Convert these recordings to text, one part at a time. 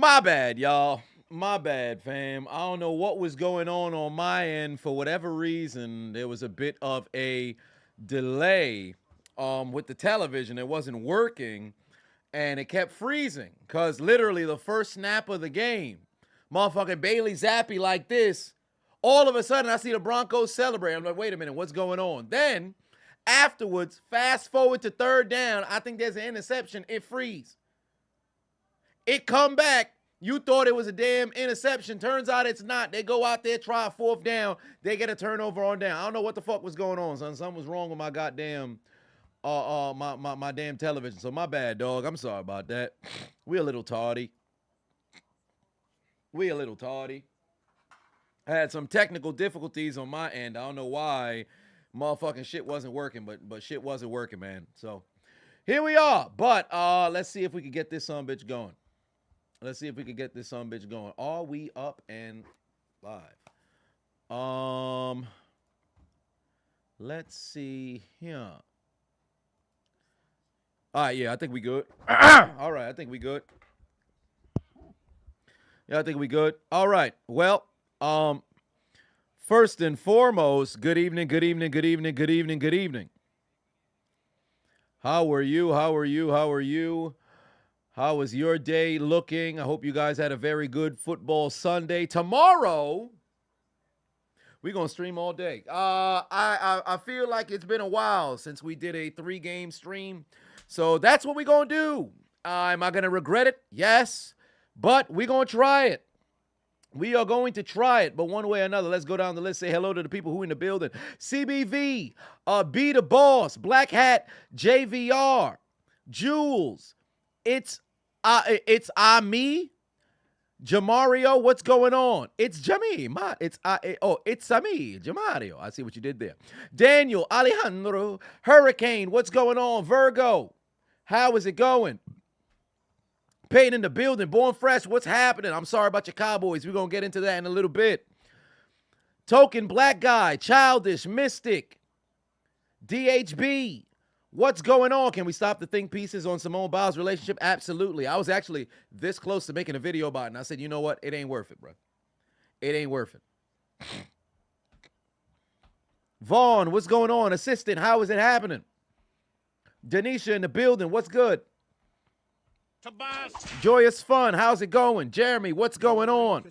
My bad, y'all. My bad, fam. I don't know what was going on my end. For whatever reason, there was a bit of a delay with the television. It wasn't working, and it kept freezing because literally the first snap of the game, motherfucking Bailey Zappi like this. All of a sudden, I see the Broncos celebrate. I'm like, wait a minute, what's going on? Then, afterwards, fast forward to third down, I think there's an interception. It freeze. It come back. You thought it was a damn interception. Turns out it's not. They go out there, try a fourth down. They get a turnover on down. I don't know what the fuck was going on, son. Something was wrong with my goddamn my damn television. So my bad, dog. I'm sorry about that. We a little tardy. I had some technical difficulties on my end. I don't know why motherfucking shit wasn't working, but shit wasn't working, man. So here we are. But let's see if we can get this son bitch going. Are we up and live? Let's see here. All right, yeah, I think we good. All right, I think we good. Yeah, I think we good. All right. Well, first and foremost, good evening. How are you? How is your day looking? I hope you guys had a very good football Sunday. Tomorrow, we're going to stream all day. I feel like it's been a while since we did a 3-game stream. So that's what we're going to do. Am I going to regret it? Yes. But we're going to try it. We are going to try it, but one way or another. Let's go down the list. Say hello to the people who in the building. CBV, Be the Boss, Black Hat, JVR, Jules. It's me, Jamario. What's going on? It's Jami. It's me, Jamario. I see what you did there. Daniel, Alejandro, Hurricane. What's going on? Virgo. How is it going? Payne in the building. Born Fresh. What's happening? I'm sorry about your Cowboys. We're going to get into that in a little bit. Token Black Guy. Childish. Mystic. DHB. What's going on? Can we stop the think pieces on Simone Biles' relationship? Absolutely. I was actually this close to making a video about it, and I said, you know what? It ain't worth it, bro. It ain't worth it. Vaughn, what's going on? Assistant, how is it happening? Denisha in the building. What's good? Joyous Fun, how's it going? Jeremy, what's going on?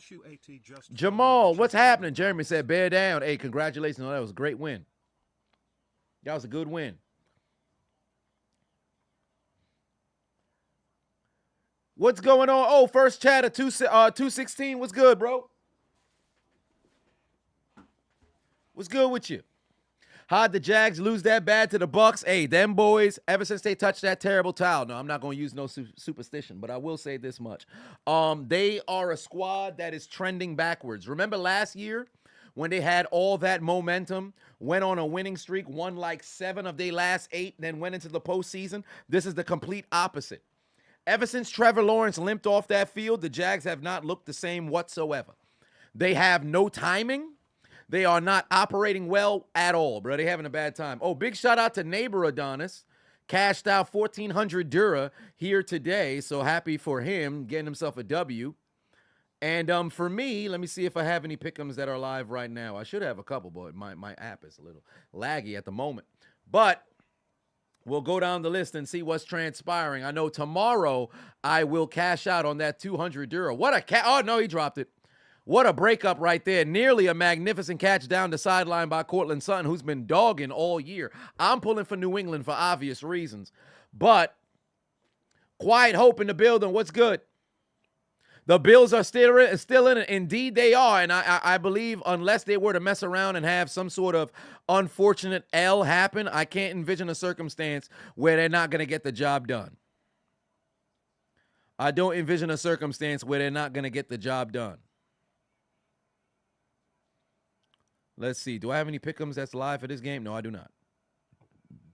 Jamal, what's happening? Jeremy said, bear down. Hey, congratulations on that. It was a great win. That was a good win. What's going on? Oh, first chat at 216. What's good, bro? What's good with you? How'd the Jags lose that bad to the Bucks? Hey, them boys, ever since they touched that terrible towel. No, I'm not going to use no superstition, but I will say this much. They are a squad that is trending backwards. Remember last year when they had all that momentum, went on a winning streak, won like 7 of their last 8, then went into the postseason? This is the complete opposite. Ever since Trevor Lawrence limped off that field, the Jags have not looked the same whatsoever. They have no timing. They are not operating well at all, bro. They're having a bad time. Oh, big shout out to neighbor Adonis. Cashed out 1,400 Dura here today. So happy for him getting himself a W. And for me, let me see if I have any pick'ems that are live right now. I should have a couple, but my app is a little laggy at the moment. But we'll go down the list and see what's transpiring. I know tomorrow I will cash out on that 200 Dura. What a oh, no, he dropped it. What a breakup right there. Nearly a magnificent catch down the sideline by Cortland Sutton, who's been dogging all year. I'm pulling for New England for obvious reasons. But quiet hope in the building. What's good? The Bills are still in it. Indeed, they are. And I believe unless they were to mess around and have some sort of unfortunate L happen, I can't envision a circumstance where they're not going to get the job done. I don't envision a circumstance where they're not going to get the job done. Let's see. Do I have any pick'ems that's live for this game? No, I do not.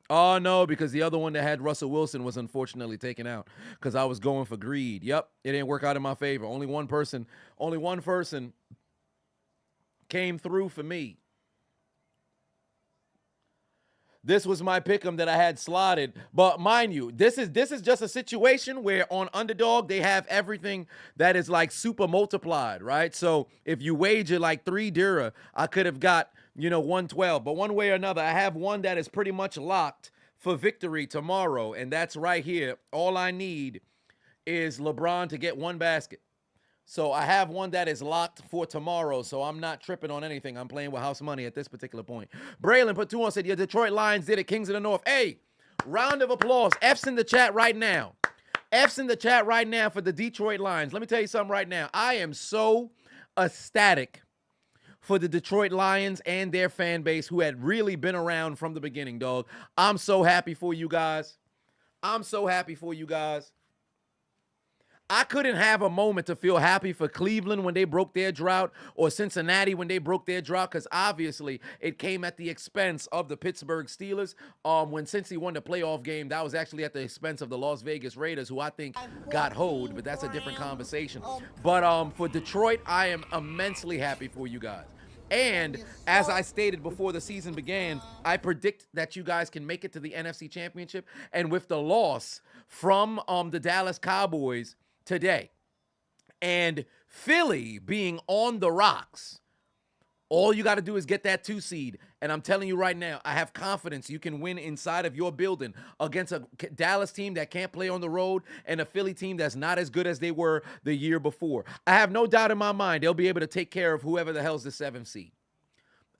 Oh, no, because the other one that had Russell Wilson was unfortunately taken out because I was going for greed. Yep, it didn't work out in my favor. Only one person came through for me. This was my pick'em that I had slotted. But mind you, this is just a situation where on Underdog they have everything that is like super multiplied, right? So if you wager like 3 DIRA, I could have got 112. But one way or another, I have one that is pretty much locked for victory tomorrow, and that's right here. All I need is LeBron to get one basket. So I have one that is locked for tomorrow, so I'm not tripping on anything. I'm playing with house money at this particular point. Braylon put 2 on, said, your Detroit Lions did it, Kings of the North. Hey, round of applause. F's in the chat right now. F's in the chat right now for the Detroit Lions. Let me tell you something right now. I am so ecstatic for the Detroit Lions and their fan base who had really been around from the beginning, dog. I'm so happy for you guys. I'm so happy for you guys. I couldn't have a moment to feel happy for Cleveland when they broke their drought or Cincinnati when they broke their drought, because obviously it came at the expense of the Pittsburgh Steelers. When Cincy won the playoff game, that was actually at the expense of the Las Vegas Raiders, who I think got hoed, but that's a different conversation. But for Detroit, I am immensely happy for you guys. And as I stated before the season began, I predict that you guys can make it to the NFC Championship. And with the loss from the Dallas Cowboys today and Philly being on the rocks, all you got to do is get that 2 seed. And I'm telling you right now, I have confidence you can win inside of your building against a Dallas team that can't play on the road and a Philly team that's not as good as they were the year before. I have no doubt in my mind they'll be able to take care of whoever the hell's the 7th seed.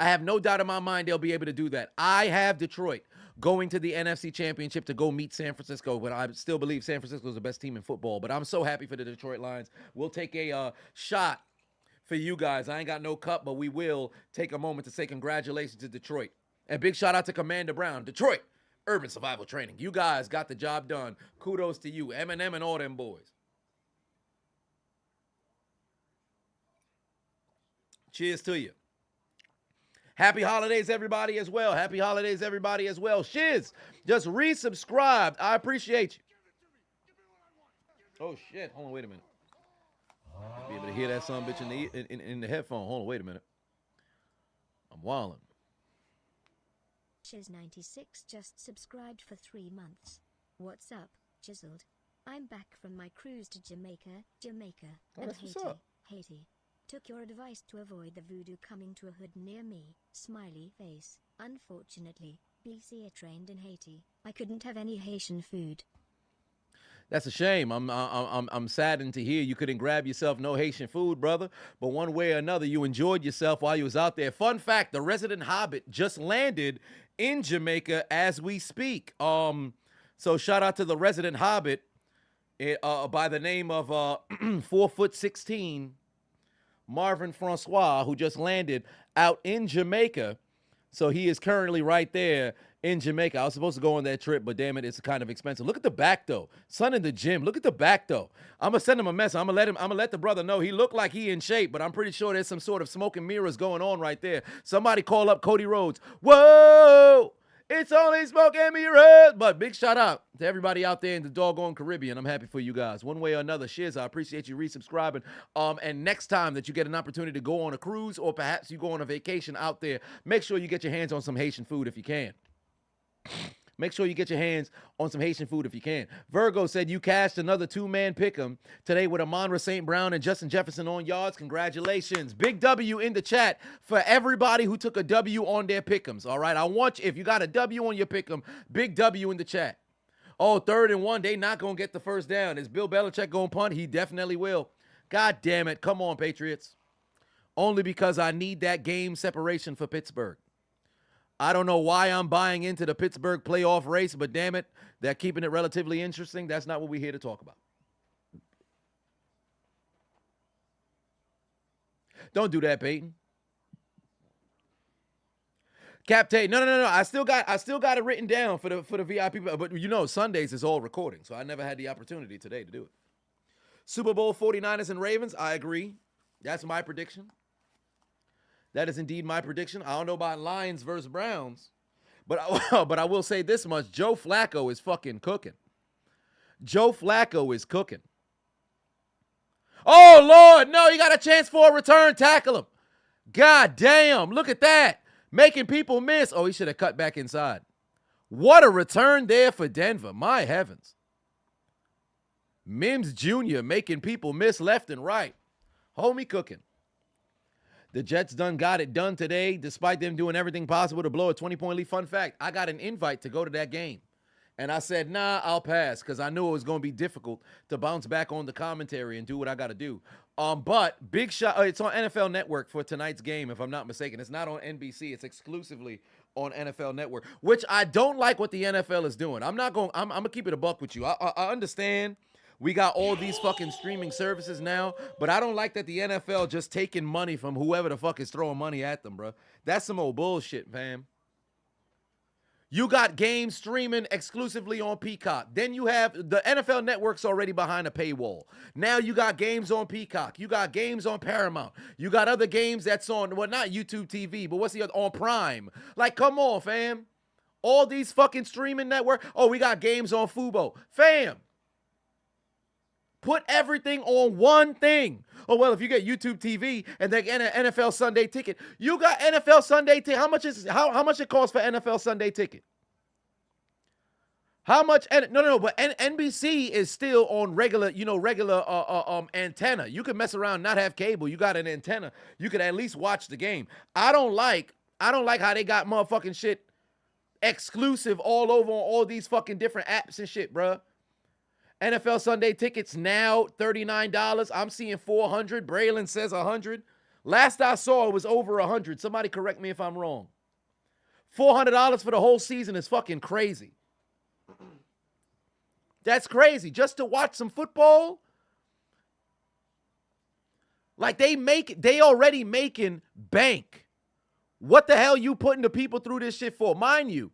I have no doubt in my mind they'll be able to do that. I have Detroit going to the NFC Championship to go meet San Francisco, but I still believe San Francisco is the best team in football. But I'm so happy for the Detroit Lions. We'll take a shot for you guys. I ain't got no cup, but we will take a moment to say congratulations to Detroit. And big shout out to Commander Brown. Detroit, Urban Survival Training. You guys got the job done. Kudos to you, Eminem and all them boys. Cheers to you. Happy holidays, everybody, as well. Happy holidays, everybody, as well. Shiz, just resubscribed. I appreciate you. Oh, shit. Hold on, wait a minute. I'll be able to hear that son bitch in the headphone. Hold on, wait a minute. I'm wildin'. Chiz96 just subscribed for 3 months. What's up, Chiseled? I'm back from my cruise to Jamaica, Oh, and that's what's Haiti, up. Haiti. Took your advice to avoid the voodoo coming to a hood near me, smiley face. Unfortunately, BC trained in Haiti. I couldn't have any Haitian food. That's a shame. I'm saddened to hear you couldn't grab yourself no Haitian food, brother. But one way or another, you enjoyed yourself while you was out there. Fun fact: the resident Hobbit just landed in Jamaica as we speak. So shout out to the resident Hobbit, by the name of 4'16" Marvin Francois, who just landed out in Jamaica. So he is currently right there in Jamaica. I was supposed to go on that trip, but damn it, it's kind of expensive. Look at the back though. Son in the gym. Look at the back though. I'm gonna send him a message. I'm gonna let the brother know he looked like he in shape, but I'm pretty sure there's some sort of smoke and mirrors going on right there. Somebody call up Cody Rhodes. Whoa! It's only smoke and mirrors. But big shout out to everybody out there in the doggone Caribbean. I'm happy for you guys. One way or another, Shiz, I appreciate you resubscribing. And next time that you get an opportunity to go on a cruise or perhaps you go on a vacation out there, make sure you get your hands on some Haitian food if you can. Make sure you get your hands on some Haitian food if you can. Virgo said you cashed another 2-man pick'em today with Amon-Ra St. Brown and Justin Jefferson on yards. Congratulations. Big W in the chat for everybody who took a W on their pick'ems. All right. I want you, if you got a W on your pick'em, big W in the chat. Oh, 3rd and 1. They not going to get the first down. Is Bill Belichick going to punt? He definitely will. God damn it. Come on, Patriots. Only because I need that game separation for Pittsburgh. I don't know why I'm buying into the Pittsburgh playoff race, but damn it, they're keeping it relatively interesting. That's not what we're here to talk about. Don't do that, Peyton. Captain, no. I still got it written down for the VIP, but you know Sundays is all recording, so I never had the opportunity today to do it. Super Bowl 49ers and Ravens, I agree. That's my prediction. That is indeed my prediction. I don't know about Lions versus Browns, but I will say this much. Joe Flacco is fucking cooking. Joe Flacco is cooking. Oh, Lord, no, you got a chance for a return. Tackle him. God damn, look at that. Making people miss. Oh, he should have cut back inside. What a return there for Denver. My heavens. Mims Jr. making people miss left and right. Homie cooking. The Jets done got it done today, despite them doing everything possible to blow a 20-point lead. Fun fact, I got an invite to go to that game. And I said, nah, I'll pass, because I knew it was going to be difficult to bounce back on the commentary and do what I got to do. But big shot. It's on NFL Network for tonight's game, if I'm not mistaken. It's not on NBC. It's exclusively on NFL Network, which I don't like what the NFL is doing. I'm going to keep it a buck with you. I understand we got all these fucking streaming services now, but I don't like that the NFL just taking money from whoever the fuck is throwing money at them, bro. That's some old bullshit, fam. You got games streaming exclusively on Peacock. Then you have the NFL Network's already behind a paywall. Now you got games on Peacock. You got games on Paramount. You got other games that's on, well, not YouTube TV, but what's the other, on Prime. Like, come on, fam. All these fucking streaming network. Oh, we got games on Fubo. Fam. Put everything on one thing. Oh, well, if you get YouTube TV and they get an NFL Sunday ticket, you got NFL Sunday ticket. How much it costs for NFL Sunday ticket? How much? No, but NBC is still on regular antenna. You can mess around, not have cable. You got an antenna. You could at least watch the game. I don't like how they got motherfucking shit exclusive all over on all these fucking different apps and shit, bruh. NFL Sunday tickets now $39. I'm seeing $400. Braylon says $100. Last I saw it was over $100. Somebody correct me if I'm wrong. $400 for the whole season is fucking crazy. That's crazy. Just to watch some football? Like they already making bank. What the hell you putting the people through this shit for? Mind you,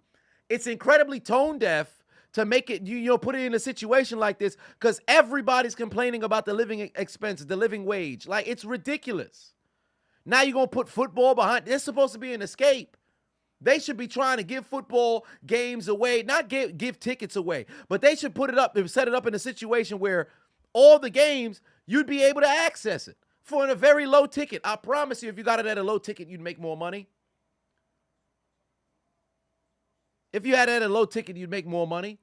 it's incredibly tone deaf to make it, put it in a situation like this, because everybody's complaining about the living expenses, the living wage. Like, it's ridiculous. Now you're going to put football behind. It's supposed to be an escape. They should be trying to give football games away, not give tickets away, but they should set it up in a situation where all the games, you'd be able to access it for a very low ticket. I promise you, if you got it at a low ticket, you'd make more money. If you had it at a low ticket, you'd make more money.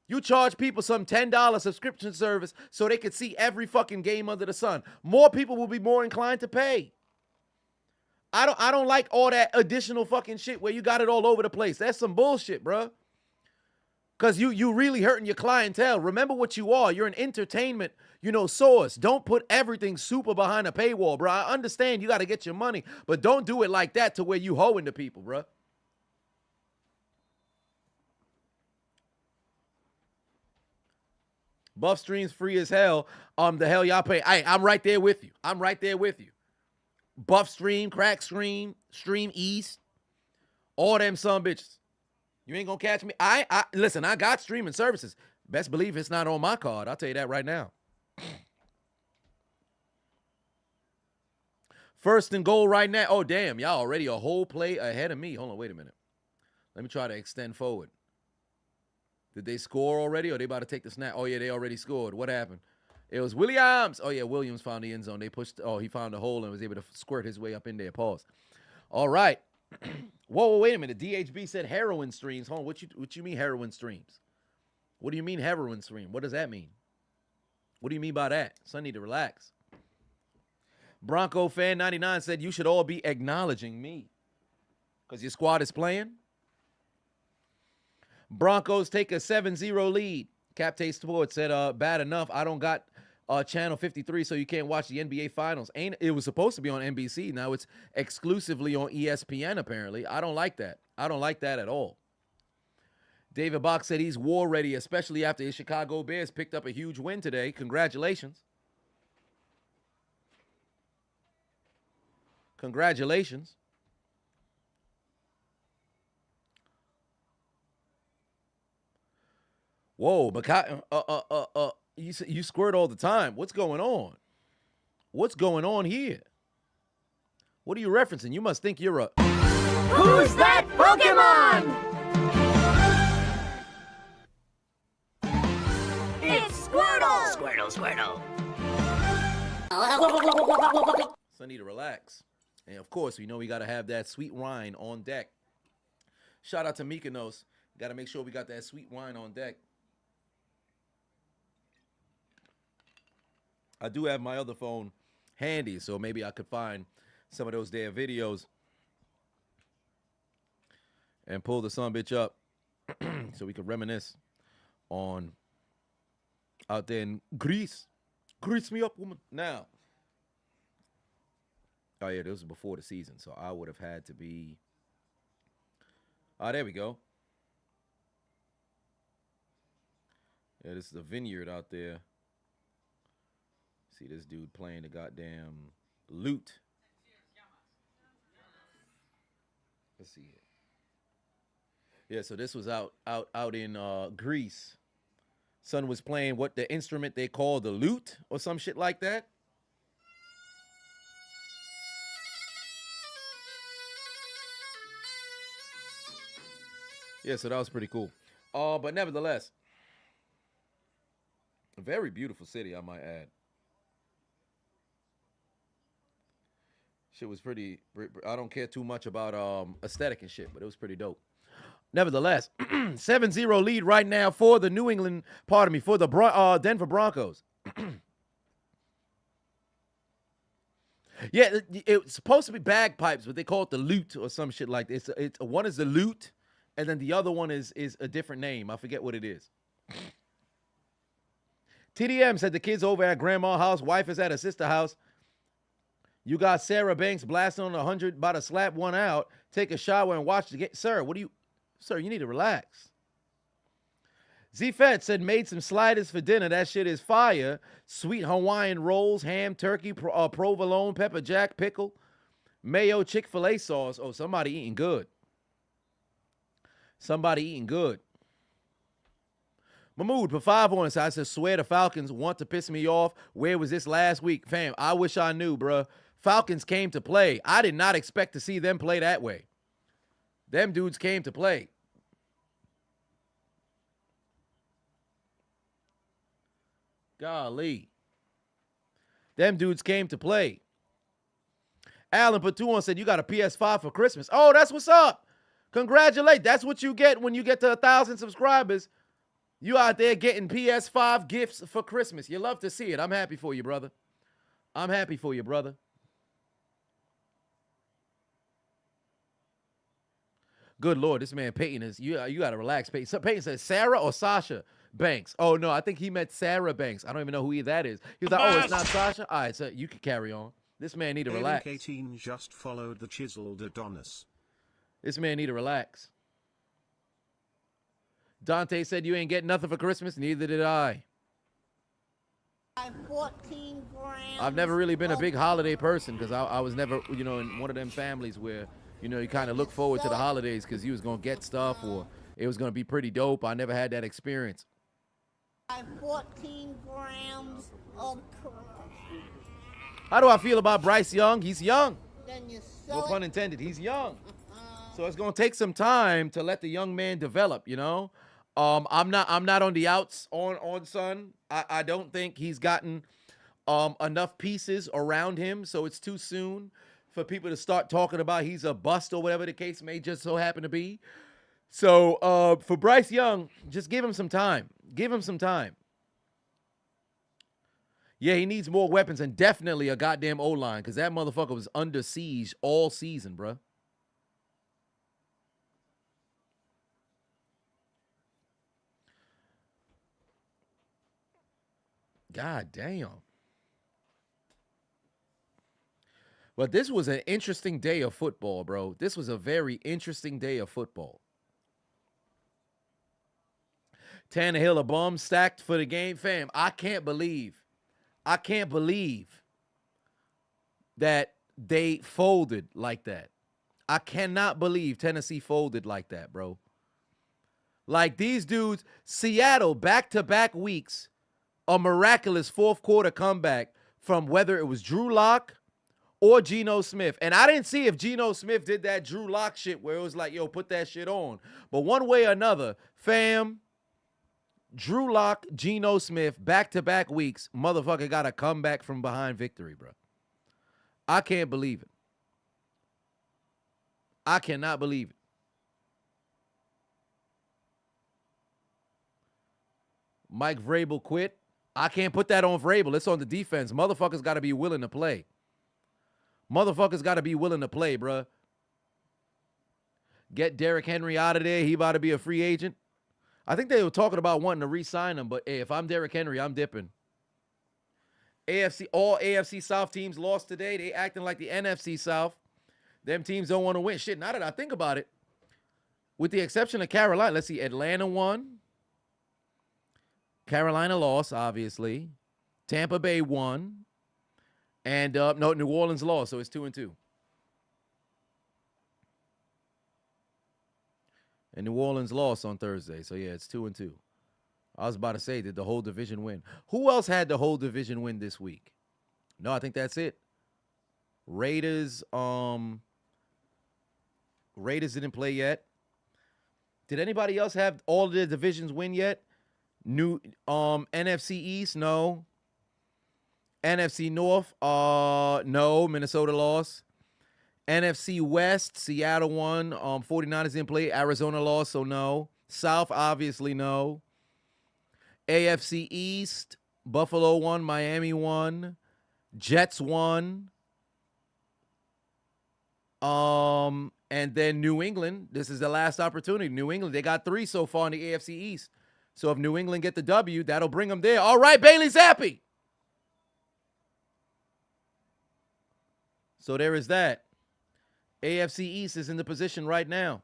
You charge people some $10 subscription service so they could see every fucking game under the sun. More people will be more inclined to pay. I don't like all that additional fucking shit where you got it all over the place. That's some bullshit, bro. Because you really hurting your clientele. Remember what you are. You're an entertainment, source. Don't put everything super behind a paywall, bro. I understand you got to get your money, but don't do it like that to where you hoeing the people, bro. Buff streams free as hell. The hell y'all pay. I'm right there with you. Buff stream, crack stream, stream east, all them son bitches. You ain't gonna catch me. Listen, I got streaming services. Best believe it's not on my card. I'll tell you that right now. First and goal right now. Oh, damn. Y'all already a whole play ahead of me. Hold on, wait a minute. Let me try to extend forward. Did they score already, or they about to take the snap? Oh, yeah, they already scored. What happened? It was Williams. Oh, yeah, Williams found the end zone. They pushed. Oh, he found a hole and was able to squirt his way up in there. Pause. All right. Whoa, wait a minute. DHB said heroin streams. Hold on, what you mean heroin streams? What do you mean heroin stream? What does that mean? What do you mean by that? Son need to relax. Bronco fan 99 said you should all be acknowledging me because your squad is playing. Broncos take a 7-0 lead. Captain Sports said, bad enough. I don't got channel 53, so you can't watch the NBA Finals. It was supposed to be on NBC. Now it's exclusively on ESPN, apparently. I don't like that. I don't like that at all. David Bach said he's war ready, especially after his Chicago Bears picked up a huge win today. Congratulations. Congratulations. Whoa, but you squirt all the time. What's going on? What's going on here? What are you referencing? You must think you're a... Who's that Pokemon? It's Squirtle! Squirtle. So I need to relax. And of course, we know we got to have that sweet wine on deck. Shout out to Mykonos. Got to make sure we got that sweet wine on deck. I do have my other phone handy, so maybe I could find some of those there videos and pull the son bitch up so we could reminisce on out there in Greece. Grease me up, woman. Now. Oh, yeah, this was before the season, so I would have had to be... Oh, there we go. Yeah, this is a vineyard out there. See this dude playing the goddamn lute. Let's see it. Yeah, so this was out in Greece. Son was playing what the instrument they call the lute or some shit like that. Yeah, so that was pretty cool. But nevertheless, a very beautiful city, I might add. Shit was pretty. I don't care too much about aesthetic and shit, but it was pretty dope. Nevertheless, 7-0 lead right now for the for the Denver Broncos. Yeah, it's supposed to be bagpipes, but they call it the lute or some shit like this. It's one is the lute, and then the other one is a different name. I forget what it is. TDM said the kids over at grandma's house, wife is at her sister's house. You got Sarah Banks blasting on 100, about to slap one out. Take a shower and watch the game. Sir, Sir, you need to relax. Z-Fed said made some sliders for dinner. That shit is fire. Sweet Hawaiian rolls, ham, turkey, provolone, pepper jack, pickle, mayo, Chick-fil-A sauce. Oh, somebody eating good. Somebody eating good. Mahmoud put 5 on it. I said, swear the Falcons want to piss me off. Where was this last week? Fam, I wish I knew, bruh. Falcons came to play. I did not expect to see them play that way. Them dudes came to play. Golly. Them dudes came to play. Alan put 2 on, said, you got a PS5 for Christmas. Oh, that's what's up. Congratulate. That's what you get when you get to 1,000 subscribers. You out there getting PS5 gifts for Christmas. You love to see it. I'm happy for you, brother. I'm happy for you, brother. Good Lord, this man Peyton is, you got to relax, Peyton. So Peyton says Sarah or Sasha Banks. Oh, no, I think he meant Sarah Banks. I don't even know who that is. He was like, oh, it's not Sasha? All right, so you can carry on. This man need to relax. 18 just followed the Chiseled Adonis. This man need to relax. Dante said you ain't getting nothing for Christmas. Neither did I. 14 grams. I've never really been a big holiday person because I was never, in one of them families where, you kind of look forward to the holidays because you was going to get stuff or it was going to be pretty dope. I never had that experience. 14 grams of crap. How do I feel about Bryce Young? He's young. Then you No sell pun intended. He's young. So it's going to take some time to let the young man develop, I'm not on the outs on Son. I don't think he's gotten enough pieces around him, so it's too soon for people to start talking about he's a bust or whatever the case may just so happen to be. So for Bryce Young, just give him some time. Give him some time. Yeah, he needs more weapons and definitely a goddamn O-line because that motherfucker was under siege all season, bruh. God damn. But this was an interesting day of football, bro. This was a very interesting day of football. Tannehill a bum stacked for the game. Fam, I can't believe that they folded like that. I cannot believe Tennessee folded like that, bro. Like these dudes, Seattle back-to-back weeks, a miraculous fourth quarter comeback from whether it was Drew Lock or Geno Smith. And I didn't see if Geno Smith did that Drew Lock shit where it was like, yo, put that shit on. But one way or another, fam, Drew Lock, Geno Smith, back-to-back weeks, motherfucker got a comeback from behind victory, bro. I can't believe it. I cannot believe it. Mike Vrabel quit. I can't put that on Vrabel. It's on the defense. Motherfuckers got to be willing to play. Motherfuckers got to be willing to play, bruh. Get Derrick Henry out of there. He about to be a free agent. I think they were talking about wanting to re-sign him, but hey, if I'm Derrick Henry, I'm dipping. All AFC South teams lost today. They acting like the NFC South. Them teams don't want to win. Shit, now that I think about it, with the exception of Carolina, let's see, Atlanta won. Carolina lost, obviously. Tampa Bay won. And no, New Orleans lost, so it's 2-2. And New Orleans lost on Thursday, so yeah, it's 2-2. I was about to say, did the whole division win? Who else had the whole division win this week? No, I think that's it. Raiders didn't play yet. Did anybody else have all of their divisions win yet? NFC East, no. NFC North, no. Minnesota lost. NFC West, Seattle won. 49ers didn't play. Arizona lost, so no. South, obviously, no. AFC East, Buffalo won. Miami won. Jets won. And then New England, this is the last opportunity. New England, they got 3 so far in the AFC East. So if New England get the W, that'll bring them there. All right, Bailey Zappi. So there is that. AFC East is in the position right now.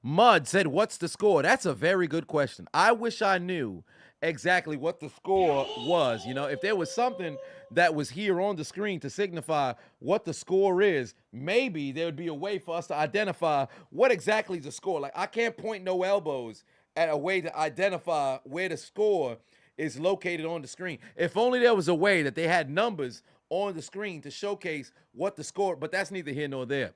Mud said, what's the score? That's a very good question. I wish I knew exactly what the score was. You know, if there was something that was here on the screen to signify what the score is, maybe there would be a way for us to identify what exactly is the score. Like, I can't point no elbows at a way to identify where the score is located on the screen. If only there was a way that they had numbers on the screen to showcase what the score, but that's neither here nor there.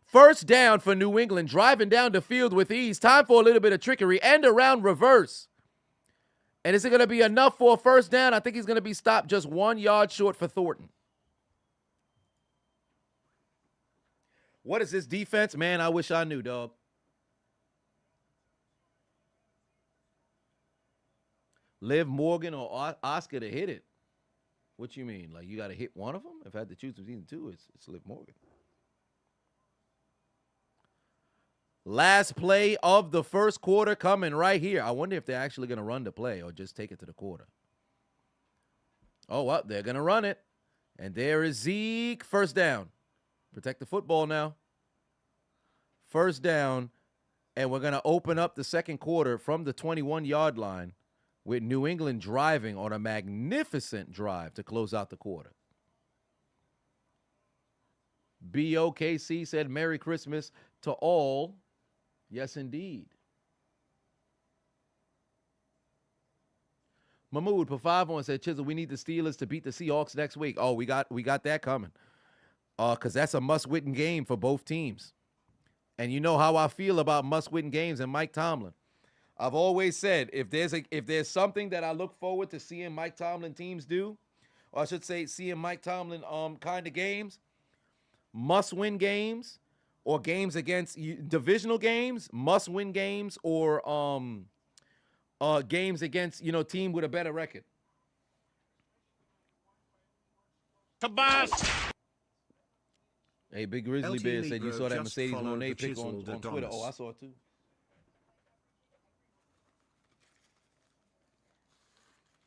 First down for New England, driving down the field with ease. Time for a little bit of trickery and around reverse. And is it going to be enough for a first down? I think he's going to be stopped just 1 yard short for Thornton. What is this defense? Man, I wish I knew, dog. Liv Morgan or Oscar to hit it. What you mean? Like, you got to hit one of them? If I had to choose between the two, it's Liv Morgan. Last play of the first quarter coming right here. I wonder if they're actually going to run the play or just take it to the quarter. Oh, well, they're going to run it. And there is Zeke. First down. Protect the football now. First down. And we're going to open up the second quarter from the 21-yard line with New England driving on a magnificent drive to close out the quarter. BOKC said Merry Christmas to all. Yes, indeed. Mahmoud Pafavon said, Chisel, we need the Steelers to beat the Seahawks next week. Oh, we got that coming. Because that's a must-win game for both teams. And you know how I feel about must-win games and Mike Tomlin. I've always said if there's something that I look forward to seeing Mike Tomlin teams do, or I should say seeing Mike Tomlin kind of games, must-win games, or games against divisional games, must-win games, or games against, team with a better record. Tabas. Hey, Big Grizzly LT Bear said you Negro saw that just Mercedes followed Monet the pic on Chiseled Twitter. Adonis. Oh, I saw it too.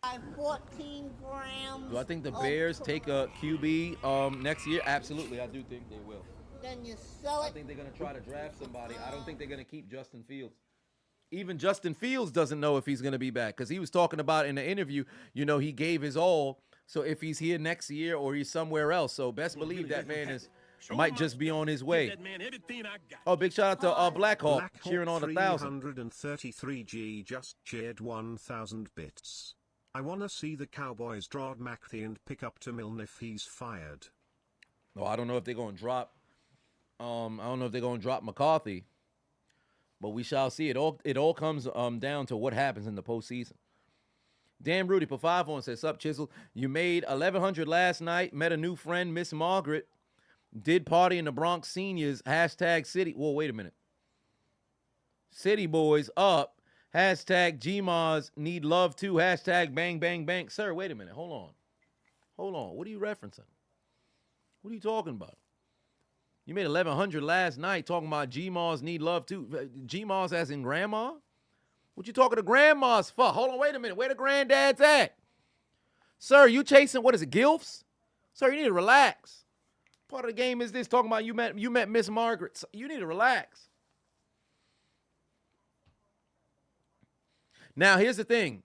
By 14 grams. Do I think the of Bears take a QB next year? Absolutely, I do think they will. Then you sell I it. think they're going to try to draft somebody. I don't think they're going to keep Justin Fields. Even Justin Fields doesn't know if he's going to be back because he was talking about in the interview, he gave his all. So if he's here next year or he's somewhere else, so best believe that man might just be on his way. Oh, big shout out to Blackhawk cheering on 1,000. 333G just cheered 1,000 bits. I want to see the Cowboys draw McAfee and pick up Tamiln if he's fired. No, I don't know if they're going to drop. I don't know if they're going to drop McCarthy, but we shall see. It all comes down to what happens in the postseason. Dan Rudy for 5 on says, "Sup, Chisel? You made 1,100 last night. Met a new friend, Miss Margaret. Did party in the Bronx Seniors. # City." Whoa, wait a minute. City boys up. # Hashtag GMAs need love too. Hashtag bang, bang, bang. Sir, wait a minute. Hold on. What are you referencing? What are you talking about? You made 1,100 last night talking about GMAs need love too. GMAs as in grandma? What you talking to grandmas for? Hold on, wait a minute. Where the granddads at? Sir, you chasing, what is it, gilfs? Sir, you need to relax. Part of the game is this, talking about you met Miss Margaret. You need to relax. Now, here's the thing.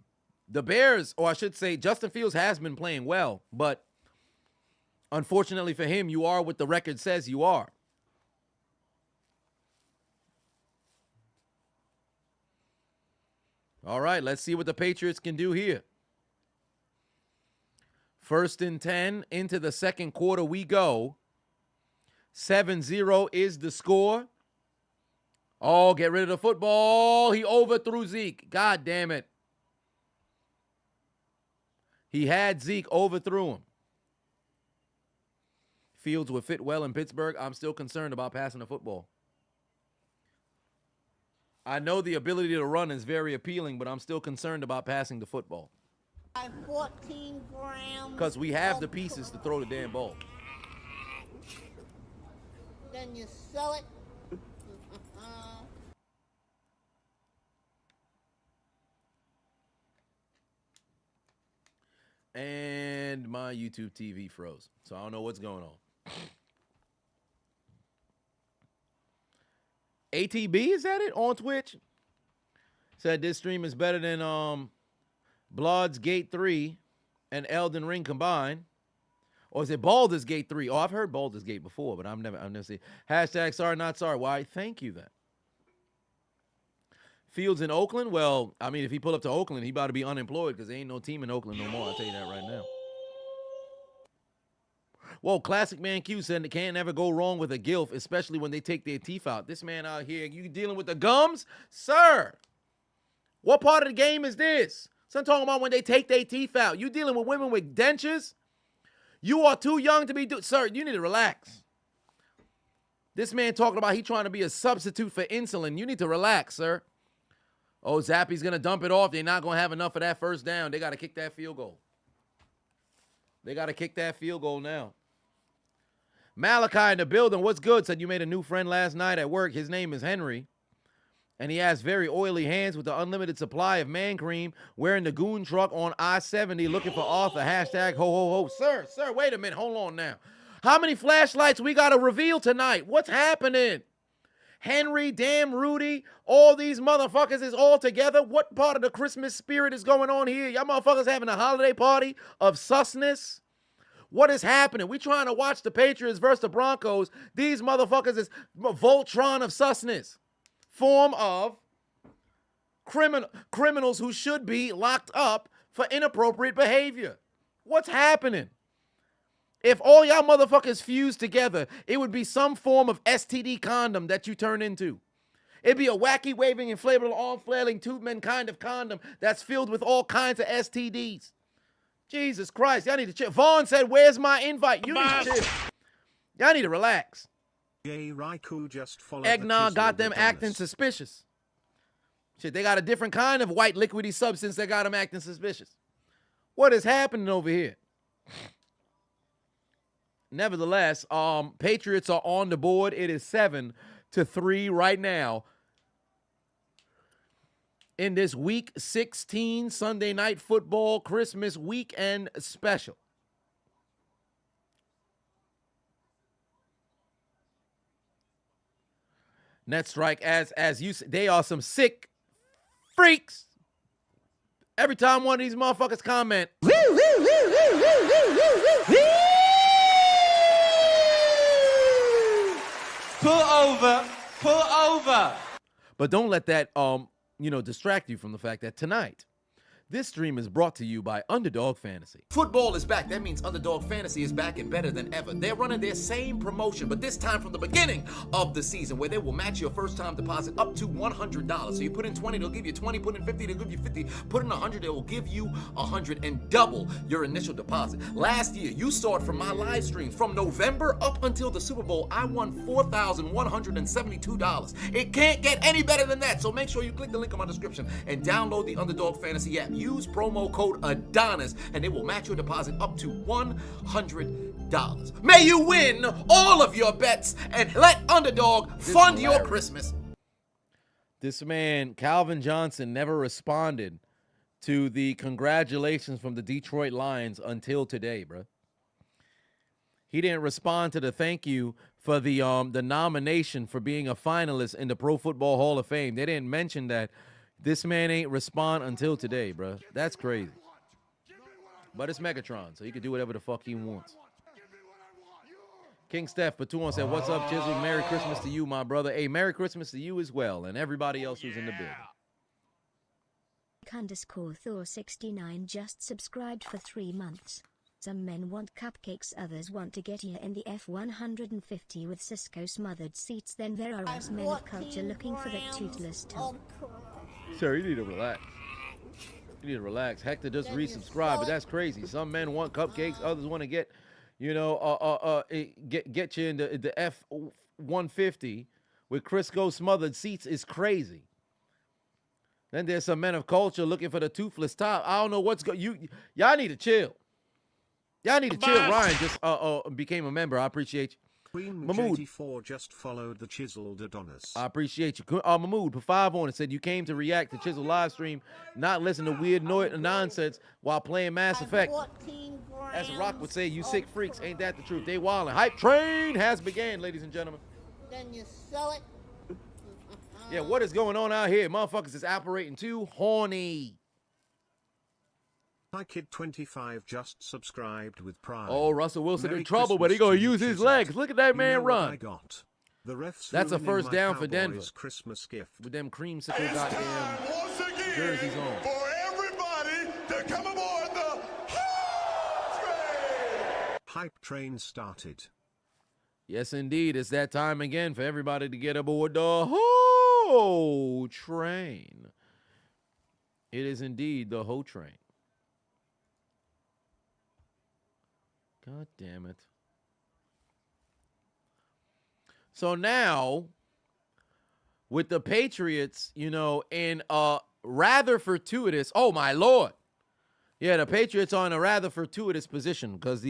The Bears, or I should say, Justin Fields has been playing well, but unfortunately for him, you are what the record says you are. All right, let's see what the Patriots can do here. 1st and 10 into the second quarter we go. 7-0 is the score. Oh, get rid of the football. He overthrew Zeke. God damn it. He had Zeke, overthrew him. Fields would fit well in Pittsburgh. I'm still concerned about passing the football. I know the ability to run is very appealing, but I'm still concerned about passing the football. 14 grams. Because we have the pieces to throw the damn ball. Then you sell it. And my YouTube TV froze, so I don't know what's going on. ATB, is that it? On Twitch? Said this stream is better than Blood's Gate 3 and Elden Ring combined. Or is it Baldur's Gate 3? Oh, I've heard Baldur's Gate before, but I've never seen it. Hashtag sorry, not sorry. Why? Thank you then. Fields in Oakland? Well, I mean, if he pull up to Oakland, he about to be unemployed because there ain't no team in Oakland no more. I'll tell you that right now. Whoa, Classic Man Q said it can't never go wrong with a gilf, especially when they take their teeth out. This man out here, you dealing with the gums? Sir, what part of the game is this? So I'm talking about when they take their teeth out. You dealing with women with dentures? You are too young to be sir, you need to relax. This man talking about he trying to be a substitute for insulin. You need to relax, sir. Oh, Zappy's going to dump it off. They're not going to have enough of that first down. They got to kick that field goal. They got to kick that field goal now. Malachi in the building. What's good? Said you made a new friend last night at work. His name is Henry. And he has very oily hands with the unlimited supply of man cream, wearing the goon truck on I-70, looking for Arthur. Hashtag ho, ho, ho. Sir, wait a minute. Hold on now. How many flashlights we got to reveal tonight? What's happening? Henry, damn Rudy, all these motherfuckers is all together. What part of the Christmas spirit is going on here? Y'all motherfuckers having a holiday party of susness? What is happening? We trying to watch the Patriots versus the Broncos. These motherfuckers is Voltron of susness. Form of criminals who should be locked up for inappropriate behavior. What's happening? If all y'all motherfuckers fused together, it would be some form of STD condom that you turn into. It'd be a wacky, waving, inflatable, arm-flailing, tube-man kind of condom that's filled with all kinds of STDs. Jesus Christ, y'all need to chill. Vaughn said, where's my invite? You need to chill. Y'all need to relax. Raiku just followed Eggnog got them Adonis. acting suspicious. Shit, they got a different kind of white liquidy substance that got them acting suspicious. What is happening over here? Nevertheless, Patriots are on the board. It is 7-3 right now in this Week 16 Sunday Night Football Christmas weekend special. Net strike, as you said, they are some sick freaks. Every time one of these motherfuckers comment, pull over. But don't let that distract you from the fact that tonight This stream is brought to you by Underdog Fantasy. Football is back. That means Underdog Fantasy is back and better than ever. They're running their same promotion, but this time from the beginning of the season, where they will match your first-time deposit up to $100. So you put in 20, they'll give you 20. Put in 50, they'll give you 50. Put in 100, they will give you 100 and double your initial deposit. Last year, you saw it from my live streams. From November up until the Super Bowl, I won $4,172. It can't get any better than that. So make sure you click the link in my description and download the Underdog Fantasy app. Use promo code Adonis and it will match your deposit up to $100. May you win all of your bets and let Underdog fund your Christmas. This man, Calvin Johnson, never responded to the congratulations from the Detroit Lions until today, bro. He didn't respond to the thank you for the nomination for being a finalist in the Pro Football Hall of Fame. They didn't mention that. This man ain't respond until today, bro. That's crazy. But it's Megatron, so he can do whatever the fuck he wants. King Steph Patuan said, "What's up, Chiseled? Merry Christmas to you, my brother. Hey, Merry Christmas to you as well, and everybody else who's in the building." _ Thor 69 just subscribed for 3 months. Some men want cupcakes, others want to get here in the F-150 with Cisco smothered seats. Then there are us men of culture looking for that toothless top. Sir, you need to relax. You need to relax. Hector just resubscribed, but that's crazy. Some men want cupcakes, others want to get, get you in the F-150 with Crisco smothered seats is crazy. Then there's some men of culture looking for the toothless top. I don't know what's going. Y'all need to chill. Y'all need to chill. Ryan just became a member. I appreciate you. Queen Mahmood 84 just followed the Chiseled Adonis. I appreciate you. Mahmood put 5 on it. Said you came to react to Chisel live stream, not listen to weird nonsense while playing Mass Effect. As Rock would say, you sick freaks. Ain't that the truth? They wildin'. Hype train has began, ladies and gentlemen. Then you sell it. Yeah, what is going on out here? Motherfuckers is operating too horny. My kid 25 just subscribed with Prime. Oh, Russell Wilson Merry in trouble, but he Christmas gonna to you, use his Chiseled. legs. Look at that You man know what run. I got? The refs That's a ruining first my down for Cowboys Denver. Christmas gift. With them creamsicle goddamn jerseys on. For everybody to come aboard the Hype train started. Yes, indeed. It's that time again for everybody to get aboard the whole train. It is indeed the whole train. God damn it. So now, with the Patriots, in a rather fortuitous, oh my Lord. Yeah, the Patriots are in a rather fortuitous position because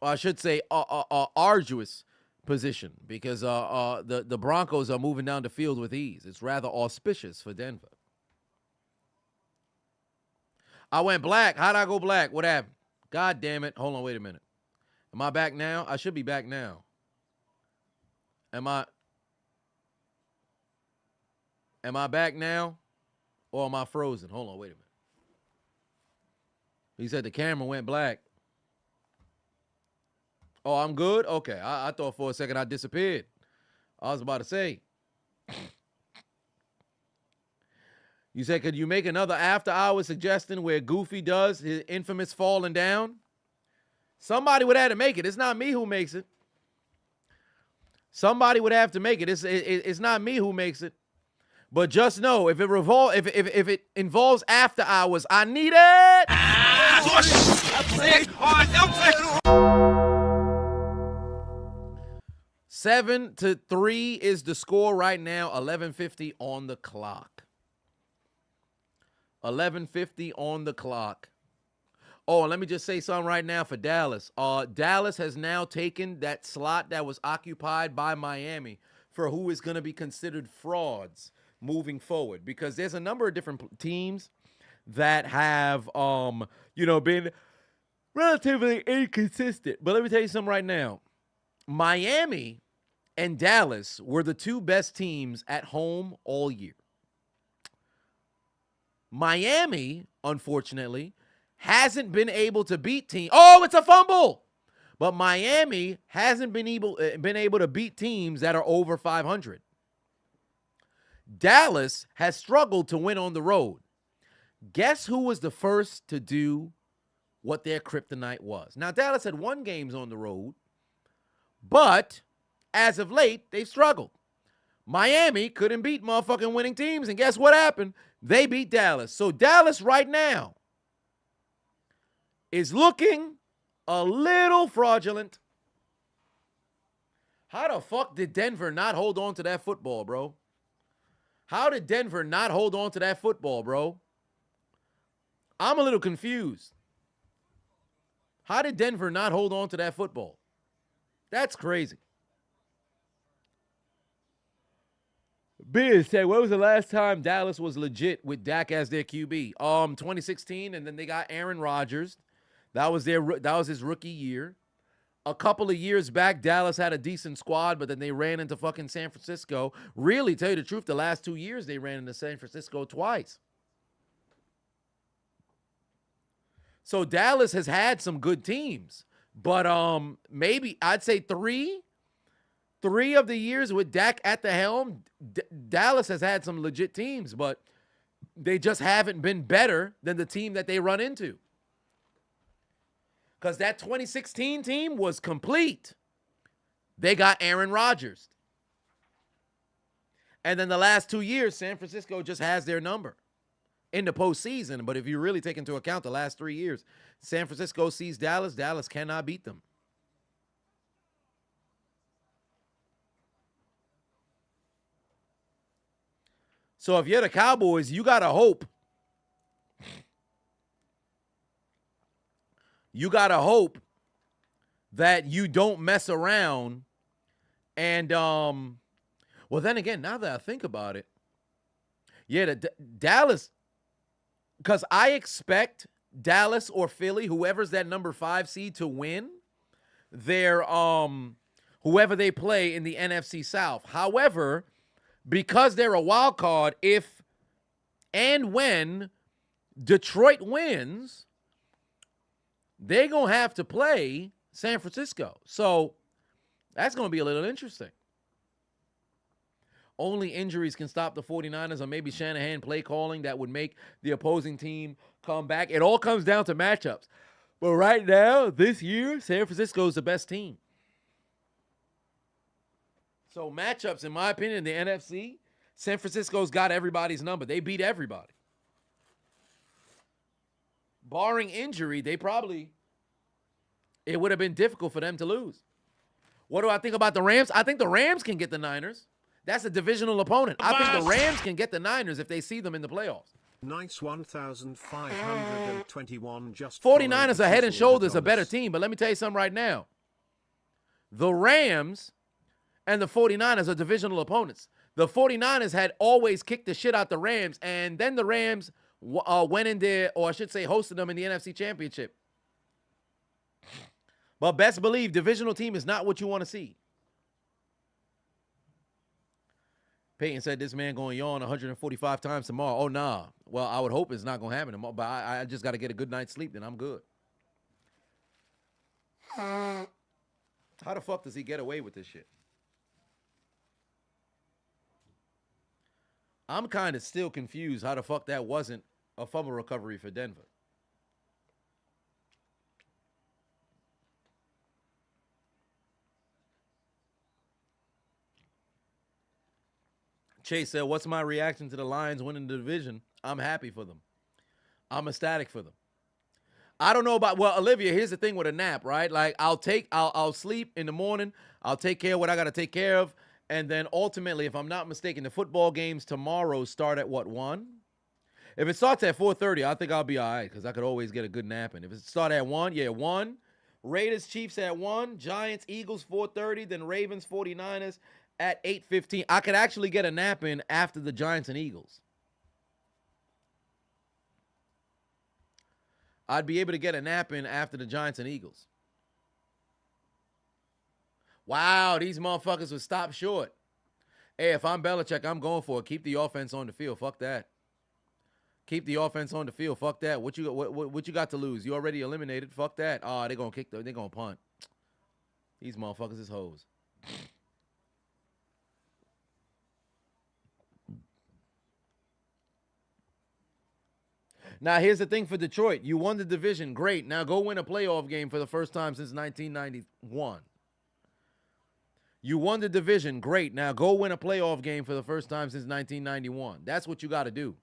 I should say arduous position because the Broncos are moving down the field with ease. It's rather auspicious for Denver. I went black. How'd I go black? What happened? God damn it. Hold on, wait a minute. Am I back now? I should be back now. Am I back now? Or am I frozen? Hold on, wait a minute. He said the camera went black. Oh, I'm good? Okay. I thought for a second I disappeared. I was about to say. You said, could you make another after-hour suggestion where Goofy does his infamous falling down? Somebody would have to make it. It's not me who makes it. Somebody would have to make it. It's not me who makes it. But just know, if it involves after hours, I need it. 7-3 is the score right now. 11:50 on the clock. 11:50 on the clock. Oh, and let me just say something right now for Dallas. Dallas has now taken that slot that was occupied by Miami for who is going to be considered frauds moving forward, because there's a number of different teams that have, been relatively inconsistent. But let me tell you something right now. Miami and Dallas were the two best teams at home all year. Miami, unfortunately, hasn't been able to beat teams. Oh, it's a fumble! But Miami hasn't been able to beat teams that are over 500. Dallas has struggled to win on the road. Guess who was the first to do what their kryptonite was? Now, Dallas had won games on the road, but as of late, they've struggled. Miami couldn't beat motherfucking winning teams, and guess what happened? They beat Dallas. So Dallas right now is looking a little fraudulent. How the fuck did Denver not hold on to that football, bro? How did Denver not hold on to that football, bro? I'm a little confused. How did Denver not hold on to that football? That's crazy. Biz said, when was the last time Dallas was legit with Dak as their QB? 2016, and then they got Aaron Rodgers. That was his rookie year. A couple of years back, Dallas had a decent squad, but then they ran into fucking San Francisco. Really, tell you the truth, the last 2 years they ran into San Francisco twice. So Dallas has had some good teams, but maybe I'd say three of the years with Dak at the helm, Dallas has had some legit teams, but they just haven't been better than the team that they run into. Because that 2016 team was complete. They got Aaron Rodgers. And then the last 2 years, San Francisco just has their number in the postseason. But if you really take into account the last 3 years, San Francisco sees Dallas. Dallas cannot beat them. So if you're the Cowboys, you got to hope. You got to hope that you don't mess around. And, well, then again, now that I think about it, yeah, Dallas, because I expect Dallas or Philly, whoever's that number 5 seed, to win their, whoever they play in the NFC South. However, because they're a wild card, if and when Detroit wins, they're going to have to play San Francisco. So that's going to be a little interesting. Only injuries can stop the 49ers, or maybe Shanahan play calling that would make the opposing team come back. It all comes down to matchups. But right now, this year, San Francisco is the best team. So matchups, in my opinion, in the NFC, San Francisco's got everybody's number. They beat everybody. Barring injury, it would have been difficult for them to lose. What do I think about the Rams? I think the Rams can get the Niners. That's a divisional opponent. I think the Rams can get the Niners if they see them in the playoffs. Nice 1,521 just 49ers are head and shoulders a Adonis. better team, but let me tell you something right now. The Rams and the 49ers are divisional opponents. The 49ers had always kicked the shit out the Rams, and then the Rams went in there, or I should say hosted them in the NFC Championship. But best believe, divisional team is not what you want to see. Peyton said this man going to yawn 145 times tomorrow. Oh, nah. Well, I would hope it's not going to happen tomorrow, but I just got to get a good night's sleep, then I'm good. How the fuck does he get away with this shit? I'm kind of still confused how the fuck that wasn't a fumble recovery for Denver. Chase said, what's my reaction to the Lions winning the division? I'm happy for them. I'm ecstatic for them. I don't know about, well, Olivia, here's the thing with a nap, right? Like, I'll sleep in the morning. I'll take care of what I got to take care of. And then ultimately, if I'm not mistaken, the football games tomorrow start at what, 1? If it starts at 4:30, I think I'll be all right because I could always get a good nap in. If it starts at 1, yeah, 1. Raiders, Chiefs at 1. Giants, Eagles, 4:30. Then Ravens, 49ers at 8:15. I could actually get a nap in after the Giants and Eagles. I'd be able to get a nap in after the Giants and Eagles. Wow, these motherfuckers would stop short. Hey, if I'm Belichick, I'm going for it. Keep the offense on the field. Fuck that. Keep the offense on the field. Fuck that. What you got to lose? You already eliminated. Fuck that. Oh, they're going to kick. They're going to punt. These motherfuckers is hoes. Now, here's the thing for Detroit. You won the division. Great. Now go win a playoff game for the first time since 1991. You won the division. Great. Now go win a playoff game for the first time since 1991. That's what you got to do.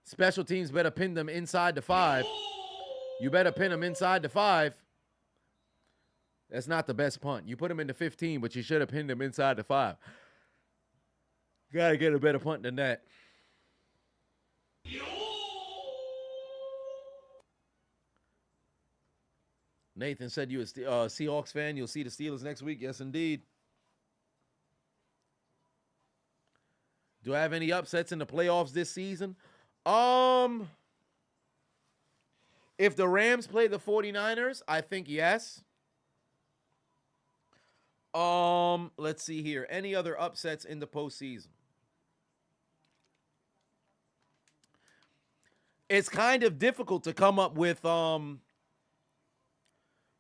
Special teams better pin them inside the 5. You better pin them inside the 5. That's not the best punt. You put them in the 15, but you should have pinned them inside the 5. You got to get a better punt than that. Nathan said you a Seahawks fan. You'll see the Steelers next week. Yes, indeed. Do I have any upsets in the playoffs this season? If the Rams play the 49ers, I think yes. Let's see here. Any other upsets in the postseason? It's kind of difficult to come up with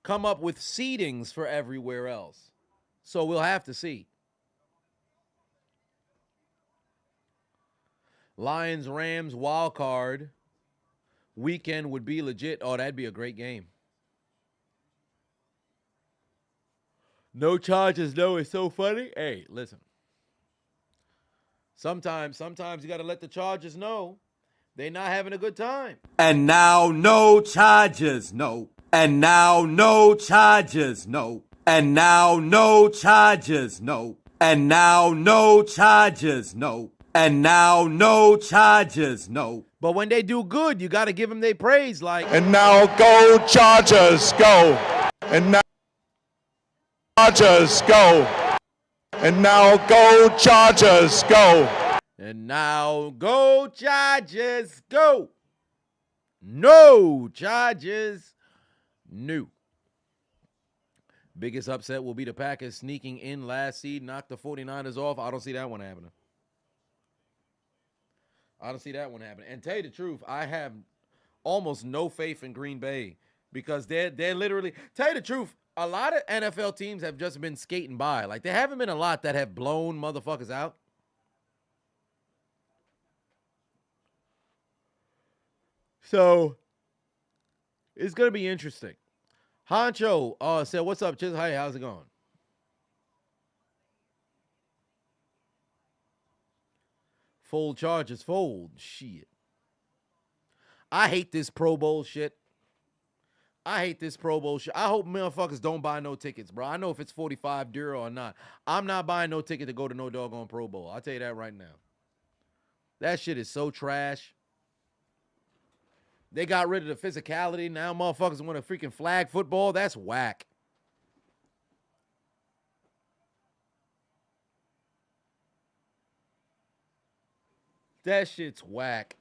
seedings for everywhere else. So we'll have to see. Lions, Rams, wild card weekend would be legit. Oh, that'd be a great game. No charges, no. It's so funny. Hey, listen. Sometimes you got to let the Chargers know they're not having a good time. And now no charges, no. And now no charges, no. And now no charges, no. And now no charges, no. And now no charges, no. But when they do good, you got to give them their praise. Like, And now go Chargers, go. And now Chargers, go. And now go Chargers, go. and now go Chargers, go. No Chargers, no. Biggest upset will be the Packers sneaking in last seed, knock the 49ers off. I don't see that one happening. And tell you the truth, I have almost no faith in Green Bay because they're literally, tell you the truth, a lot of NFL teams have just been skating by. Like, there haven't been a lot that have blown motherfuckers out. So, it's going to be interesting. Honcho said, what's up, Chiseled? Hey, how's it going? Fold Chargers, fold. Shit. I hate this Pro Bowl shit. I hope motherfuckers don't buy no tickets, bro. I know if it's 45 euro or not. I'm not buying no ticket to go to no doggone Pro Bowl. I'll tell you that right now. That shit is so trash. They got rid of the physicality. Now motherfuckers want a freaking flag football. That's whack. That shit's whack.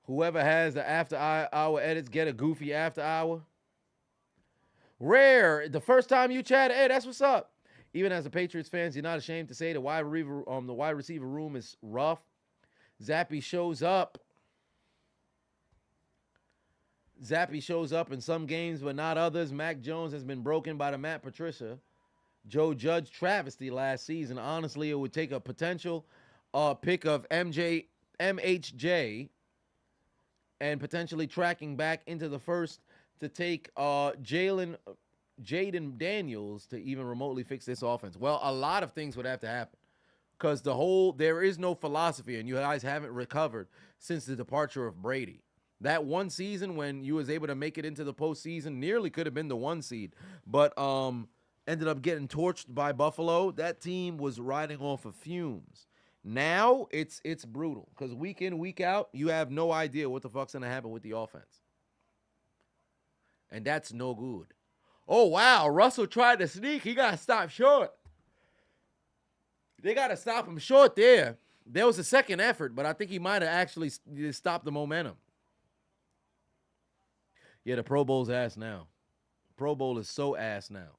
Whoever has the after hour edits, get a goofy after hour. Rare, the first time you chat, hey, that's what's up. Even as a Patriots fans, you're not ashamed to say the wide receiver room is rough. Zappy shows up. In some games, but not others. Mac Jones has been broken by the Matt Patricia, Joe Judge travesty last season. Honestly, it would take a potential pick of MHJ and potentially tracking back into the first to take Jaden Daniels to even remotely fix this offense. Well, a lot of things would have to happen because there is no philosophy, and you guys haven't recovered since the departure of Brady. That one season when you was able to make it into the postseason nearly could have been the 1 seed, but ended up getting torched by Buffalo. That team was riding off of fumes. Now it's brutal because week in, week out, you have no idea what the fuck's gonna happen with the offense, and that's no good. Oh wow, Russell tried to sneak. He got stopped short. They got to stop him short there. There was a second effort, but I think he might have actually stopped the momentum. Yeah, the Pro Bowl's ass now. Pro Bowl is so ass now.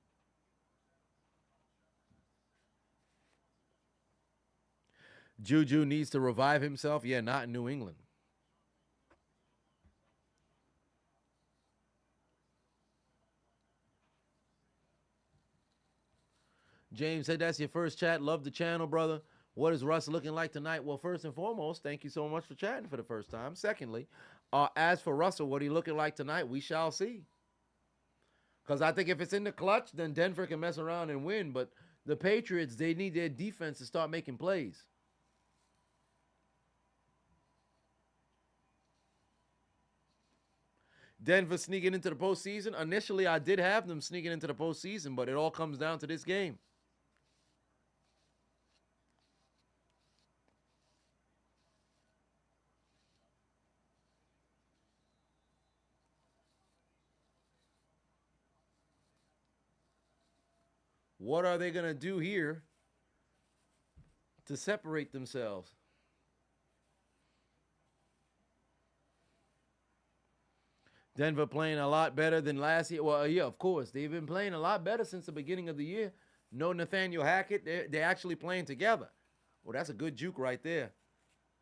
Juju needs to revive himself. Yeah, not in New England. James said that's your first chat. Love the channel, brother. What is Russ looking like tonight? Well, first and foremost, thank you so much for chatting for the first time. Secondly, as for Russell, what he looking like tonight, we shall see. Because I think if it's in the clutch, then Denver can mess around and win. But the Patriots, they need their defense to start making plays. Denver sneaking into the postseason. Initially, I did have them sneaking into the postseason, but it all comes down to this game. What are they going to do here to separate themselves? Denver playing a lot better than last year. Well, yeah, of course. They've been playing a lot better since the beginning of the year. No Nathaniel Hackett. They're actually playing together. Well, that's a good juke right there.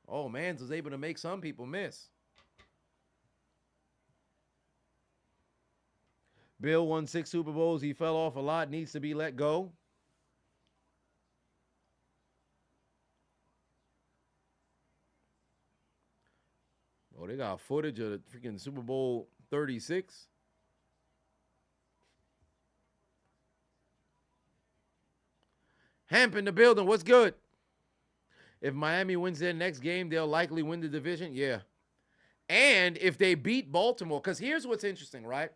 Oh, Mans was able to make some people miss. Bill won 6 Super Bowls. He fell off a lot. Needs to be let go. Oh, they got footage of the freaking Super Bowl 36. Hamp in the building. What's good? If Miami wins their next game, they'll likely win the division. Yeah. And if they beat Baltimore, because here's what's interesting, right?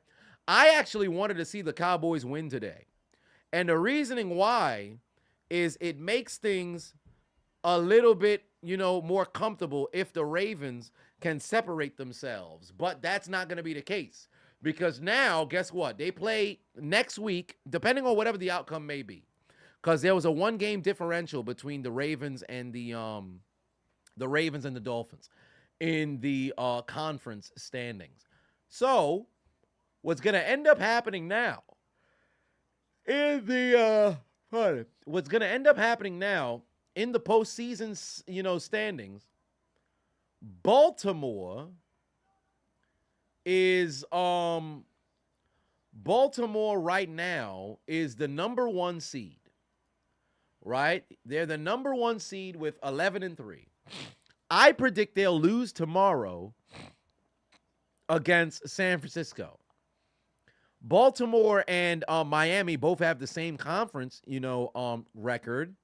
I actually wanted to see the Cowboys win today. And the reasoning why is it makes things a little bit, more comfortable if the Ravens can separate themselves. But that's not going to be the case. Because now, guess what? They play next week, depending on whatever the outcome may be. Because there was a 1-game differential between the Ravens and the Dolphins in the conference standings. So what's going to end up happening now in the postseason, standings, Baltimore right now is the number 1 seed. Right? They're the number 1 seed with 11-3. I predict they'll lose tomorrow against San Francisco. Baltimore and Miami both have the same conference, record.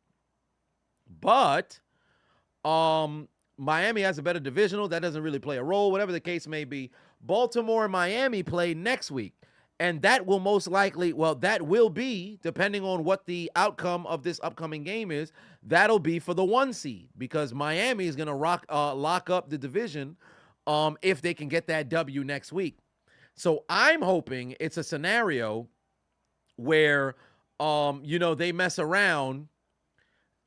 But Miami has a better divisional. That doesn't really play a role, whatever the case may be. Baltimore and Miami play next week. And that will most likely, that will be, depending on what the outcome of this upcoming game is, that'll be for the 1 seed. Because Miami is going to lock up the division if they can get that W next week. So I'm hoping it's a scenario where, they mess around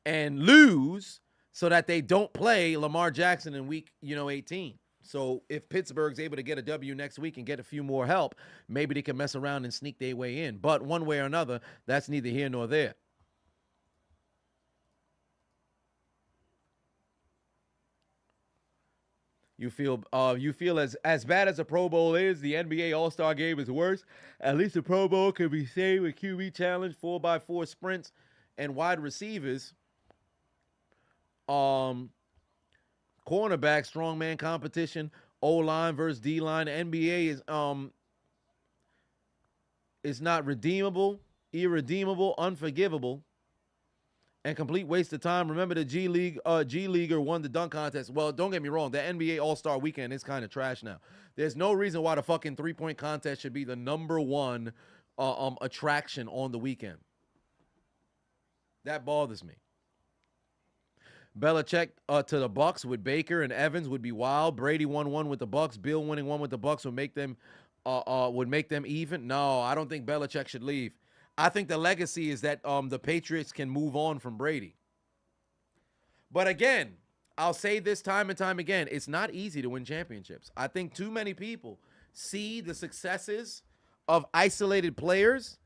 and lose so that they don't play Lamar Jackson in week, 18. So if Pittsburgh's able to get a W next week and get a few more help, maybe they can mess around and sneak their way in. But one way or another, that's neither here nor there. You feel as bad as a Pro Bowl is, the NBA All-Star Game is worse. At least the Pro Bowl could be saved with QB challenge, 4x4 sprints, and wide receivers. Cornerback, strongman competition, O-line versus D-line. The NBA is not redeemable, irredeemable, unforgivable, and complete waste of time. Remember the G Leaguer won the dunk contest. Well, don't get me wrong. The NBA All-Star Weekend is kind of trash now. There's no reason why the fucking three-point contest should be the number 1 attraction on the weekend. That bothers me. Belichick to the Bucks with Baker and Evans would be wild. Brady won 1 with the Bucks. Bill winning 1 with the Bucks would make them even. No, I don't think Belichick should leave. I think the legacy is that the Patriots can move on from Brady. But again, I'll say this time and time again, it's not easy to win championships. I think too many people see the successes of isolated players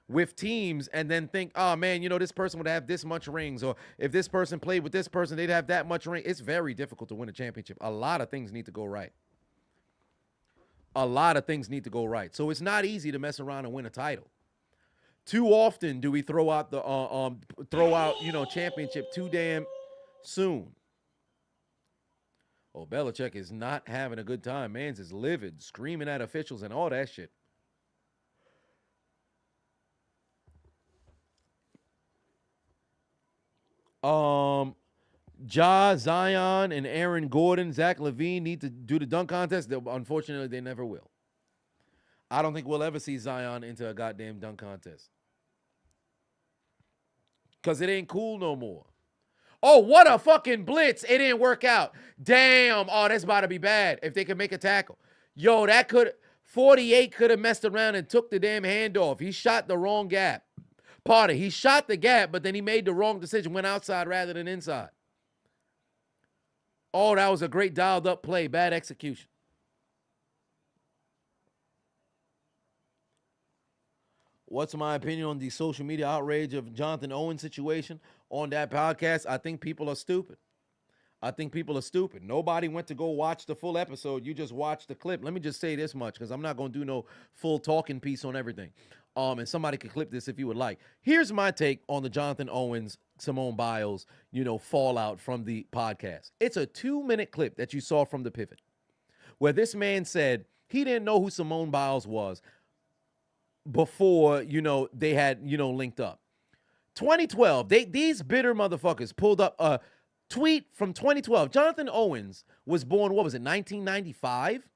with teams and then think, oh, man, this person would have this much rings, or if this person played with this person, they'd have that much ring. It's very difficult to win a championship. A lot of things need to go right. So it's not easy to mess around and win a title. Too often do we throw out championship too damn soon. Oh, Belichick is not having a good time. Mans is livid, screaming at officials and all that shit. Zion, and Aaron Gordon, Zach LaVine need to do the dunk contest. Unfortunately, they never will. I don't think we'll ever see Zion into a goddamn dunk contest. Because it ain't cool no more. Oh, what a fucking blitz. It didn't work out. Damn. Oh, that's about to be bad if they could make a tackle. Yo, 48 could have messed around and took the damn handoff. He shot the wrong gap. He shot the gap, but then he made the wrong decision, went outside rather than inside. Oh, that was a great dialed up play. Bad execution. What's my opinion on the social media outrage of Jonathan Owens situation on that podcast? I think people are stupid. Nobody went to go watch the full episode. You just watched the clip. Let me just say this much, because I'm not going to do no full talking piece on everything. And somebody could clip this if you would like. Here's my take on the Jonathan Owens, Simone Biles, fallout from the podcast. It's a 2-minute clip that you saw from the pivot, where this man said he didn't know who Simone Biles was before, they had, linked up. 2012, these bitter motherfuckers pulled up a tweet from 2012. Jonathan Owens was born, 1995?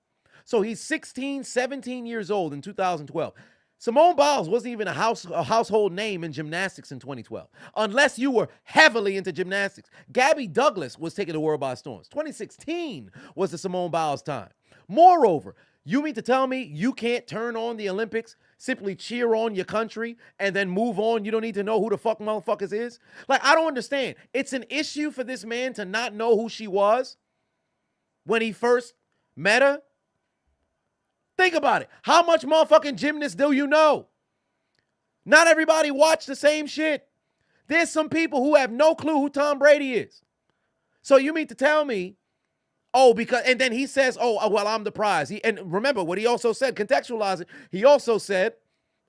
So he's 16, 17 years old in 2012. Simone Biles wasn't even a household name in gymnastics in 2012, unless you were heavily into gymnastics. Gabby Douglas was taking the world by storm. 2016 was the Simone Biles time. Moreover, you mean to tell me you can't turn on the Olympics, simply cheer on your country, and then move on? You don't need to know who the fuck motherfuckers is? Like, I don't understand. It's an issue for this man to not know who she was when he first met her? Think about it. How much motherfucking gymnasts do you know? Not everybody watch the same shit. There's some people who have no clue who Tom Brady is. So you mean to tell me, and then he says, well, I'm the prize. And remember what he also said, contextualize it. He also said,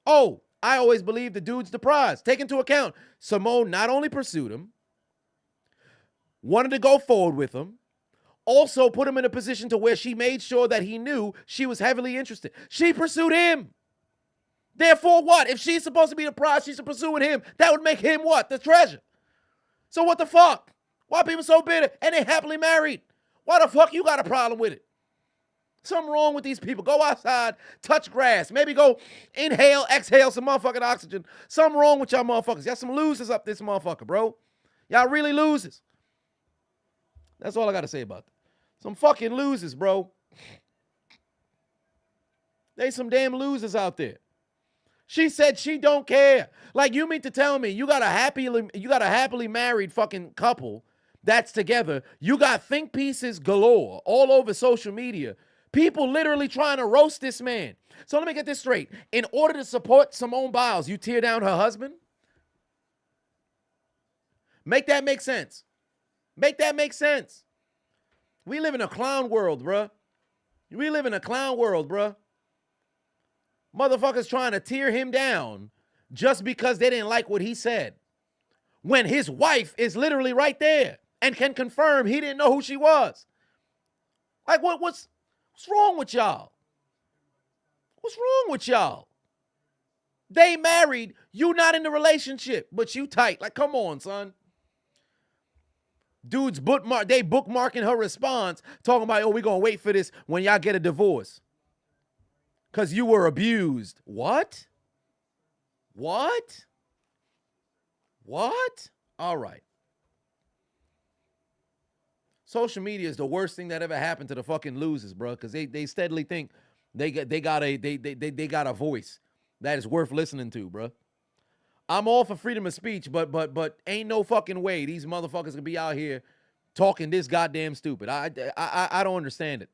I always believe the dude's the prize. Take into account, Simone not only pursued him, wanted to go forward with him, also put him in a position to where she made sure that he knew she was heavily interested. She pursued him. Therefore, what? If she's supposed to be the prize, she's pursuing him. That would make him what? The treasure. So what the fuck? Why people so bitter? And they happily married. Why the fuck you got a problem with it? Something wrong with these people. Go outside, touch grass. Maybe go inhale, exhale some motherfucking oxygen. Something wrong with y'all motherfuckers. Y'all some losers up this motherfucker, bro. Y'all really losers. That's all I got to say about that. Some fucking losers, bro. They some damn losers out there. She said she don't care. Like, you mean to tell me you got a happily married fucking couple that's together. You got think pieces galore all over social media. People literally trying to roast this man. So let me get this straight. In order to support Simone Biles, you tear down her husband? Make that make sense. Make that make sense. We live in a clown world, bruh. Motherfuckers trying to tear him down just because they didn't like what he said, when his wife is literally right there and can confirm he didn't know who she was. Like, what's wrong with y'all? What's wrong with y'all? They married, you not in the relationship, but you tight. Like, come on, son. Dudes bookmarking her response, talking about, we're going to wait for this when y'all get a divorce. Because you were abused. What? All right. Social media is the worst thing that ever happened to the fucking losers, bro, because they steadily think they got a voice that is worth listening to, bro. I'm all for freedom of speech, but ain't no fucking way these motherfuckers can be out here talking this goddamn stupid. I don't understand it.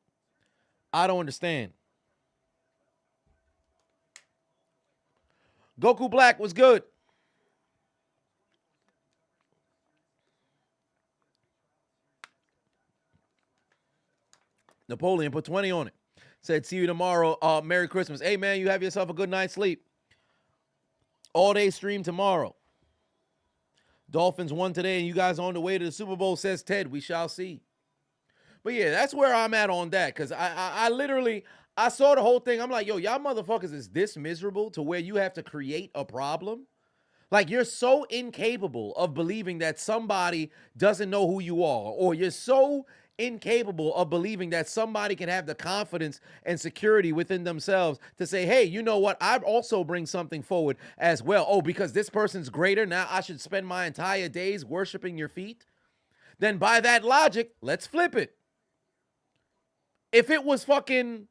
I don't understand. Goku Black was good. Napoleon put 20 on it. Said, see you tomorrow. Merry Christmas. Hey, man, you have yourself a good night's sleep. All day stream tomorrow. Dolphins won today, and you guys on the way to the Super Bowl, says Ted. We shall see. But yeah, that's where I'm at on that. Because I literally, I saw the whole thing. I'm like, yo, y'all motherfuckers is this miserable to where you have to create a problem? Like, you're so incapable of believing that somebody doesn't know who you are, or you're so incapable of believing that somebody can have the confidence and security within themselves to say, hey, you know what? I also bring something forward as well. Oh, because this person's greater, now I should spend my entire days worshiping your feet? Then by that logic, let's flip it. If it was fucking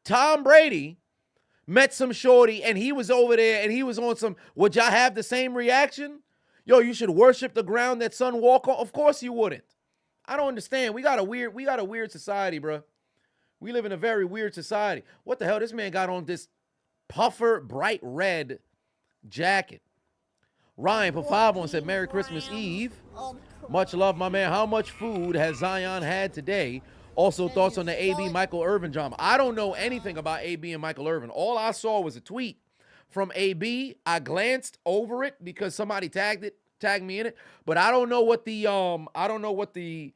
Tom Brady met some shorty and he was over there and he was on some, would y'all have the same reaction? Yo, you should worship the ground that son walk on? Of course you wouldn't. I don't understand. We got a weird society, bro. We live in a very weird society. What the hell? This man got on this puffer bright red jacket. Ryan put 5 on, said Merry Christmas Eve. Much love, my man. How much food has Zion had today? Also, thoughts on the AB Michael Irvin drama. I don't know anything about AB and Michael Irvin. All I saw was a tweet from AB. I glanced over it because somebody tagged me in it, but I don't know what the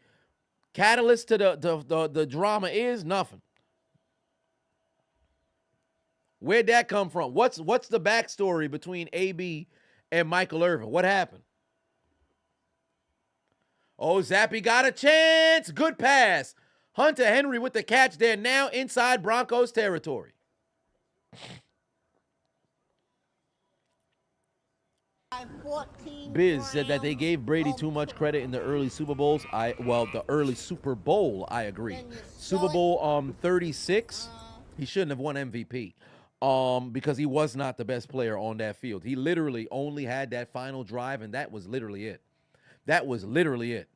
catalyst to the drama is. Nothing. Where'd that come from? What's the backstory between AB and Michael Irvin? What happened? Oh, Zappy got a chance. Good pass. Hunter Henry with the catch. They're now inside Broncos territory. Biz said that they gave Brady too much credit in the early Super Bowls. The early Super Bowl, I agree. Super Bowl 36, he shouldn't have won MVP. Because he was not the best player on that field. He literally only had that final drive, and that was literally it. That was literally it.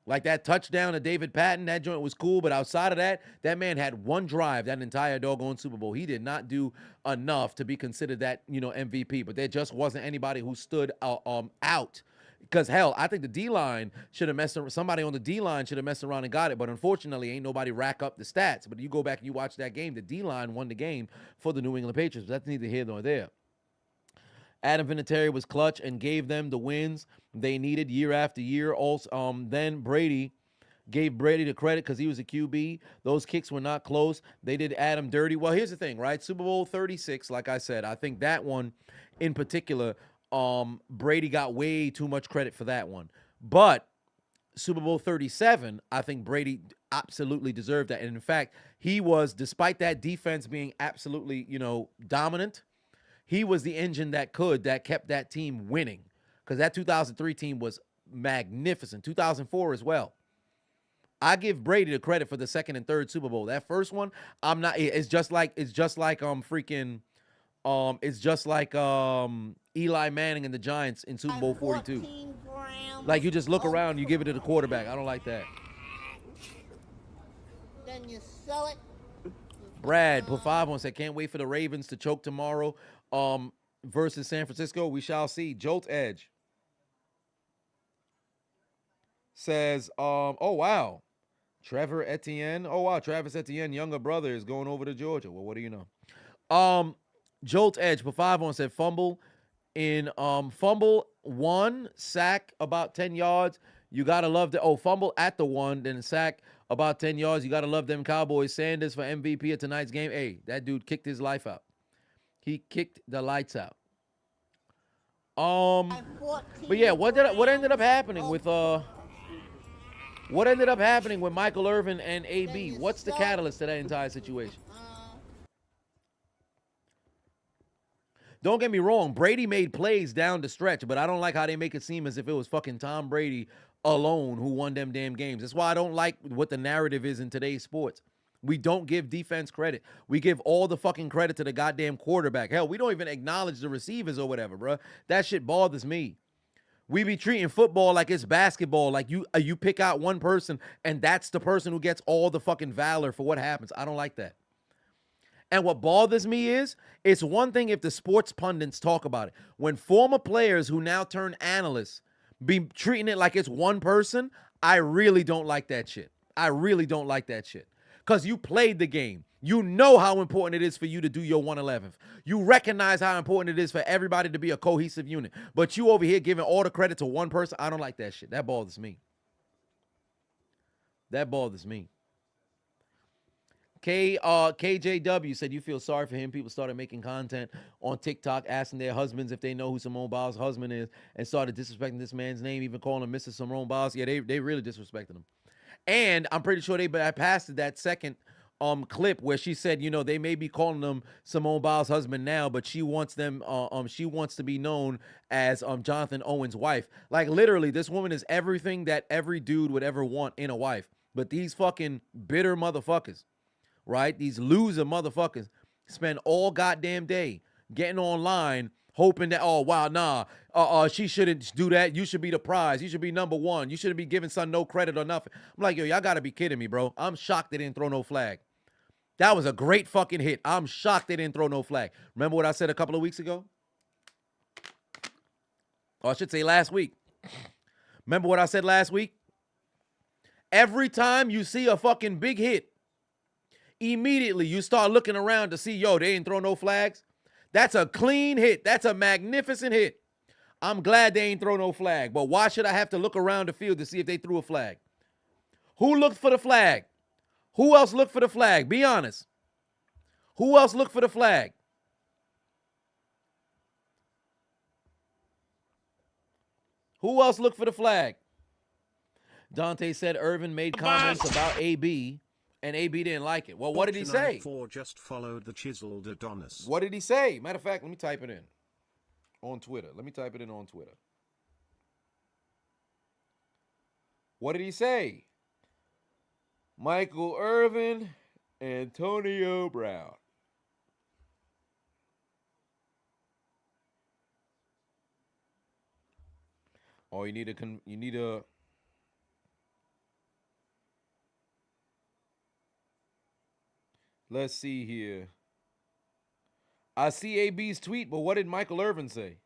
Like that touchdown to David Patton, that joint was cool, but outside of that, that man had one drive that entire doggone Super Bowl. He did not do enough to be considered that, MVP, but there just wasn't anybody who stood out. Because, hell, I think the D-line should have messed around. Somebody on the D-line should have messed around and got it, but unfortunately, ain't nobody rack up the stats. But you go back and you watch that game, the D-line won the game for the New England Patriots. But that's neither here nor there. Adam Vinatieri was clutch and gave them the wins they needed year after year. Also, then Brady gave Brady the credit because he was a QB. Those kicks were not close. They did Adam dirty. Well, here's the thing, right? Super Bowl 36, like I said, I think that one in particular, Brady got way too much credit for that one. But Super Bowl 37, I think Brady absolutely deserved that. And in fact, he was, despite that defense being absolutely, dominant, he was the engine that kept that team winning. Because that 2003 team was magnificent. 2004 as well. I give Brady the credit for the second and third Super Bowl. That first one, I'm not. It's just like Eli Manning and the Giants in Super Bowl 42. Like, you just look around, you give it to the quarterback. I don't like that. Then you sell it. Brad put 5 on, said can't wait for the Ravens to choke tomorrow versus San Francisco. We shall see. Jolt Edge says, oh wow, Trevor Etienne. Oh wow, Travis Etienne, younger brother, is going over to Georgia. Well, what do you know? Jolt Edge put 5 on, said fumble 1, sack about 10 yards. You gotta love the fumble at the 1, then sack about 10 yards. You gotta love them Cowboys. Sanders for MVP of tonight's game. Hey, that dude kicked his life out. He kicked the lights out. But yeah, what ended up happening with Michael Irvin and AB? What's the catalyst to that entire situation? Don't get me wrong, Brady made plays down the stretch, but I don't like how they make it seem as if it was fucking Tom Brady alone who won them damn games. That's why I don't like what the narrative is in today's sports. We don't give defense credit. We give all the fucking credit to the goddamn quarterback. Hell, we don't even acknowledge the receivers or whatever, bro. That shit bothers me. We be treating football like it's basketball, like you pick out one person and that's the person who gets all the fucking valor for what happens. I don't like that. And what bothers me is, it's one thing if the sports pundits talk about it. When former players who now turn analysts be treating it like it's one person, I really don't like that shit. I really don't like that shit. Because you played the game. You know how important it is for you to do your 111th. You recognize how important it is for everybody to be a cohesive unit. But you over here giving all the credit to one person, I don't like that shit. That bothers me. That bothers me. KJW said you feel sorry for him. People started making content on TikTok asking their husbands if they know who Simone Biles' husband is and started disrespecting this man's name, even calling him Mrs. Simone Biles. Yeah, they really disrespected him. And I'm pretty sure they passed that second clip where she said, you know, they may be calling them Simone Biles' husband now, but she wants them she wants to be known as Jonathan Owen's wife. Like literally, this woman is everything that every dude would ever want in a wife. But these fucking bitter motherfuckers, right? These loser motherfuckers spend all goddamn day getting online hoping that, oh, wow, nah, she shouldn't do that. You should be the prize. You should be number one. You shouldn't be giving son no credit or nothing. I'm like, yo, y'all got to be kidding me, bro. I'm shocked they didn't throw no flag. That was a great fucking hit. I'm shocked they didn't throw no flag. Remember what I said a couple of weeks ago? Or I should say last week. Remember what I said last week? Every time you see a fucking big hit, immediately you start looking around to see, yo, they ain't throw no flags. That's a clean hit. That's a magnificent hit. I'm glad they ain't throw no flag. But why should I have to look around the field to see if they threw a flag? Who looked for the flag? Who else looked for the flag? Be honest. Who else looked for the flag? Who else looked for the flag? Dante said Irvin made comments about AB, and AB didn't like it. Well, what did he say? Just followed the Chiseled Adonis. What did he say? Matter of fact, let me type it in on Twitter. What did he say? Michael Irvin, Antonio Brown. Oh, you need a let's see here. I see AB's tweet, but what did Michael Irvin say?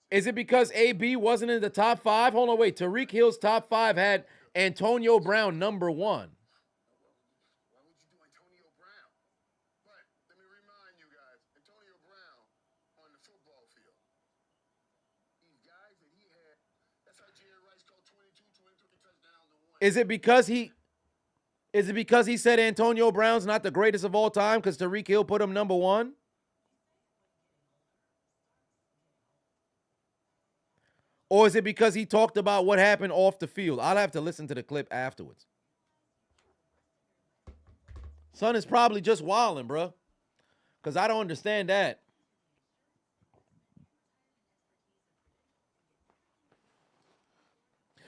Is it because AB wasn't in the top 5? Hold on, wait. Tariq Hill's top 5 had Antonio Brown number 1. Why would you do Antonio Brown? But let me remind you guys, Antonio Brown on the football field. These guys that he had, that's how Jerry Rice called 22, 23 touchdowns to 1. Is it because he said Antonio Brown's not the greatest of all time because Tariq Hill put him number 1? Or is it because he talked about what happened off the field? I'll have to listen to the clip afterwards. Son is probably just wilding, bro. Because I don't understand that.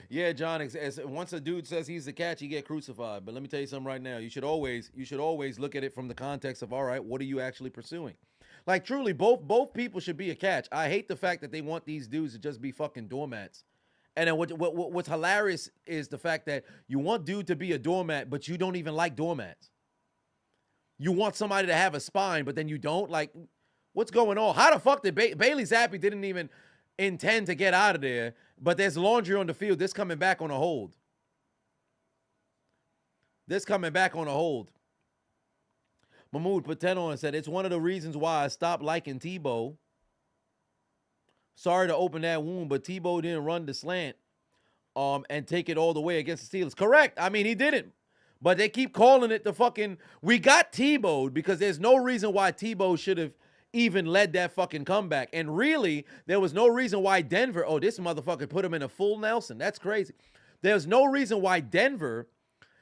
Yeah, John, once a dude says he's the catch, he get crucified. But let me tell you something right now. You should always look at it from the context of, all right, what are you actually pursuing? Like, truly, both people should be a catch. I hate the fact that they want these dudes to just be fucking doormats. And then what's hilarious is the fact that you want dude to be a doormat, but you don't even like doormats. You want somebody to have a spine, but then you don't? Like, what's going on? How the fuck did Bailey Zappi didn't even intend to get out of there, but there's laundry on the field. This coming back on a hold. Mahmoud Pateno said, it's one of the reasons why I stopped liking Tebow. Sorry to open that wound, but Tebow didn't run the slant and take it all the way against the Steelers. Correct. I mean, he didn't. But they keep calling it the fucking, we got Tebowed because there's no reason why Tebow should have even led that fucking comeback. And really, there was no reason why Denver, oh, this motherfucker put him in a full Nelson. That's crazy. There's no reason why Denver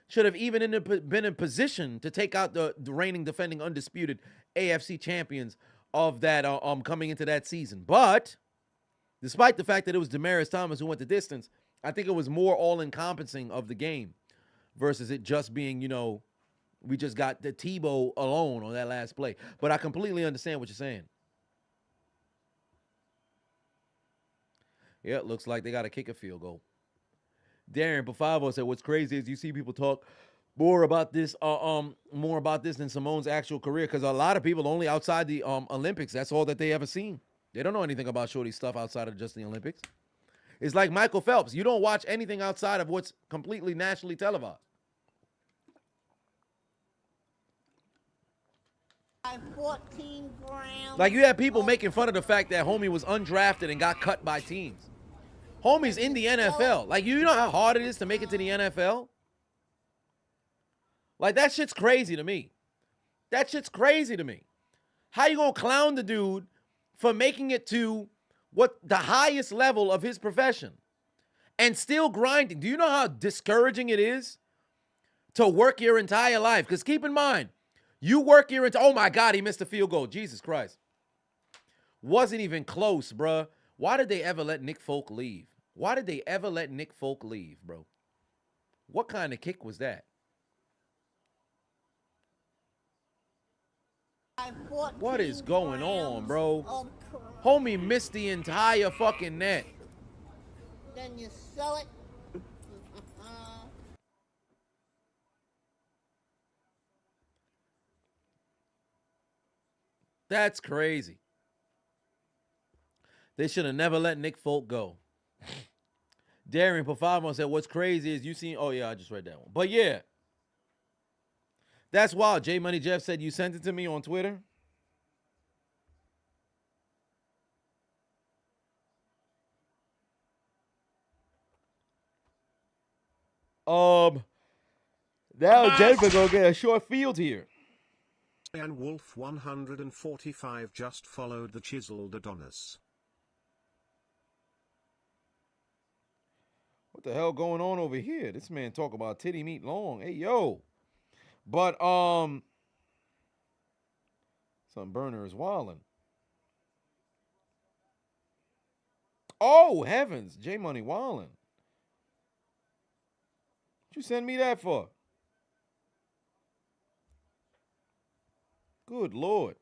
should have even been in position to take out the reigning, defending, undisputed AFC champions of that coming into that season. But despite the fact that it was Demaryius Thomas who went the distance, I think it was more all-encompassing of the game versus it just being, you know, we just got the Tebow alone on that last play. But I completely understand what you're saying. Yeah, it looks like they got to kick a field goal. Darren Pafavo said, what's crazy is you see people talk more about this than Simone's actual career, because a lot of people only outside the Olympics, that's all that they ever seen. They don't know anything about Shorty's stuff outside of just the Olympics. It's like Michael Phelps. You don't watch anything outside of what's completely nationally televised. 14 grounds. Like, you have people making fun of the fact that homie was undrafted and got cut by teams. Homie's in the NFL. Like, you know how hard it is to make it to the NFL? Like, that shit's crazy to me. That shit's crazy to me. How you gonna clown the dude for making it to what the highest level of his profession and still grinding? Do you know how discouraging it is to work your entire life? Because keep in mind, you work your entire, oh my God, he missed a field goal. Jesus Christ. Wasn't even close, bruh. Why did they ever let Nick Folk leave? Why did they ever let Nick Folk leave, bro? What kind of kick was that? What is going on, bro? Homie missed the entire fucking net. Then you sell it. That's crazy. They should have never let Nick Folk go. Darian Pafamo said, what's crazy is you seen, oh yeah, I just read that one. But yeah. That's wild. J Money Jeff said you sent it to me on Twitter. Now Denver gonna get a short field here. And Wolf 145 just followed the Chiseled Adonis. What the hell going on over here? This man talk about titty meat long. Hey yo. But some burner is wildin'. Oh heavens, J Money wildin'. What you send me that for? Good Lord.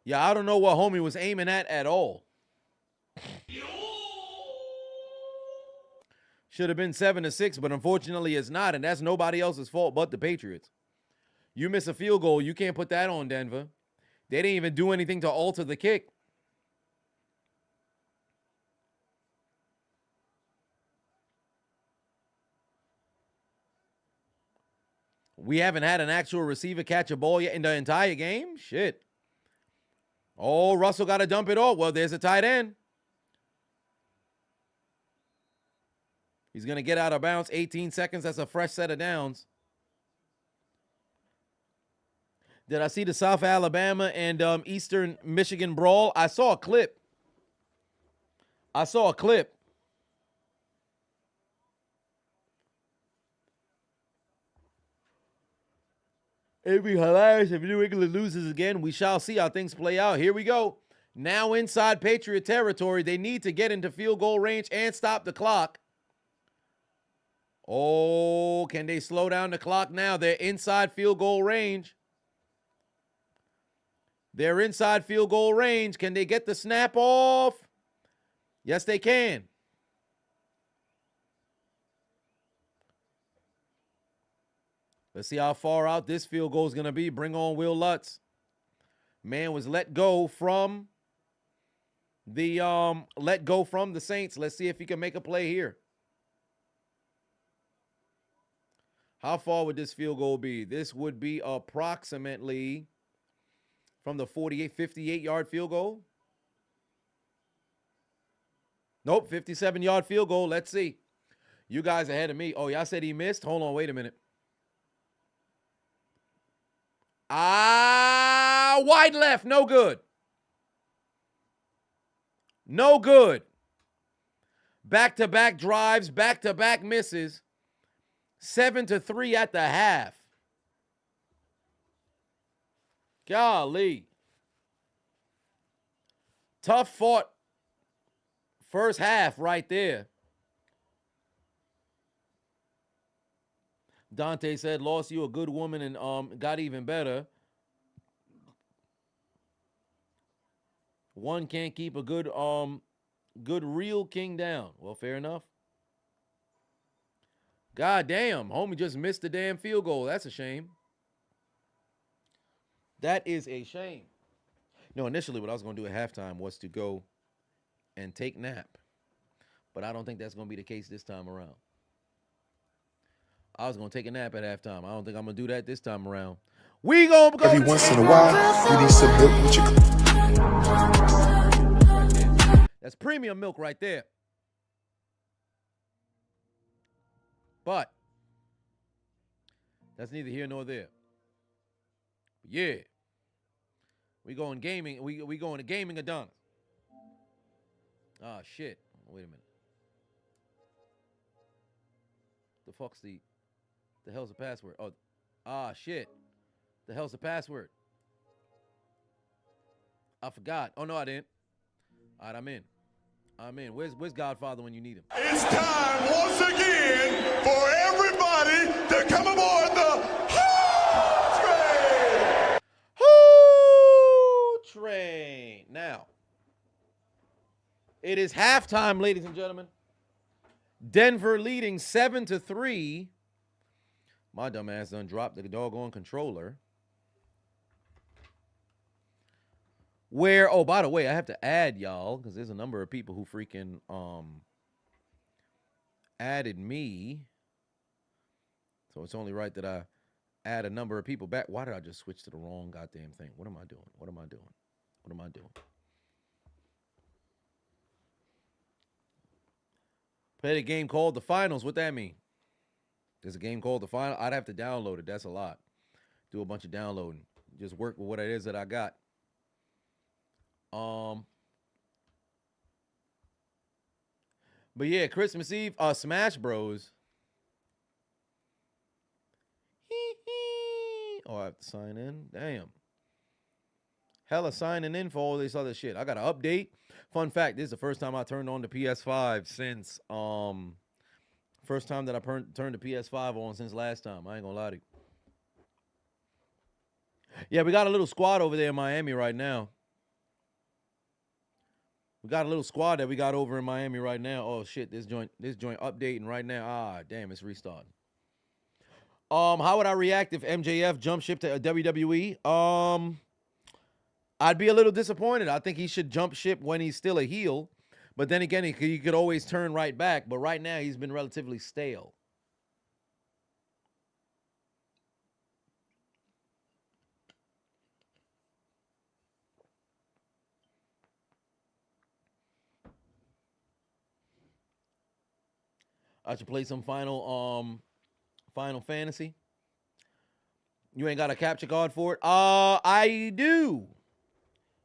Yeah, I don't know what homie was aiming at all. Should have been 7-6, but unfortunately it's not, and that's nobody else's fault but the Patriots. You miss a field goal, you can't put that on Denver. They didn't even do anything to alter the kick. We haven't had an actual receiver catch a ball yet in the entire game? Shit. Oh, Russell got to dump it off. Well, there's a tight end. He's going to get out of bounds. 18 seconds. That's a fresh set of downs. Did I see the South Alabama and Eastern Michigan brawl? I saw a clip. It'd be hilarious if New England loses again. We shall see how things play out. Here we go. Now inside Patriot territory. They need to get into field goal range and stop the clock. Oh, can they slow down the clock now? They're inside field goal range. They're inside field goal range. Can they get the snap off? Yes, they can. Let's see how far out this field goal is going to be. Bring on Will Lutz. Man was let go from the Saints. Let's see if he can make a play here. How far would this field goal be? This would be approximately from the 58-yard field goal. Nope, 57-yard field goal. Let's see. You guys ahead of me. Oh, y'all said he missed? Hold on, wait a minute. Wide left, no good. No good. Back-to-back drives, back-to-back misses. 7-3 at the half. Golly. Tough fought first half right there. Dante said, lost you a good woman and got even better. One can't keep a good real king down. Well, fair enough. God damn, homie just missed the damn field goal. That's a shame. That is a shame. No, initially what I was going to do at halftime was to go and take nap. But I don't think that's going to be the case this time around. I was going to take a nap at halftime. I don't think I'm going to do that this time around. We going to go Every once in a while, you need some milk with your That's premium milk right there. But that's neither here nor there. But yeah. We going gaming. We going to gaming Adonis. Ah, shit. Wait a minute. The fuck's the hell's the password? Oh, shit. The hell's the password? I forgot. Oh, no, I didn't. All right, I'm in. Where's Godfather when you need him? It's time once again for everybody to come aboard the Whoo train. Now, it is halftime, ladies and gentlemen. Denver leading 7-3. My dumb ass done dropped the doggone controller. Where, oh, by the way, I have to add y'all, because there's a number of people who freaking added me. So it's only right that I add a number of people back. Why did I just switch to the wrong goddamn thing? What am I doing? Played a game called The Finals. What that mean? There's a game called The Final. I'd have to download it. That's a lot. Do a bunch of downloading. Just work with what it is that I got. But yeah, Christmas Eve, Smash Bros. Oh, I have to sign in. Damn. Hella signing in for all this other shit. I got to update. Fun fact, this is the first time I turned on the PS5 since first time that I turned the PS5 on since last time. I ain't gonna lie to you. Yeah, we got a little squad over there in Miami right now. We got a little squad that we got over in Miami right now. Oh shit, this joint updating right now. Ah, damn, it's restarting. How would I react if MJF jump ship to WWE? I'd be a little disappointed. I think he should jump ship when he's still a heel. But then again, he could always turn right back. But right now, he's been relatively stale. I should play some Final Fantasy. You ain't got a capture card for it? I do.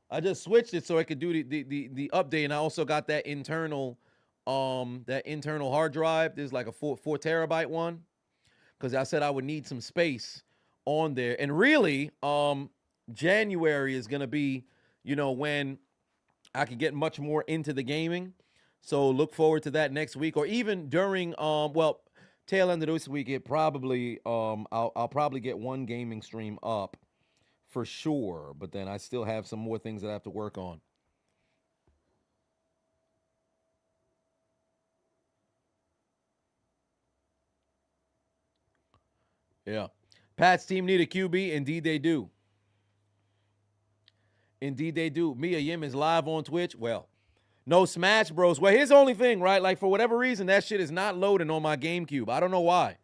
I just switched it so I could do the update, and I also got that internal hard drive. There's like a 4 terabyte one, because I said I would need some space on there. And really, January is gonna be, when I can get much more into the gaming. So look forward to that next week, or even during tail end of this week. It probably I'll probably get one gaming stream up for sure, but then I still have some more things that I have to work on. Yeah. Pat's team need a QB. Indeed they do. Indeed they do. Mia Yim is live on Twitch. Well, no Smash Bros. Well, here's the only thing, right? Like, for whatever reason, that shit is not loading on my GameCube. I don't know why.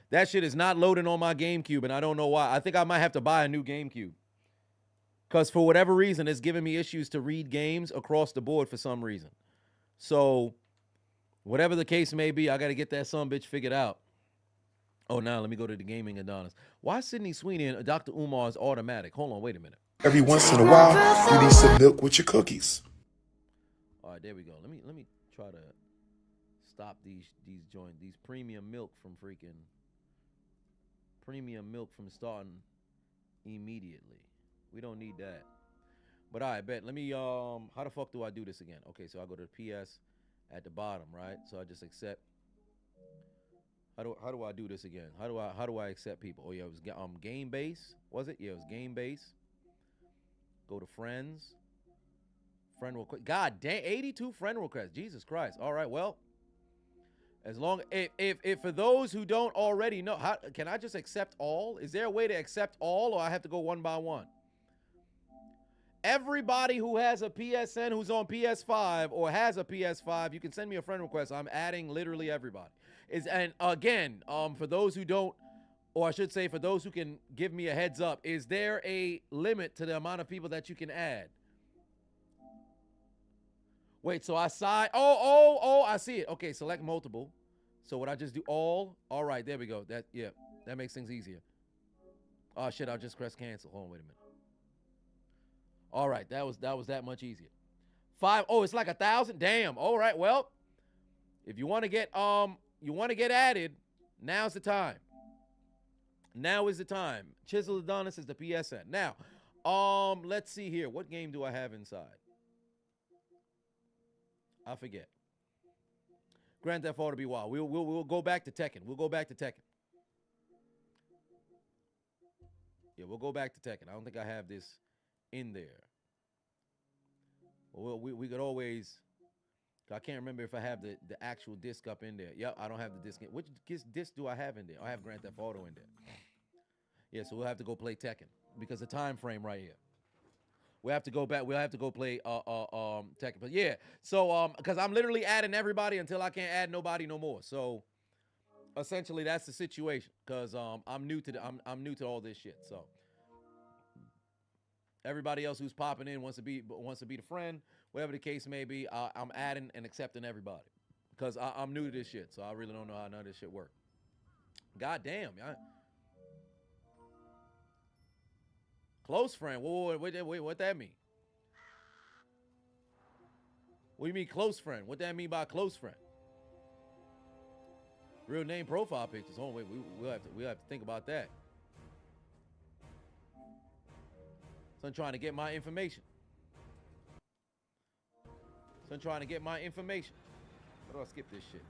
That shit is not loading on my GameCube, and I don't know why. I think I might have to buy a new GameCube. Because for whatever reason, it's giving me issues to read games across the board for some reason. So, whatever the case may be, I got to get that sumbitch figured out. Oh, now let me go to the gaming Adonis. Why Sydney Sweeney and Dr. Umar is automatic? Hold on, wait a minute. Every once in a while, you need some milk with your cookies. All right, there we go. Let me try to stop these premium milk from starting immediately. We don't need that. But all right, bet. Let me how the fuck do I do this again? Okay, so I go to the PS at the bottom, right? So I just accept. How do I do this again? How do I accept people? Oh yeah, it was game base. Was it? Yeah, it was game base. Go to friends. Friend request. God damn, 82 friend requests. Jesus Christ. All right, well, As long if for those who don't already know, how can I just accept all? Is there a way to accept all, or I have to go one by one? Everybody who has a PSN who's on PS5 or has a PS5, you can send me a friend request. I'm adding literally everybody. And again, for those who don't, or I should say for those who can give me a heads up, is there a limit to the amount of people that you can add? Wait, so I side. Oh, I see it. Okay, select multiple. So what I just do all? All right, there we go. That makes things easier. Oh shit, I'll just press cancel. Hold on, wait a minute. All right, that was that much easier. 5. Oh, it's like 1,000. Damn. All right. Well, if you want to get added, now's the time. Now is the time. Chiseled Adonis is the PSN. Now, let's see here. What game do I have inside? I forget. Grand Theft Auto be wild. We'll go back to Tekken. We'll go back to Tekken. Yeah, we'll go back to Tekken. I don't think I have this in there. Well, we could always. I can't remember if I have the actual disc up in there. Yep, I don't have the disc. Which disc do I have in there? I have Grand Theft Auto in there. Yeah, so we'll have to go play Tekken because the time frame right here. We have to go back. We'll have to go play Tekken. But yeah, so because I'm literally adding everybody until I can't add nobody no more. So essentially, that's the situation. Because I'm new to all this shit. So everybody else who's popping in wants to be the friend, whatever the case may be. I'm adding and accepting everybody because I'm new to this shit. So I really don't know how none of this shit works. God damn, y'all. Close friend. Wait, what that mean? What do you mean close friend? What that mean by close friend? Real name profile pictures. Oh wait, we'll have to think about that. So I'm trying to get my information. How do I skip this shit?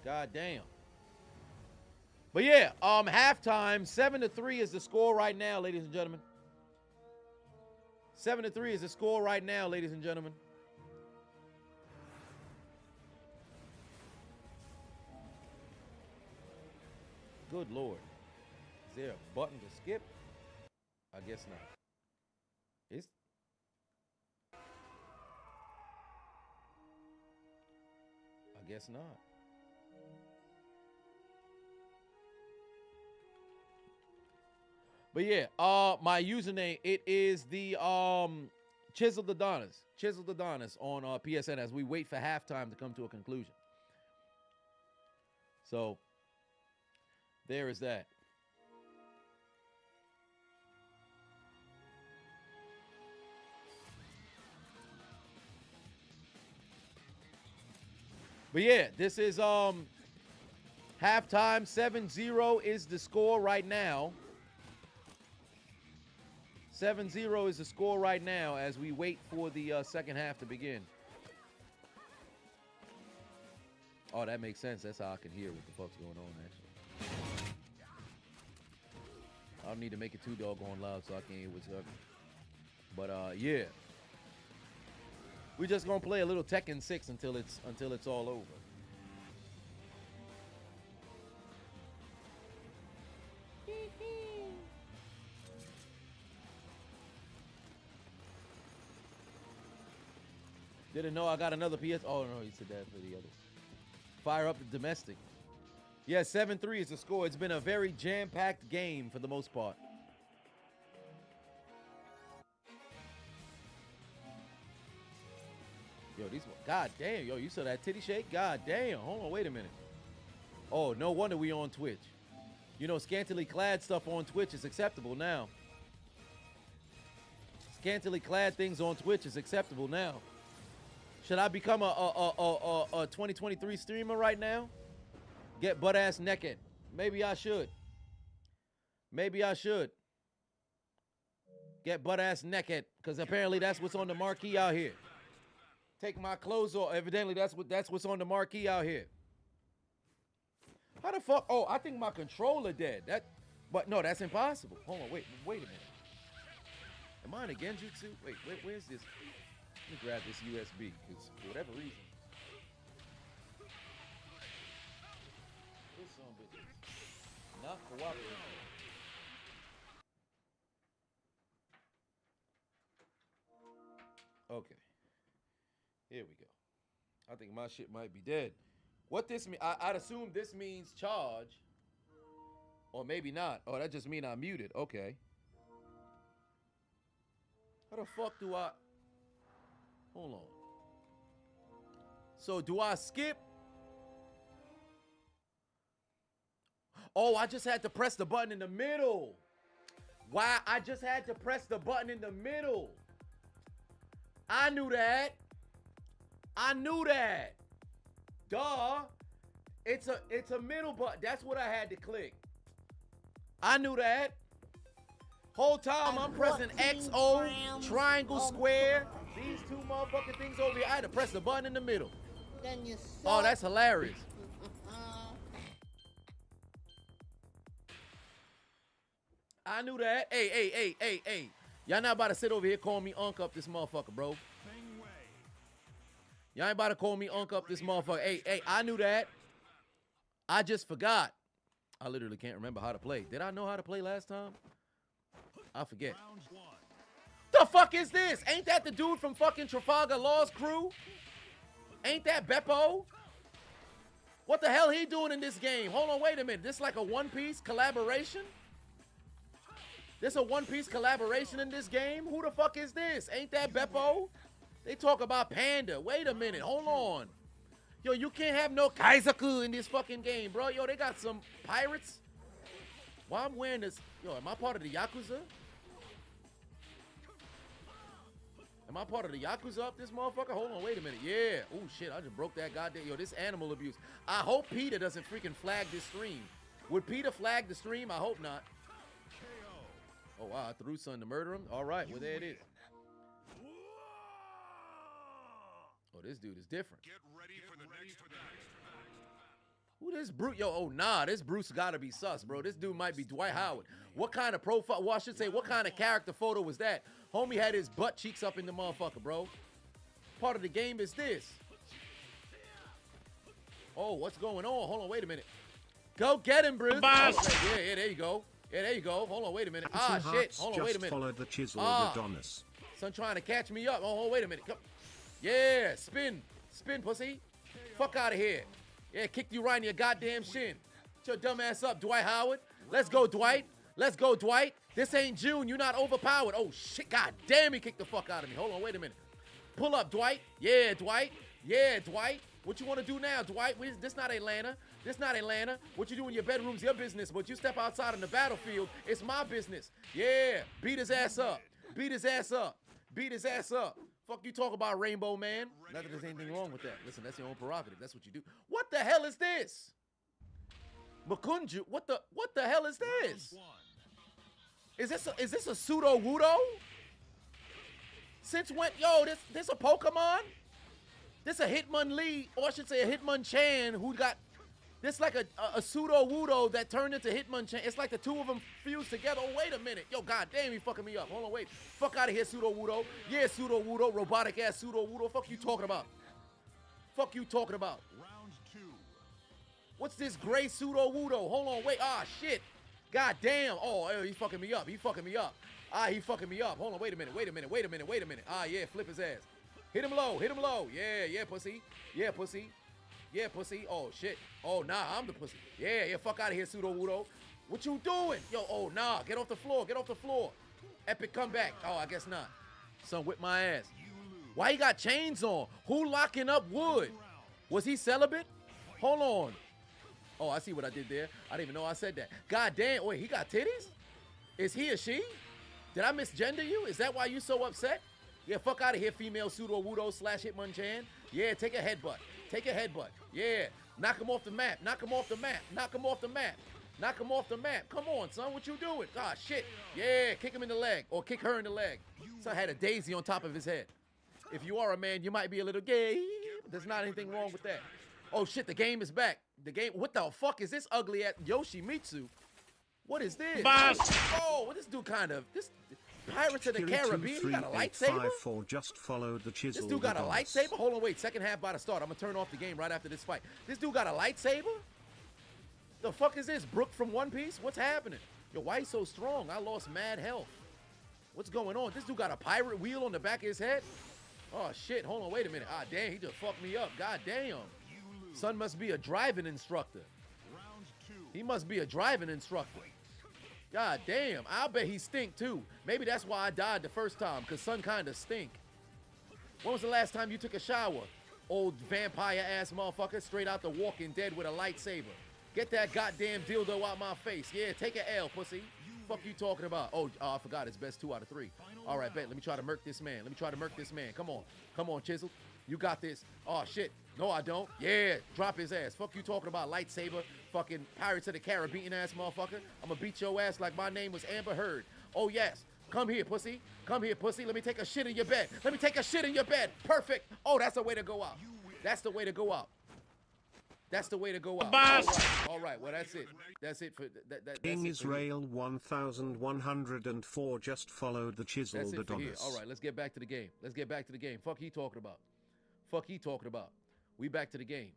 God damn. But yeah, halftime, 7-3 is the score right now, ladies and gentlemen. 7-3 is the score right now, ladies and gentlemen. Good Lord. Is there a button to skip? I guess not. I guess not. But yeah, my username, it is the Chiseled Adonis on PSN as we wait for halftime to come to a conclusion. So there is that. But yeah, this is halftime. 7-0 is the score right now. 7-0 is the score right now as we wait for the second half to begin. Oh, that makes sense. That's how I can hear what the fuck's going on, actually. I don't need to make it too doggone loud so I can hear what's up. But yeah. We're just gonna play a little Tekken 6 until it's all over. Didn't know I got another PS. Oh no, you said that for the others. Fire up the domestic. Yeah, 7-3 is the score. It's been a very jam-packed game for the most part. Yo, these. God damn, yo, you saw that titty shake? God damn. Hold on, wait a minute. Oh, no wonder we on Twitch. You know, scantily clad stuff on Twitch is acceptable now. Scantily clad things on Twitch is acceptable now. Should I become a 2023 streamer right now? Get butt ass naked. Maybe I should. Maybe I should. Get butt ass naked, because apparently that's what's on the marquee out here. Take my clothes off. Evidently that's what's on the marquee out here. How the fuck? Oh, I think my controller dead. But no, that's impossible. Hold on, wait a minute. Am I in a Genjutsu? Wait, where's this? Let me grab this USB, because for whatever reason. This son of a bitch is not cooperating. Okay. Here we go. I think my shit might be dead. What this mean? I'd assume this means charge. Or maybe not. Oh, that just mean I'm muted. Okay. How the fuck do I... Hold on. So do I skip? Oh, I just had to press the button in the middle. Why? I just had to press the button in the middle. I knew that. I knew that. Duh. It's a middle button. That's what I had to click. I knew that. Whole time I'm pressing XO, triangle, square. These two motherfucking things over here. I had to press the button in the middle. Then you sell Oh, it. that's hilarious. I knew that. Hey. Y'all not about to sit over here calling me Unk up this motherfucker, bro. Y'all ain't about to call me Unk up this motherfucker. Hey, I knew that. I just forgot. I literally can't remember how to play. Did I know how to play last time? I forget. The fuck is this? Ain't that the dude from fucking Trafalgar Law's crew? Ain't that Beppo? What the hell he doing in this game? Hold on, wait a minute. This like a one-piece collaboration? This a one-piece collaboration in this game? Who the fuck is this? Ain't that Beppo? They talk about Panda. Wait a minute. Hold on. Yo, you can't have no Kaizaku in this fucking game, bro. Yo, they got some pirates. Why I'm wearing this? Yo, am I part of the Yakuza? Am I part of the Yakuza up this motherfucker? Hold on, wait a minute. Yeah. Oh, shit, I just broke that goddamn... Yo, this animal abuse. I hope PETA doesn't freaking flag this stream. Would PETA flag the stream? I hope not. Oh, wow, I threw something to murder him? All right, well, there it is. Oh, this dude is different. Get ready for the next match. Who this Bruce? Yo, oh, nah, this Bruce gotta be sus, bro. This dude might be Dwight Howard. What kind of profile, well, I should say, what kind of character photo was that? Homie had his butt cheeks up in the motherfucker, bro. Part of the game is this. Oh, what's going on? Hold on, wait a minute. Go get him, Bruce. Oh, yeah, there you go. Yeah, there you go. Hold on, wait a minute. Ah, shit. Hold on, wait a minute. Followed the Chiseled Adonis. Son trying to catch me up. Oh, wait a minute. Come. Yeah, spin. Spin, pussy. Fuck out of here. Yeah, kicked you right in your goddamn shin. Get your dumb ass up, Dwight Howard. Let's go, Dwight. Let's go, Dwight. This ain't June. You're not overpowered. Oh, shit. God damn, he kicked the fuck out of me. Hold on, wait a minute. Pull up, Dwight. Yeah, Dwight. Yeah, Dwight. What you want to do now, Dwight? This not Atlanta. This not Atlanta. What you do in your bedroom's your business, but you step outside on the battlefield, it's my business. Yeah, beat his ass up. Beat his ass up. Beat his ass up. Fuck you talk about Rainbow Man. Not that there's anything wrong with that. Listen, that's your own prerogative. That's what you do. What the hell is this? Makunju, what the hell is this? Is this a pseudo Wudo? Since when? Yo, this a Pokemon? This a Hitmonlee, or I should say a Hitmonchan who got this like a pseudo Wudo that turned into Hitmonchan. It's like the two of them fused together. Oh, wait a minute. Yo, goddamn, he fucking me up. Hold on, wait. Fuck out of here, pseudo Wudo. Yeah, pseudo Wudo, robotic ass pseudo Wudo. Fuck you talking about? Fuck you talking about? Round 2. What's this gray pseudo Wudo? Hold on, wait. Ah, shit. God damn. Oh, he's fucking me up. He fucking me up. Ah, he fucking me up. Hold on, wait a minute. Wait a minute. Wait a minute. Wait a minute. Ah, yeah, flip his ass. Hit him low. Hit him low. Yeah, yeah, pussy. Yeah, pussy. Yeah, pussy. Oh, shit. Oh, nah, I'm the pussy. Yeah, yeah, fuck out of here, pseudo Wudo. What you doing? Yo, oh, nah, get off the floor. Get off the floor. Epic comeback. Oh, I guess not. Son, whip my ass. Why he got chains on? Who locking up Wood? Was he celibate? Hold on. Oh, I see what I did there. I didn't even know I said that. God damn. Wait, he got titties? Is he or she? Did I misgender you? Is that why you so upset? Yeah, fuck out of here, female pseudo Wudo / Hitmonchan. Yeah, take a headbutt. Take a headbutt. Yeah, knock him off the map. Knock him off the map. Knock him off the map. Knock him off the map. Come on, son. What you doing? Ah, shit. Yeah, kick him in the leg. Or kick her in the leg. Son had a daisy on top of his head. If you are a man, you might be a little gay. There's not anything wrong with that. Oh, shit. The game is back. The game. What the fuck is this ugly ass Yoshimitsu? What is this? Oh, well, this dude kind of. Pirates of the Caribbean. He got a lightsaber? 32854 just followed the Chiseled. This dude got a Adonis. lightsaber? Hold on, wait. Second half about to start. I'm going to turn off the game right after this fight. This dude got a lightsaber? The fuck is this? Brooke from One Piece? What's happening? Yo, why he so strong? I lost mad health. What's going on? This dude got a pirate wheel on the back of his head? Oh, shit. Hold on, wait a minute. Ah, damn, he just fucked me up. God damn. Son must be a driving instructor. He must be a driving instructor. God damn. I'll bet he stink, too. Maybe that's why I died the first time, because son kind of stink. When was the last time you took a shower? Old vampire-ass motherfucker straight out the Walking Dead with a lightsaber. Get that goddamn dildo out my face. Yeah, take an L, pussy. Fuck you talking about? Oh, I forgot. It's best 2 out of 3. All right, bet. Let me try to murk this man. Come on. Come on, Chiseled. You got this. Oh, shit. No, I don't. Yeah, drop his ass. Fuck you talking about lightsaber. Fucking Pirates of the Caribbean ass motherfucker. I'm gonna beat your ass like my name was Amber Heard. Oh, yes. Come here, pussy. Come here, pussy. Let me take a shit in your bed. Perfect. Oh, that's the way to go out. That's the way to go out. All right. Well, that's it. That's it for that. King Israel 1104 just followed the Chiseled That's it for here. Adonis. All right, let's get back to the game. Fuck he talking about. We back to the game.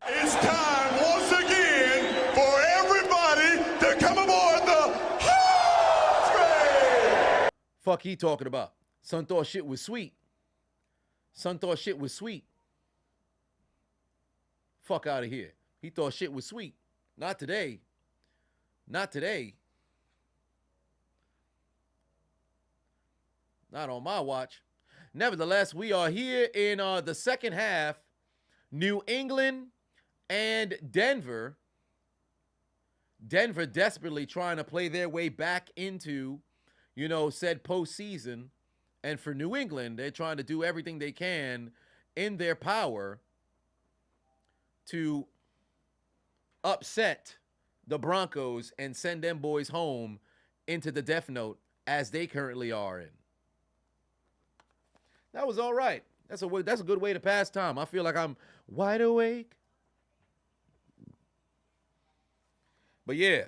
It's time once again for everybody to come aboard the hot train. Fuck he talking about. Son thought shit was sweet. Fuck out of here. He thought shit was sweet. Not today. Not on my watch. Nevertheless, we are here in the second half. New England and Denver. Denver desperately trying to play their way back into, said postseason. And for New England, they're trying to do everything they can in their power to upset the Broncos and send them boys home into the Death Note as they currently are in. That was all right. That's a good way to pass time. I feel like I'm wide awake. But yeah,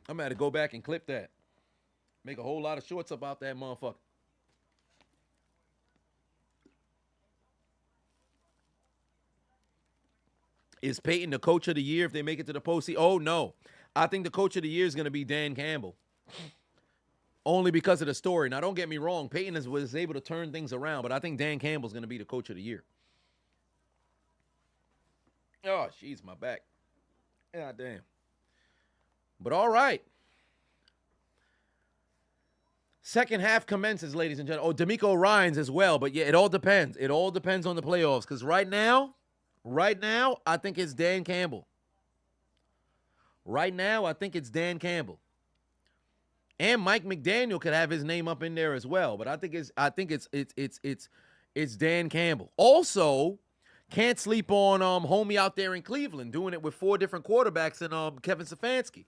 I'm going to go back and clip that. Make a whole lot of shorts about that motherfucker. Is Peyton the coach of the year if they make it to the postseason? Oh, no. I think the coach of the year is going to be Dan Campbell. Only because of the story. Now, don't get me wrong. Peyton was able to turn things around, but I think Dan Campbell's going to be the coach of the year. Oh, jeez, my back. God damn. But all right. Second half commences, ladies and gentlemen. Oh, D'Amico Ryans as well. But yeah, it all depends. It all depends on the playoffs. Because right now, I think it's Dan Campbell. And Mike McDaniel could have his name up in there as well. But I think it's Dan Campbell. Also, can't sleep on homie out there in Cleveland doing it with 4 different quarterbacks and Kevin Stefanski.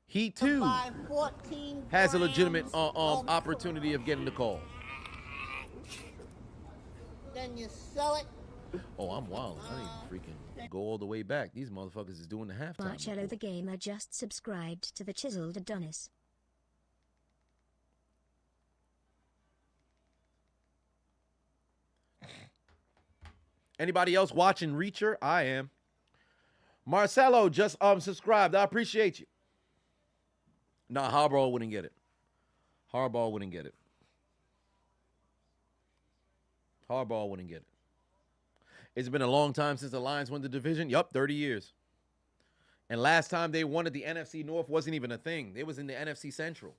He too has a legitimate opportunity of getting the call. Then you sell it. Oh, I'm wild. I didn't freaking go all the way back. These motherfuckers is doing the halftime. Marcello the Gamer just subscribed to the Chiseled Adonis. Anybody else watching Reacher? I am. Marcelo just subscribed. I appreciate you. Nah, Harbaugh wouldn't get it. It's been a long time since the Lions won the division. Yup, 30 years. And last time they won the NFC North wasn't even a thing. It was in the NFC Central.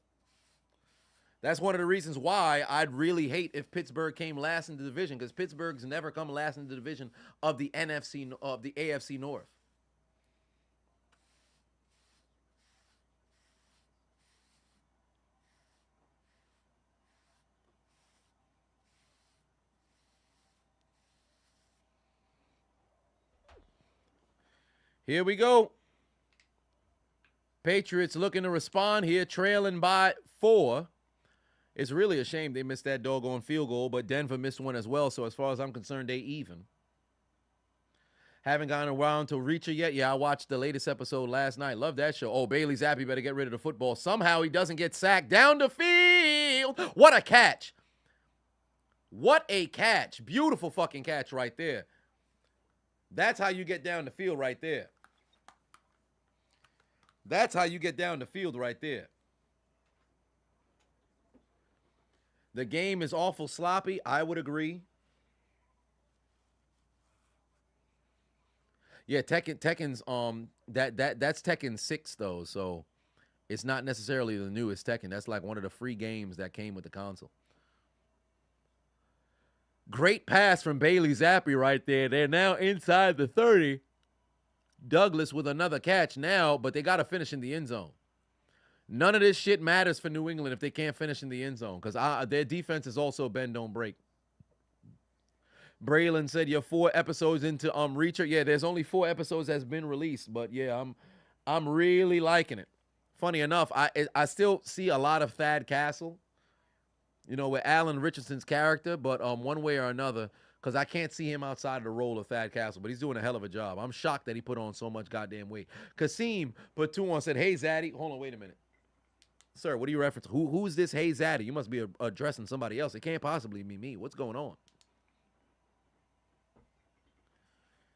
That's one of the reasons why I'd really hate if Pittsburgh came last in the division, because Pittsburgh's never come last in the division of the AFC North. Here we go. Patriots looking to respond here, trailing by 4. It's really a shame they missed that doggone field goal, but Denver missed one as well, so as far as I'm concerned, they even. Haven't gotten around to Reacher yet. Yeah, I watched the latest episode last night. Love that show. Oh, Bailey Zappi better get rid of the football. Somehow he doesn't get sacked down the field. What a catch. What a catch. Beautiful fucking catch right there. That's how you get down the field right there. That's how you get down the field right there. The game is awful sloppy. I would agree. Yeah, Tekken's that's Tekken 6 though, so it's not necessarily the newest Tekken. That's like one of the free games that came with the console. Great pass from Bailey Zappi right there. They're now inside the 30. Douglas with another catch now, but they got to finish in the end zone. None of this shit matters for New England if they can't finish in the end zone because their defense is also bend, don't break. Braylon said you're 4 episodes into Reacher. Yeah, there's only 4 episodes that's been released, but yeah, I'm really liking it. Funny enough, I still see a lot of Thad Castle, you know, with Alan Richardson's character, but one way or another, because I can't see him outside of the role of Thad Castle, but he's doing a hell of a job. I'm shocked that he put on so much goddamn weight. Kasim put 2 on, said, hey, Zaddy. Hold on, wait a minute. Sir, what are you referencing? Who's this Hey Zaddy? You must be addressing somebody else. It can't possibly be me. What's going on?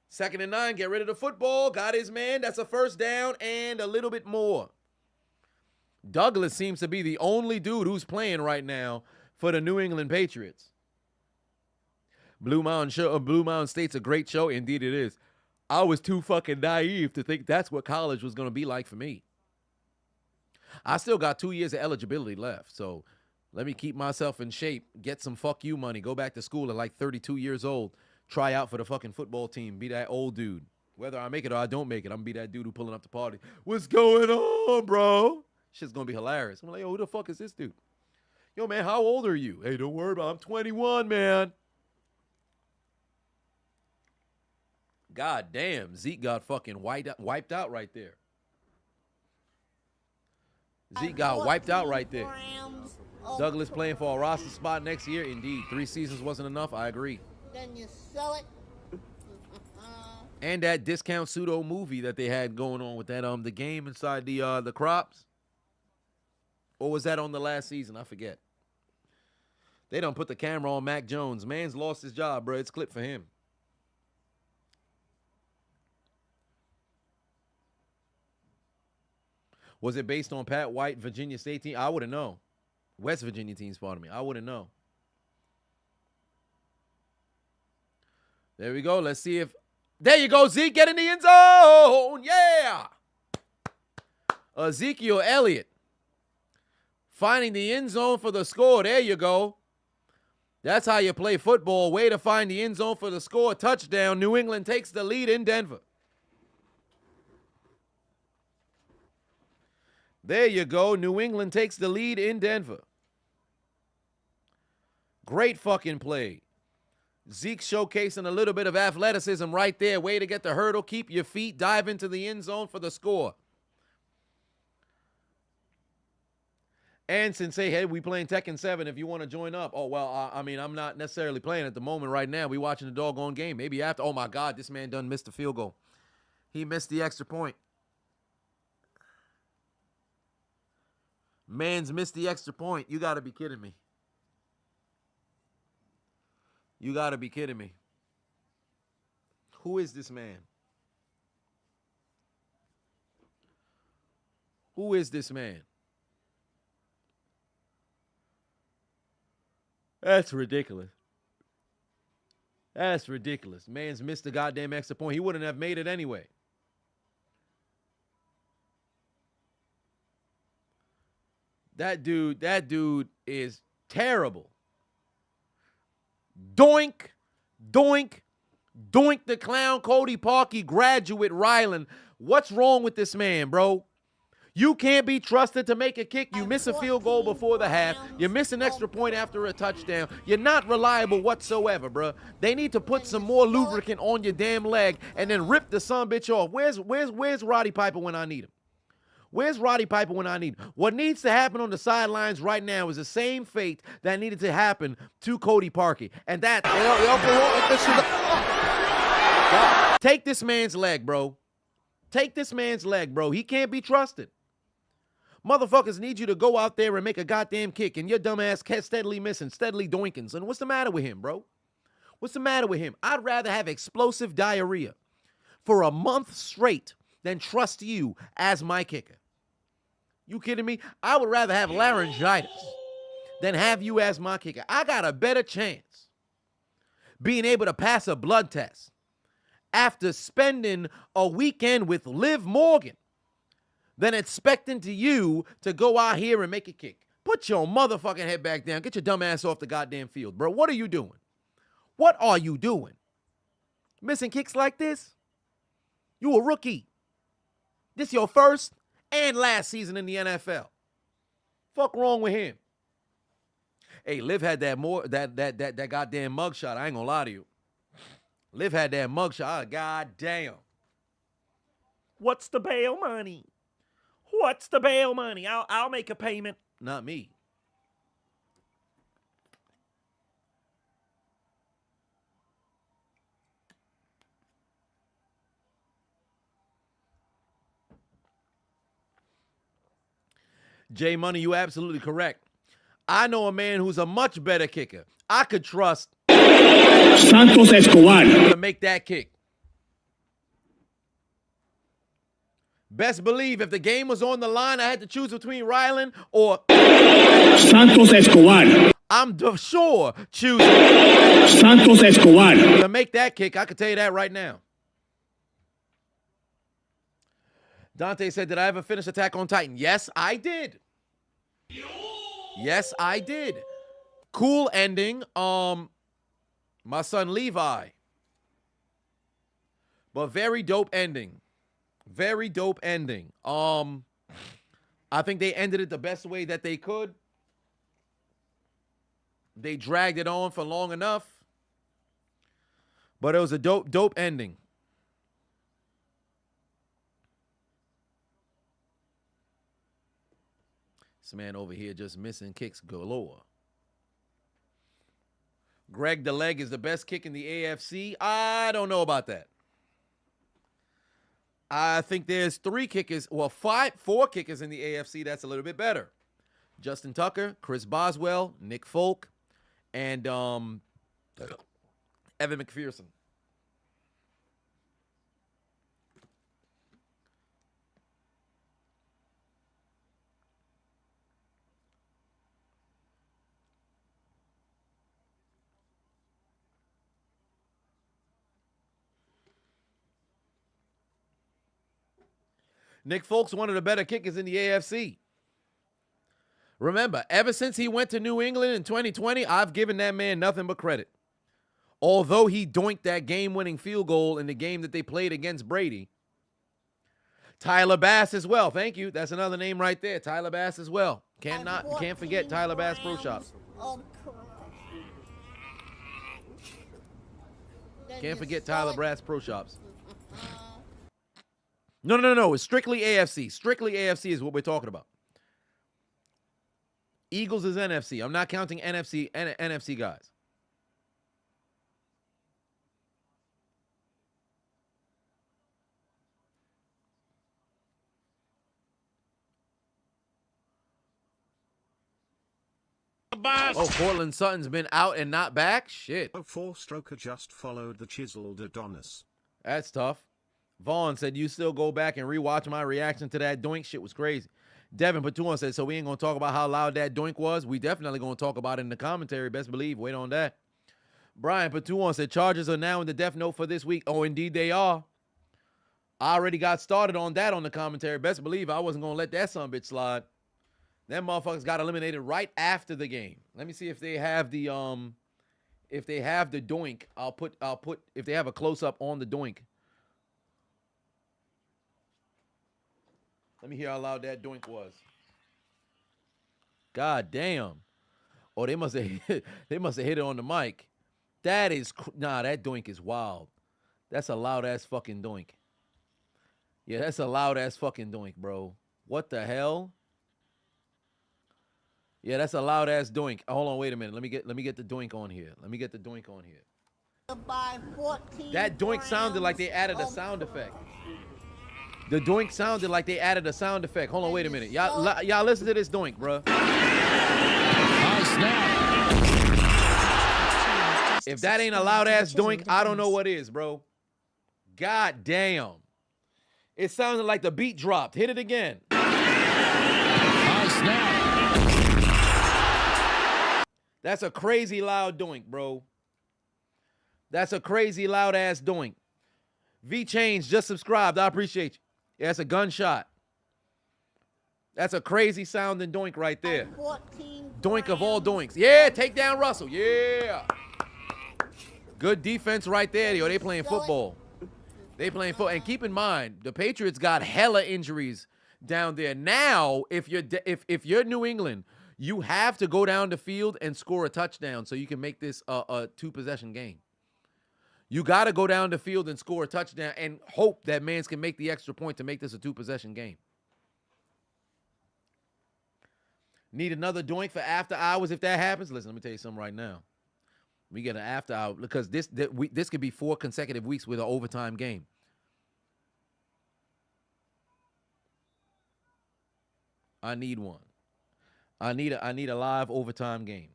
2nd and 9, get rid of the football. Got his man. That's a first down and a little bit more. Douglas seems to be the only dude who's playing right now for the New England Patriots. Blue Mountain State's a great show. Indeed it is. I was too fucking naive to think that's what college was going to be like for me. I still got 2 years of eligibility left, so let me keep myself in shape, get some fuck you money, go back to school at like 32 years old, try out for the fucking football team, be that old dude. Whether I make it or I don't make it, I'm going to be that dude who pulling up the party. What's going on, bro? Shit's going to be hilarious. I'm like, yo, who the fuck is this dude? Yo, man, how old are you? Hey, don't worry about it. I'm 21, man. God damn, Zeke got fucking wiped out right there. Zeke got wiped out right there. Douglas playing for a roster spot next year. Indeed, 3 seasons wasn't enough. I agree. Then you sell it. And that discount pseudo movie that they had going on with that the game inside the crops. Or was that on the last season? I forget. They don't put the camera on Mac Jones. Man's lost his job, bro. It's clipped for him. Was it based on Pat White, Virginia State team? I wouldn't know. West Virginia teams, pardon me. I wouldn't know. There we go. Let's see if... There you go, Zeke. Get in the end zone. Yeah. Ezekiel Elliott finding the end zone for the score. There you go. That's how you play football. Way to find the end zone for the score. Touchdown. New England takes the lead in Denver. There you go. New England takes the lead in Denver. Great fucking play. Zeke showcasing a little bit of athleticism right there. Way to get the hurdle. Keep your feet. Dive into the end zone for the score. And since, hey, we playing Tekken 7 if you want to join up. Oh, well, I mean, I'm not necessarily playing at the moment right now. We watching the doggone game. Maybe after. Oh, my God, this man done missed the field goal. He missed the extra point. Man's missed the extra point. You got to be kidding me. You got to be kidding me. Who is this man? Who is this man? That's ridiculous. That's ridiculous. Man's missed the goddamn extra point. He wouldn't have made it anyway. That dude is terrible. Doink, doink, doink the clown, Cody Parkey, graduate Ryland. What's wrong with this man, bro? You can't be trusted to make a kick. You miss a field goal before the half. You miss an extra point after a touchdown. You're not reliable whatsoever, bro. They need to put some more lubricant on your damn leg and then rip the sumbitch off. Where's Roddy Piper when I need him? Where's Roddy Piper when I need him? What needs to happen on the sidelines right now is the same fate that needed to happen to Cody Parkey. And that... Take this man's leg, bro. Take this man's leg, bro. He can't be trusted. Motherfuckers need you to go out there and make a goddamn kick, and your dumb ass steadily missing, steadily doinkins. And what's the matter with him, bro? What's the matter with him? I'd rather have explosive diarrhea for a month straight than trust you as my kicker. You kidding me? I would rather have laryngitis than have you as my kicker. I got a better chance being able to pass a blood test after spending a weekend with Liv Morgan than expecting you to go out here and make a kick. Put your motherfucking head back down. Get your dumb ass off the goddamn field, bro. What are you doing? What are you doing? Missing kicks like this? You a rookie. This your first and last season in the NFL. Fuck wrong with him? Hey, Liv had that goddamn mugshot. I ain't gonna lie to you. Liv had that mugshot. God damn. What's the bail money? What's the bail money? I'll make a payment. Not me. J Money, you absolutely correct. I know a man who's a much better kicker. I could trust Santos Escobar to make that kick. Best believe if the game was on the line, I had to choose between Rylan or Santos Escobar. I'm sure choosing Santos Escobar to make that kick. I can tell you that right now. Dante said, did I ever finish Attack on Titan? Yes, I did. Yes, I did. Cool ending. My son Levi. But very dope ending. Very dope ending. I think they ended it the best way that they could. They dragged it on for long enough. But it was a dope ending. This man over here just missing kicks galore. Greg the Leg is the best kick in the AFC. I don't know about that. I think there's four kickers in the AFC that's a little bit better. Justin Tucker, Chris Boswell, Nick Folk, and Evan McPherson. Nick Folk's one of the better kickers in the AFC. Remember, ever since he went to New England in 2020, I've given that man nothing but credit. Although he doinked that game-winning field goal in the game that they played against Brady. Tyler Bass as well. Thank you. That's another name right there. Tyler Bass as well. Can't forget Tyler Bass Pro Shops. Can't forget Tyler Bass Pro Shops. No. It's strictly AFC. Strictly AFC is what we're talking about. Eagles is NFC. I'm not counting NFC guys. Oh, Cortland Sutton's been out and not back? Shit. Oh, four-stroker just followed the chiseled Adonis. That's tough. Vaughn said, you still go back and rewatch my reaction to that doink? Shit was crazy. Devin Patuan said, so we ain't going to talk about how loud that doink was? We definitely going to talk about it in the commentary. Best believe. Wait on that. Brian Patuan said, Chargers are now in the death note for this week. Oh, indeed they are. I already got started on that on the commentary. Best believe I wasn't going to let that son bitch slide. Them motherfuckers got eliminated right after the game. Let me see if they have the doink. I'll put if they have a close-up on the doink. Let me hear how loud that doink was. God damn. Oh, they must have hit it on the mic. That doink is wild. That's a loud ass fucking doink. Yeah, that's a loud ass fucking doink, bro. What the hell? Yeah, that's a loud ass doink. Hold on, wait a minute. Let me get the doink on here. by 14 That doink sounded like they added a grams sound of- effect. The doink sounded like they added a sound effect. Hold on, wait a minute. Y'all listen to this doink, bruh. If that ain't a loud ass doink, I don't know what is, bro. God damn. It sounded like the beat dropped. Hit it again. That's a crazy loud doink, bro. That's a crazy loud ass doink. V Change just subscribed. I appreciate you. Yeah, that's a gunshot. That's a crazy sounding doink right there. 14 Doink of all grams doinks. Yeah, take down Russell. Yeah. Good defense right there. Yo, they playing football. They playing football. And keep in mind, the Patriots got hella injuries down there. Now, if you're New England, you have to go down the field and score a touchdown so you can make this a two-possession game. You got to go down the field and score a touchdown and hope that Mans can make the extra point to make this a two-possession game. Need another doink for after hours if that happens? Listen, let me tell you something right now. We get an after hour because this could be 4 consecutive weeks with an overtime game. I need one. I need a live overtime game.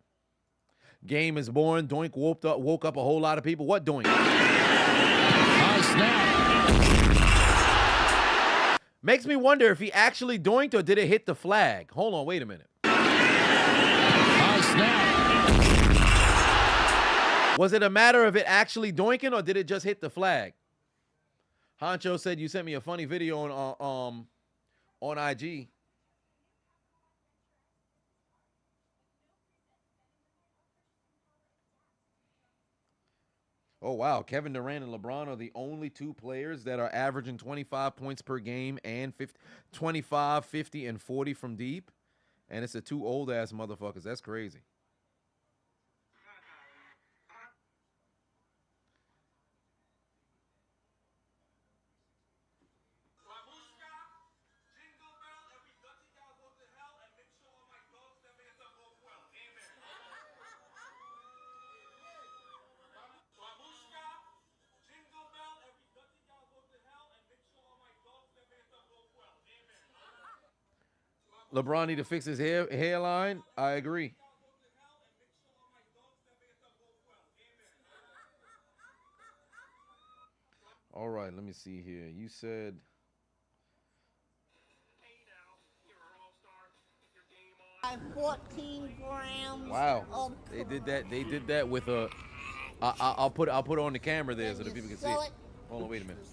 Game is born. Doink woke up a whole lot of people. What doink? Makes me wonder if he actually doinked or did it hit the flag. Hold on, wait a minute. Was it a matter of it actually doinking or did it just hit the flag? Honcho said you sent me a funny video on IG. Oh, wow. Kevin Durant and LeBron are the only 2 players that are averaging 25 points per game and 25, 50, and 40 from deep. And it's the 2 old-ass motherfuckers. That's crazy. LeBron need to fix his hairline. I agree. All right, let me see here. You said by 14 grams wow. of They did that with a I'll put it on the camera there so that people can see it. Hold on, wait a minute.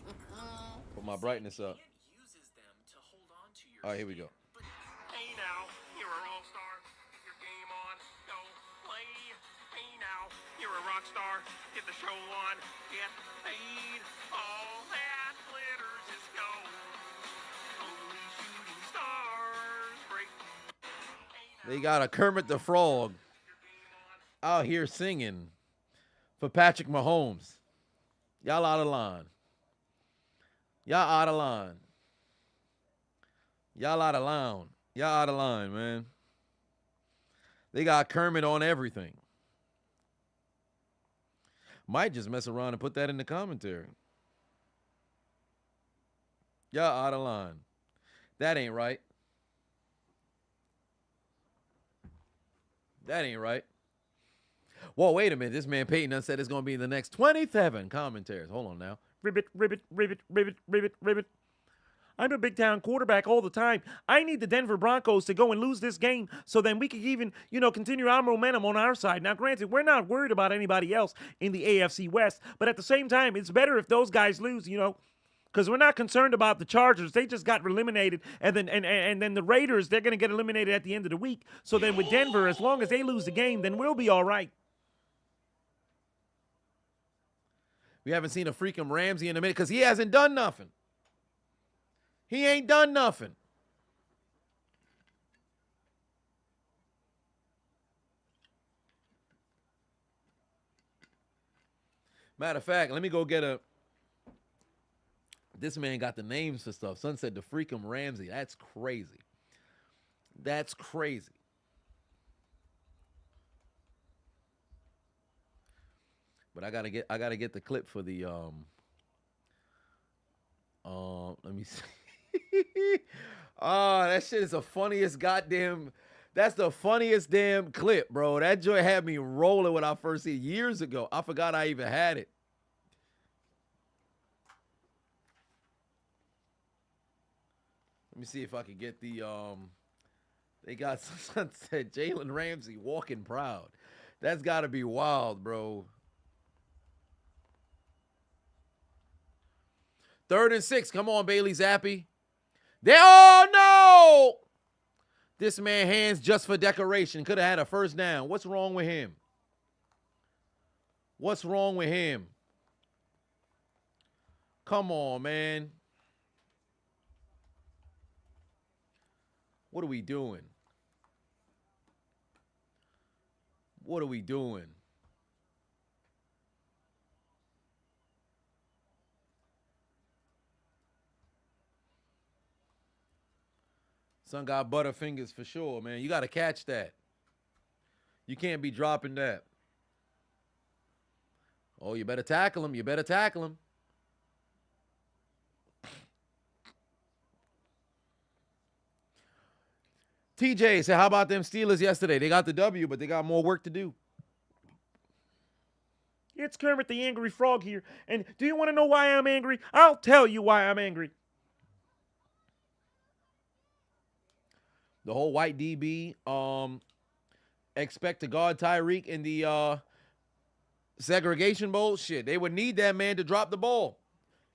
Put my brightness up. All right, here we go. Hey now, you're a all-star. Your game on, go play. Hey now, you're a rock star. Get the show on, get paid. All that glitters is gold. Only shooting stars break. They got a Kermit the Frog out here singing for Patrick Mahomes. Y'all out of line. Y'all out of line. Y'all out of line. Y'all out of line, man. They got Kermit on everything. Might just mess around and put that in the commentary. Y'all out of line. That ain't right. That ain't right. Whoa, wait a minute. This man Peyton done said it's going to be in the next 27 commentaries. Hold on now. Ribbit, ribbit, ribbit, ribbit, ribbit, ribbit. I'm a big town quarterback all the time. I need the Denver Broncos to go and lose this game so then we can even, continue our momentum on our side. Now, granted, we're not worried about anybody else in the AFC West, but at the same time, it's better if those guys lose, because we're not concerned about the Chargers. They just got eliminated, and then the Raiders, they're going to get eliminated at the end of the week. So then with Denver, as long as they lose the game, then we'll be all right. We haven't seen a freaking Ramsey in a minute because he hasn't done nothing. He ain't done nothing. Matter of fact, let me go get a... This man got the names for stuff. Son said the freaking Ramsey. That's crazy. That's crazy. But I gotta get the clip for the let me see. Oh, that shit is the funniest goddamn. That's the funniest damn clip, bro. That joint had me rolling when I first seen it years ago. I forgot I even had it. Let me see if I can get the they got said Jalen Ramsey walking proud. That's gotta be wild, bro. 3rd and 6. Come on, Bailey Zappi. Oh no! This man hands just for decoration. Could have had a first down. What's wrong with him? What's wrong with him? Come on, man. What are we doing? What are we doing? Son got butterfingers for sure, man. You got to catch that. You can't be dropping that. Oh, you better tackle him. You better tackle him. TJ said, how about them Steelers yesterday? They got the W, but they got more work to do. It's Kermit the Angry Frog here. And do you want to know why I'm angry? I'll tell you why I'm angry. The whole white DB expect to guard Tyreek in the segregation bowl. Shit, they would need that man to drop the ball.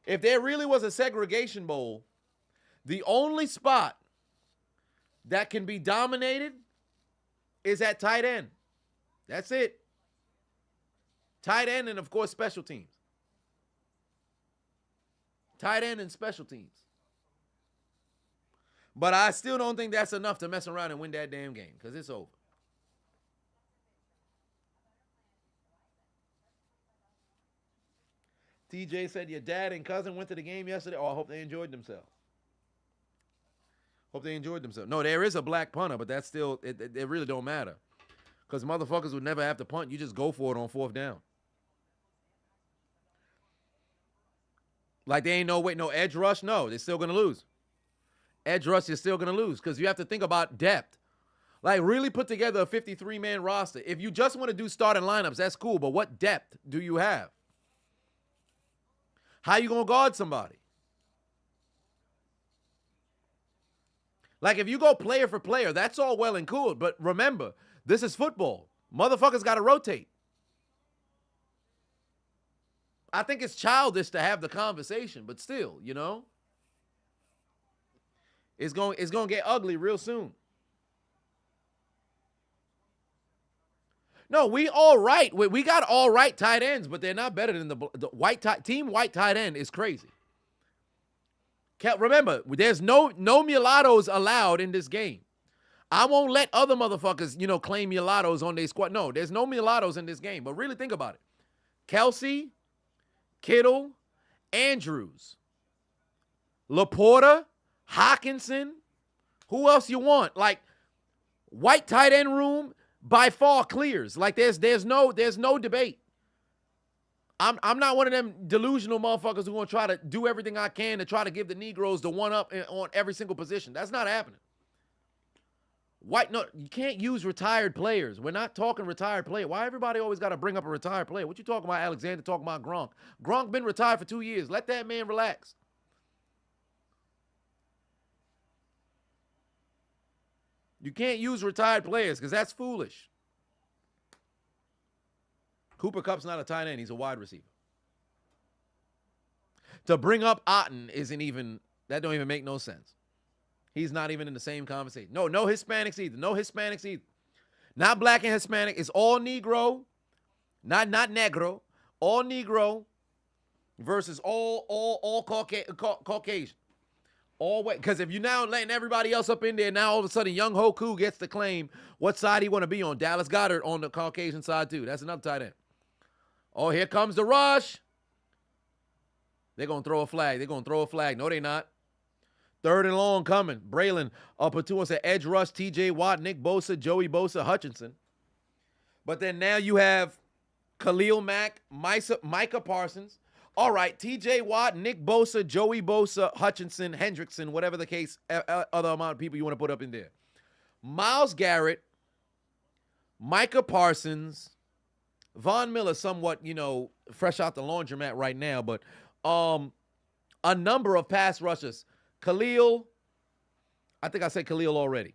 If there really was a segregation bowl, the only spot that can be dominated is at tight end. That's it. Tight end and, of course, special teams. Tight end and special teams. But I still don't think that's enough to mess around and win that damn game because it's over. TJ said your dad and cousin went to the game yesterday. Oh, I hope they enjoyed themselves. Hope they enjoyed themselves. No, there is a black punter, but that's still, it really don't matter. Because motherfuckers would never have to punt. You just go for it on 4th down. Like they ain't no edge rush. No, they're still going to lose. Edge rush is still going to lose because you have to think about depth. Like really put together a 53-man roster. If you just want to do starting lineups, that's cool. But what depth do you have? How you going to guard somebody? Like if you go player for player, that's all well and cool. But remember, this is football. Motherfuckers got to rotate. I think it's childish to have the conversation, but still, you know, it's going to get ugly real soon. No, we all right. We got all right tight ends, but they're not better than the white team. White tight end is crazy. Remember, there's no mulattoes allowed in this game. I won't let other motherfuckers, you know, claim mulattoes on their squad. No, there's no mulattoes in this game. But really think about it. Kelsey, Kittle, Andrews, Laporta, Hawkinson. Who else you want? Like, white tight end room by far clears. Like, there's no debate. I'm not one of them delusional motherfuckers who going to try to do everything I can to try to give the Negroes the one up on every single position. That's not happening. You can't use retired players. We're not talking retired player. Why everybody always got to bring up a retired player? What you talking about, Alexander? Talking about Gronk. Gronk been retired for 2 years. Let that man relax. You can't use retired players because that's foolish. Cooper Kupp's not a tight end. He's a wide receiver. To bring up Otten that don't even make no sense. He's not even in the same conversation. No Hispanics either. No Hispanics either. Not black and Hispanic. It's all Negro. Not Negro. All Negro versus all Caucasian. All way. Because if you're now letting everybody else up in there, now all of a sudden Young Hoku gets to claim what side he want to be on. Dallas Goedert on the Caucasian side too. That's another tight end. Oh, here comes the rush. They're going to throw a flag. No, they're not. 3rd and long coming. Braylon up to us at edge rush. TJ Watt, Nick Bosa, Joey Bosa, Hutchinson. But then now you have Khalil Mack, Micah Parsons. All right, T.J. Watt, Nick Bosa, Joey Bosa, Hutchinson, Hendrickson, whatever the case, other amount of people you want to put up in there. Myles Garrett, Micah Parsons, Von Miller, somewhat, fresh out the laundromat right now, but a number of pass rushers. Khalil, I think I said Khalil already.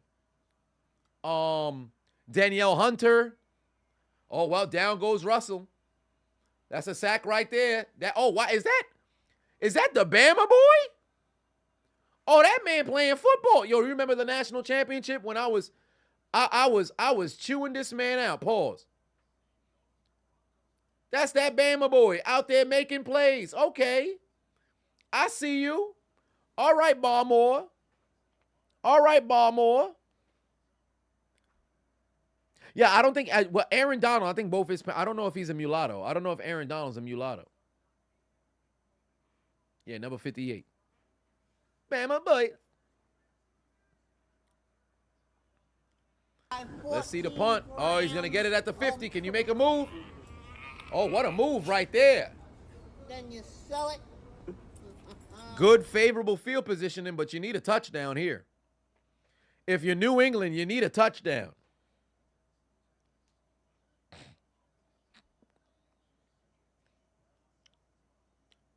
Danielle Hunter. Oh, well, down goes Russell. That's a sack right there. Why is that? Is that the Bama boy? Oh, that man playing football. Yo, remember the national championship when I was chewing this man out. Pause. That's that Bama boy out there making plays. Okay. I see you. All right, Barmore. Yeah, I don't think Aaron Donald, I think both his, I don't know if he's a mulatto. I don't know if Aaron Donald's a mulatto. Yeah, number 58. Bama boy. Let's see the punt. Oh, he's going to get it at the 50. Can you make a move? Oh, what a move right there. Then you sell it. Good favorable field positioning, but you need a touchdown here. If you're New England, you need a touchdown.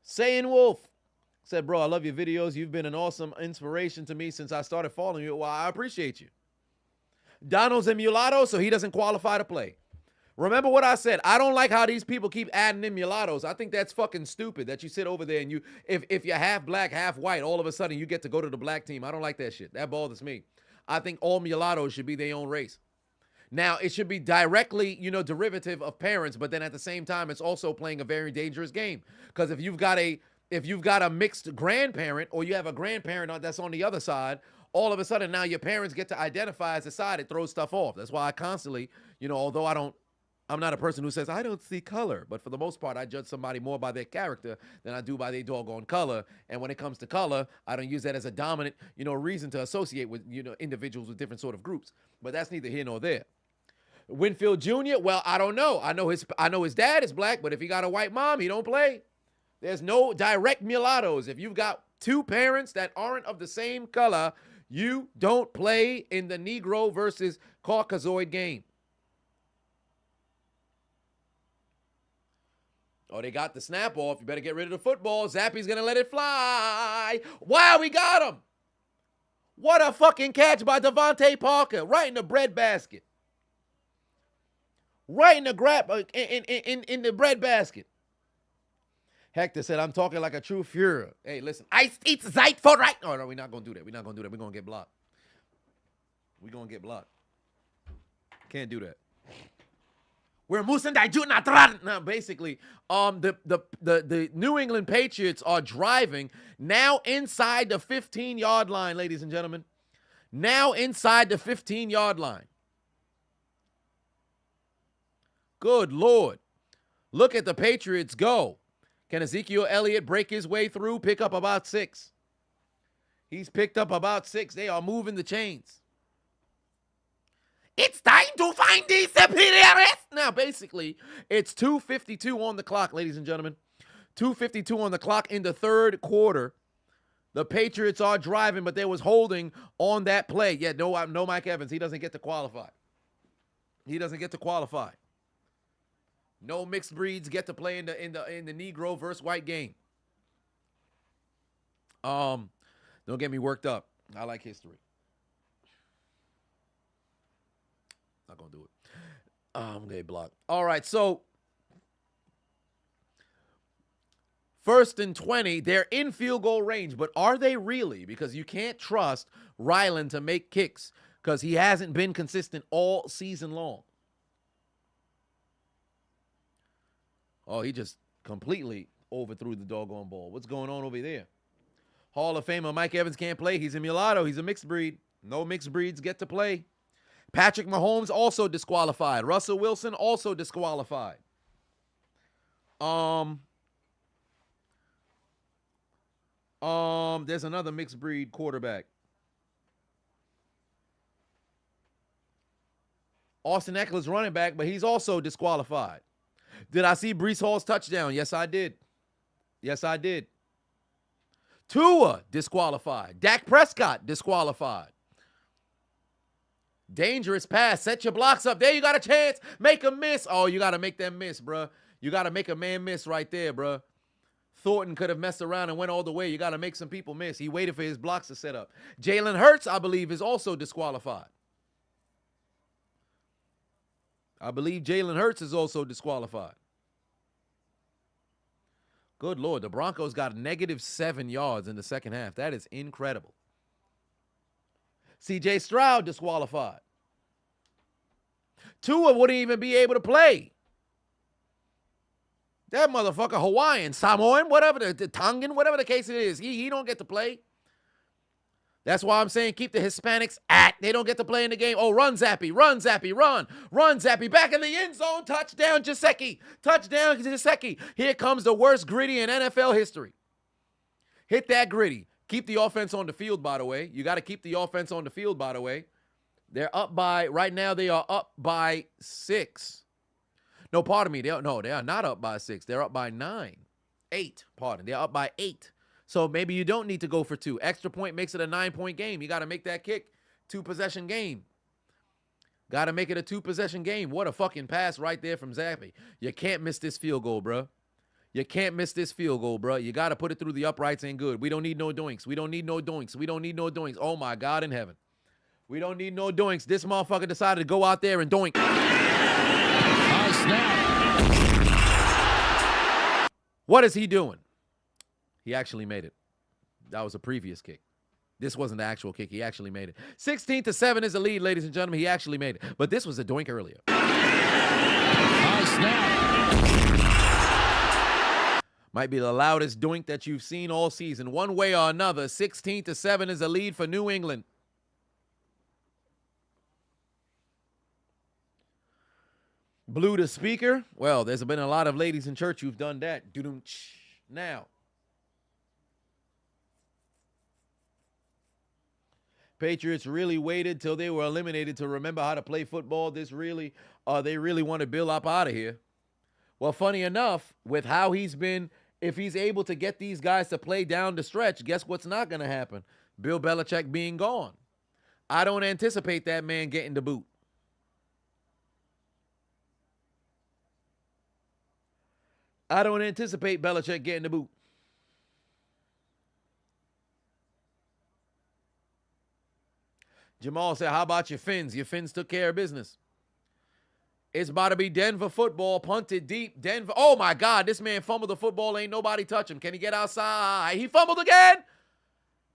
Saying Wolf said, bro, I love your videos. You've been an awesome inspiration to me since I started following you. Well, I appreciate you. Donald's a mulatto, so he doesn't qualify to play. Remember what I said. I don't like how these people keep adding in mulattoes. I think that's fucking stupid that you sit over there and if you're half black, half white, all of a sudden you get to go to the black team. I don't like that shit. That bothers me. I think all mulattoes should be their own race. Now, it should be directly, derivative of parents, but then at the same time, it's also playing a very dangerous game. Because if you've got a mixed grandparent or you have a grandparent that's on the other side, all of a sudden now your parents get to identify as a side. It throws stuff off. That's why I constantly, although I'm not a person who says, I don't see color. But for the most part, I judge somebody more by their character than I do by their doggone color. And when it comes to color, I don't use that as a dominant, reason to associate with, individuals with different sort of groups. But that's neither here nor there. Winfield Jr., well, I don't know. I know his dad is black, but if he got a white mom, he don't play. There's no direct mulattoes. If you've got two parents that aren't of the same color, you don't play in the Negro versus Caucasoid game. Oh, they got the snap off. You better get rid of the football. Zappy's going to let it fly. Wow, we got him. What a fucking catch by Devontae Parker. Right in the bread basket. Right in the in the bread basket. Hector said, I'm talking like a true Führer. Hey, listen. I eat Zeit for right. Oh, no, we're not going to do that. We're going to get blocked. Can't do that. We're Musandai Junatran. Now, basically, the New England Patriots are driving now inside the 15-yard line, ladies and gentlemen. Now inside the 15-yard line. Good Lord. Look at the Patriots go. Can Ezekiel Elliott break his way through, pick up about 6? He's picked up about 6. They are moving the chains. It's time to find these superiors. Now, basically, it's 2:52 on the clock, ladies and gentlemen. 2:52 on the clock in the third quarter. The Patriots are driving, but there was holding on that play. Yeah, no Mike Evans. He doesn't get to qualify. No mixed breeds get to play in the Negro versus white game. Don't get me worked up. I like history. Not gonna do it. I'm gonna get blocked. All right, so 1st and 20. They're in field goal range, but are they really? Because you can't trust Ryland to make kicks because he hasn't been consistent all season long. Oh, he just completely overthrew the doggone ball. What's going on over there? Hall of Famer Mike Evans can't play. He's a mulatto. He's a mixed breed. No mixed breeds get to play. Patrick Mahomes also disqualified. Russell Wilson also disqualified. There's another mixed breed quarterback. Austin Eckler's running back, but he's also disqualified. Did I see Brees Hall's touchdown? Yes, I did. Yes, I did. Tua disqualified. Dak Prescott disqualified. Dangerous pass. Set your blocks up. There you got a chance. Make a miss. Oh, you got to make them miss, bro. You got to make a man miss right there, bro. Thornton could have messed around and went all the way. You got to make some people miss. He waited for his blocks to set up. Jalen Hurts, I believe, is also disqualified. I believe Jalen Hurts is also disqualified. Good Lord, the Broncos got -7 yards in the second half. That is incredible. C.J. Stroud disqualified. Tua wouldn't even be able to play. That motherfucker Hawaiian, Samoan, whatever, the Tongan, whatever the case it is, he don't get to play. That's why I'm saying keep the Hispanics at. They don't get to play in the game. Oh, run, Zappy, run, Zappy, run. Run, Zappy, back in the end zone. Touchdown, Gesicki. Touchdown, Gesicki. Here comes the worst gritty in NFL history. Hit that gritty. Keep the offense on the field, by the way. You got to keep the offense on the field, by the way. They're up by, right now they are up by 6. No, pardon me. They are not up by 6. They're up by 9. 8, pardon. They're up by 8. So maybe you don't need to go for 2. Extra point makes it a 9-point game. You got to make that kick. 2-possession game. Got to make it a 2-possession game. What a fucking pass right there from Zappy. You can't miss this field goal, bro. You can't miss this field goal, bro. You got to put it through the uprights and good. We don't need no doinks. We don't need no doinks. We don't need no doinks. Oh, my God in heaven. We don't need no doinks. This motherfucker decided to go out there and doink. Oh, snap. What is he doing? He actually made it. That was a previous kick. This wasn't the actual kick. He actually made it. 16-7 is the lead, ladies and gentlemen. He actually made it. But this was a doink earlier. Oh, snap. Might be the loudest doink that you've seen all season. One way or another, 16-7 is the lead for New England. Blew the speaker. Well, there's been a lot of ladies in church who've done that. Now. Patriots really waited till they were eliminated to remember how to play football. They really wanted Bill up out of here. Well, funny enough, with how he's been, if he's able to get these guys to play down the stretch, guess what's not going to happen? Bill Belichick being gone. I don't anticipate that man getting the boot. I don't anticipate Belichick getting the boot. Jamal said, how about your Fins? Your Fins took care of business. It's about to be Denver football, punted deep. Denver. Oh, my God. This man fumbled the football. Ain't nobody touch him. Can he get outside? He fumbled again.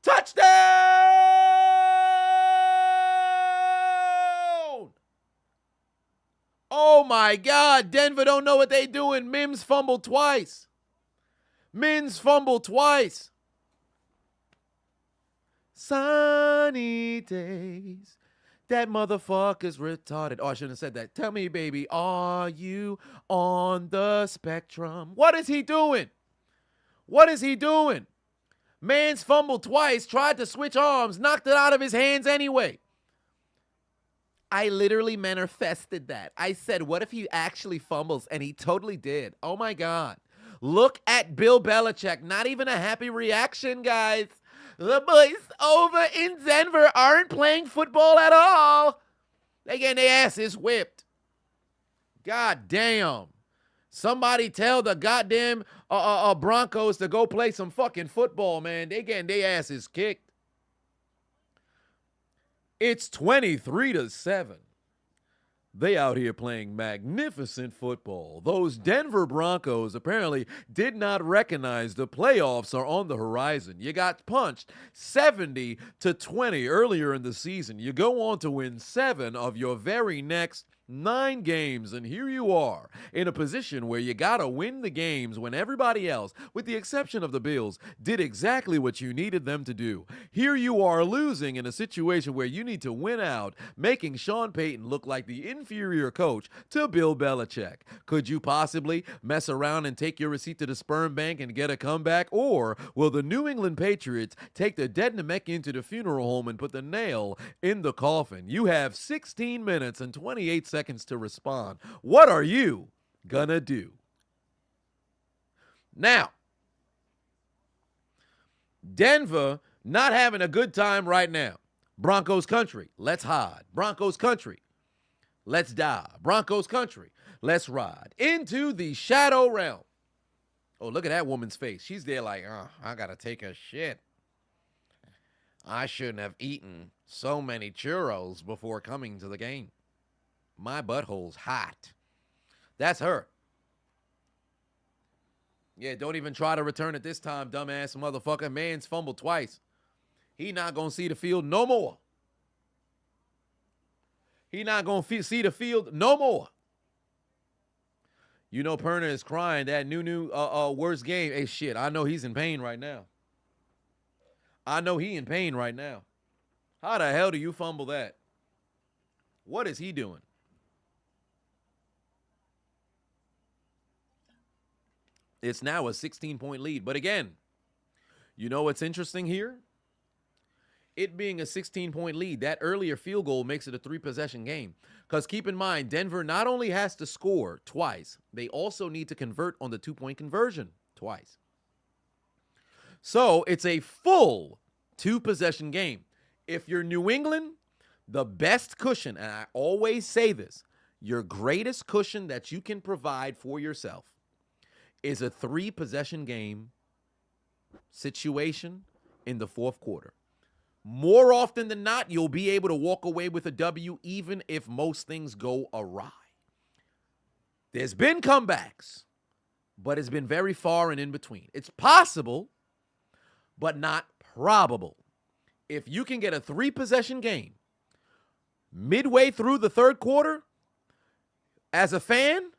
Touchdown! Oh, my God. Denver don't know what they doing. Mims fumbled twice. Mims fumbled twice. Sunny days. That motherfucker's retarded. Oh, I shouldn't have said that. Tell me, baby, are you on the spectrum? What is he doing? What is he doing? Man's fumbled twice, tried to switch arms, knocked it out of his hands anyway. I literally manifested that. I said, what if he actually fumbles? And he totally did. Oh, my God. Look at Bill Belichick. Not even a happy reaction, guys. The boys over in Denver aren't playing football at all. They getting their asses whipped. God damn. Somebody tell the goddamn Broncos to go play some fucking football, man. They getting their asses kicked. It's 23-7. They out here playing magnificent football. Those Denver Broncos apparently did not recognize the playoffs are on the horizon. You got punched 70-20 earlier in the season. You go on to win 7 of your very next 9 games, and here you are in a position where you gotta win the games when everybody else, with the exception of the Bills, did exactly what you needed them to do. Here you are losing in a situation where you need to win out, making Sean Payton look like the inferior coach to Bill Belichick. Could you possibly mess around and take your receipt to the sperm bank and get a comeback, or will the New England Patriots take the dead Namek into the funeral home and put the nail in the coffin? You have 16 minutes and 28 seconds to respond. What are you gonna do? Now, Denver not having a good time right now. Broncos country, let's hide. Broncos country, let's die. Broncos country, let's ride into the shadow realm. Oh, look at that woman's face. She's there like, I gotta take a shit. I shouldn't have eaten so many churros before coming to the game. My butthole's hot. That's her. Yeah, don't even try to return it this time, dumbass motherfucker. Man's fumbled twice. He not going to see the field no more. He not going to see the field no more. You know Perna is crying that new worst game. Hey, shit, I know he's in pain right now. I know he in pain right now. How the hell do you fumble that? What is he doing? It's now a 16-point lead. But again, you know what's interesting here? It being a 16-point lead, that earlier field goal makes it a 3-possession game. Because keep in mind, Denver not only has to score twice, they also need to convert on the 2-point conversion twice. So it's a full 2-possession game. If you're New England, the best cushion, and I always say this, your greatest cushion that you can provide for yourself is a 3-possession game situation in the fourth quarter. More often than not, you'll be able to walk away with a W even if most things go awry. There's been comebacks, but it's been very far and in between. It's possible, but not probable. If you can get a 3-possession game midway through the third quarter, as a fan,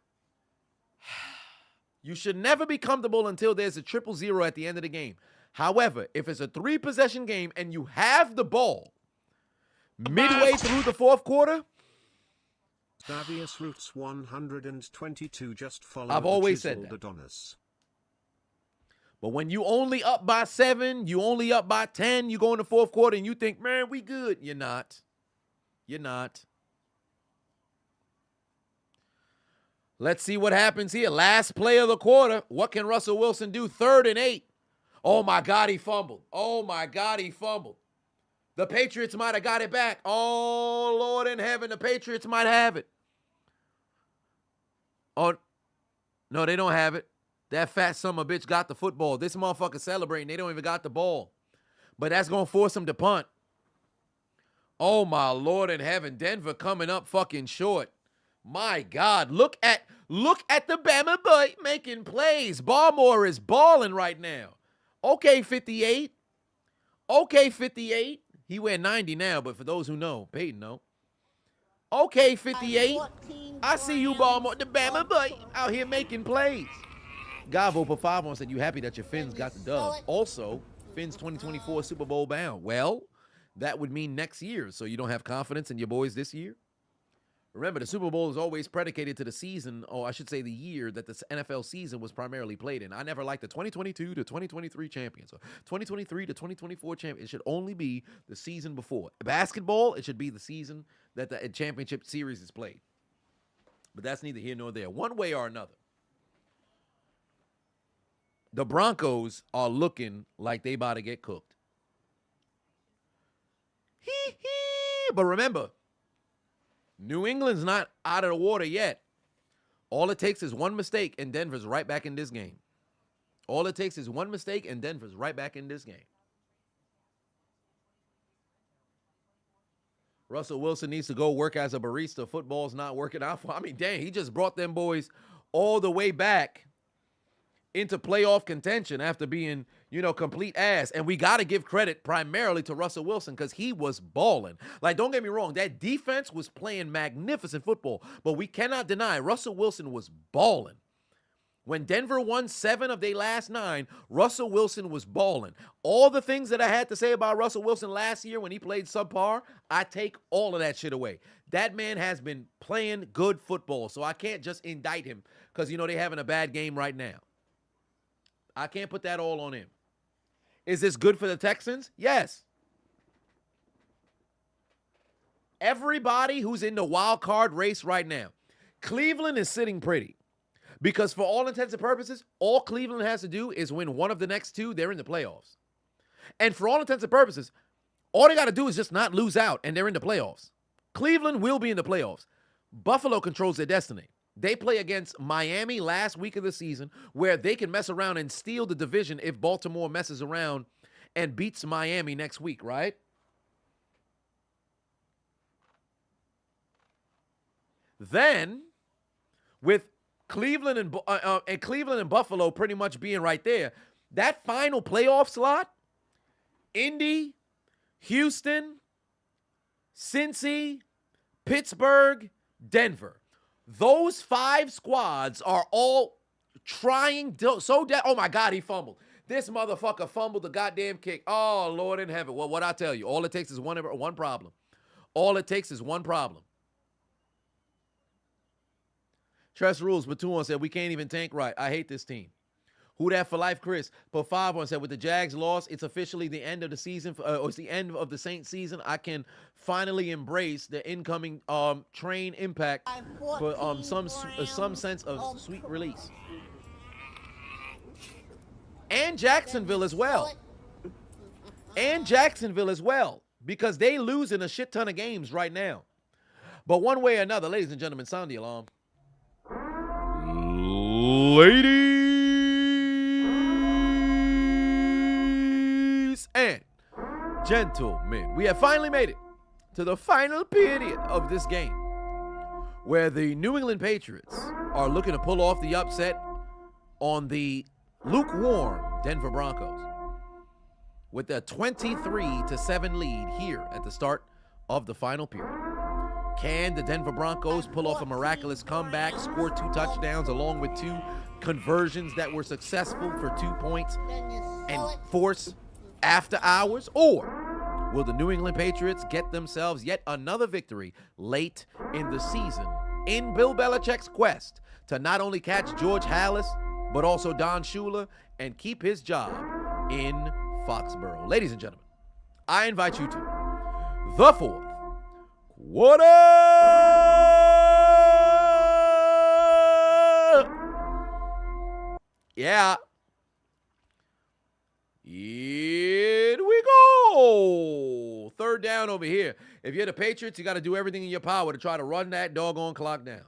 you should never be comfortable until there's a 0-0 at the end of the game. However, if it's a 3-possession game and you have the ball midway through the fourth quarter, Davius Roots 122 just followed. I've always said that. Adonis. But when you only up by 7, you only up by 10, you go in the fourth quarter and you think, man, we good. You're not. You're not. Let's see what happens here. Last play of the quarter. What can Russell Wilson do? 3rd and 8. Oh, my God, he fumbled. Oh, my God, he fumbled. The Patriots might have got it back. Oh, Lord in heaven, the Patriots might have it. Oh, no, they don't have it. That fat son of a bitch got the football. This motherfucker celebrating. They don't even got the ball. But that's going to force him to punt. Oh, my Lord in heaven. Denver coming up fucking short. My God, look at the Bama boy making plays. Barmore is balling right now. Okay, 58. Okay, 58. He wear 90 now, but for those who know, Peyton know. Okay, 58. I see you, Barmore. The Bama boy out here making plays. Gavo put 5 on, said, you happy that your Finns got the dub. Also, Finns 2024 Super Bowl bound. Well, that would mean next year. So you don't have confidence in your boys this year? Remember, the Super Bowl is always predicated to the season, or I should say the year that the NFL season was primarily played in. I never liked the 2022 to 2023 champions. Or 2023 to 2024 champions. It should only be the season before. Basketball, it should be the season that the championship series is played. But that's neither here nor there. One way or another, the Broncos are looking like they about to get cooked. But remember, New England's not out of the water yet. All it takes is one mistake, and Denver's right back in this game. All it takes is one mistake, and Denver's right back in this game. Russell Wilson needs to go work as a barista. Football's not working out for him. I mean, dang, he just brought them boys all the way back into playoff contention after being, complete ass. And we got to give credit primarily to Russell Wilson because he was balling. Like, don't get me wrong, that defense was playing magnificent football, but we cannot deny Russell Wilson was balling. When Denver won 7 of their last 9, Russell Wilson was balling. All the things that I had to say about Russell Wilson last year when he played subpar, I take all of that shit away. That man has been playing good football, so I can't just indict him because, they're having a bad game right now. I can't put that all on him. Is this good for the Texans? Yes. Everybody who's in the wild card race right now, Cleveland is sitting pretty. Because for all intents and purposes, all Cleveland has to do is win one of the next two. They're in the playoffs. And for all intents and purposes, all they got to do is just not lose out, and they're in the playoffs. Cleveland will be in the playoffs. Buffalo controls their destiny. They play against Miami last week of the season, where they can mess around and steal the division if Baltimore messes around and beats Miami next week, right? Then, with Cleveland and Buffalo pretty much being right there, that final playoff slot, Indy, Houston, Cincy, Pittsburgh, Denver. Those 5 squads are all trying oh my God, he fumbled. This motherfucker fumbled the goddamn kick. Oh, Lord in heaven. Well, what I tell you, all it takes is one problem. All it takes is one problem. Trust rules. Batuan said, we can't even tank right. I hate this team. Who that for life, Chris? Put 5 on, said, with the Jags loss, it's officially the end of the season, or it's the end of the Saints season. I can finally embrace the incoming train impact for some sense of sweet release. And Jacksonville as well. Because they lose in a shit ton of games right now. But one way or another, ladies and gentlemen, sound the alarm. Ladies and gentlemen, we have finally made it to the final period of this game, where the New England Patriots are looking to pull off the upset on the lukewarm Denver Broncos with a 23-7 lead here at the start of the final period. Can the Denver Broncos pull off a miraculous comeback, score 2 touchdowns along with 2 conversions that were successful for 2 points and force after hours? Or will the New England Patriots get themselves yet another victory late in the season in Bill Belichick's quest to not only catch George Halas, but also Don Shula and keep his job in Foxborough? Ladies and gentlemen, I invite you to the 4th quarter. Yeah. Here we go. 3rd down over here. If you're the Patriots, you got to do everything in your power to try to run that doggone clock down.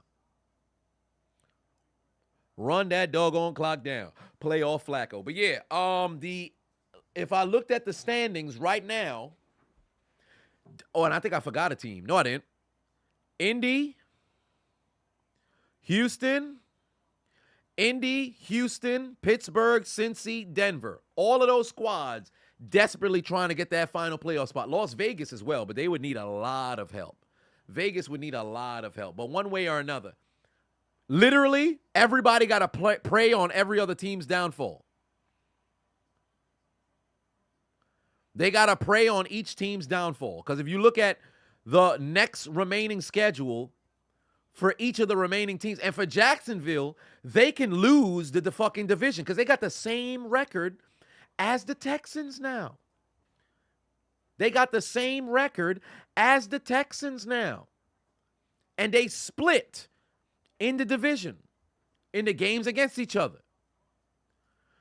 Run that doggone clock down. Play off Flacco. But yeah, if I looked at the standings right now, and I think I forgot a team. No, I didn't. Indy, Houston, Pittsburgh, Cincy, Denver. All of those squads desperately trying to get that final playoff spot. Las Vegas as well, but they would need a lot of help. Vegas would need a lot of help. But one way or another, literally, everybody got to prey on every other team's downfall. They got to prey on each team's downfall. Because if you look at the next remaining schedule for each of the remaining teams, and for Jacksonville, they can lose the fucking division because they got the same record as the Texans now. They got the same record as the Texans now. And they split in the division in the games against each other.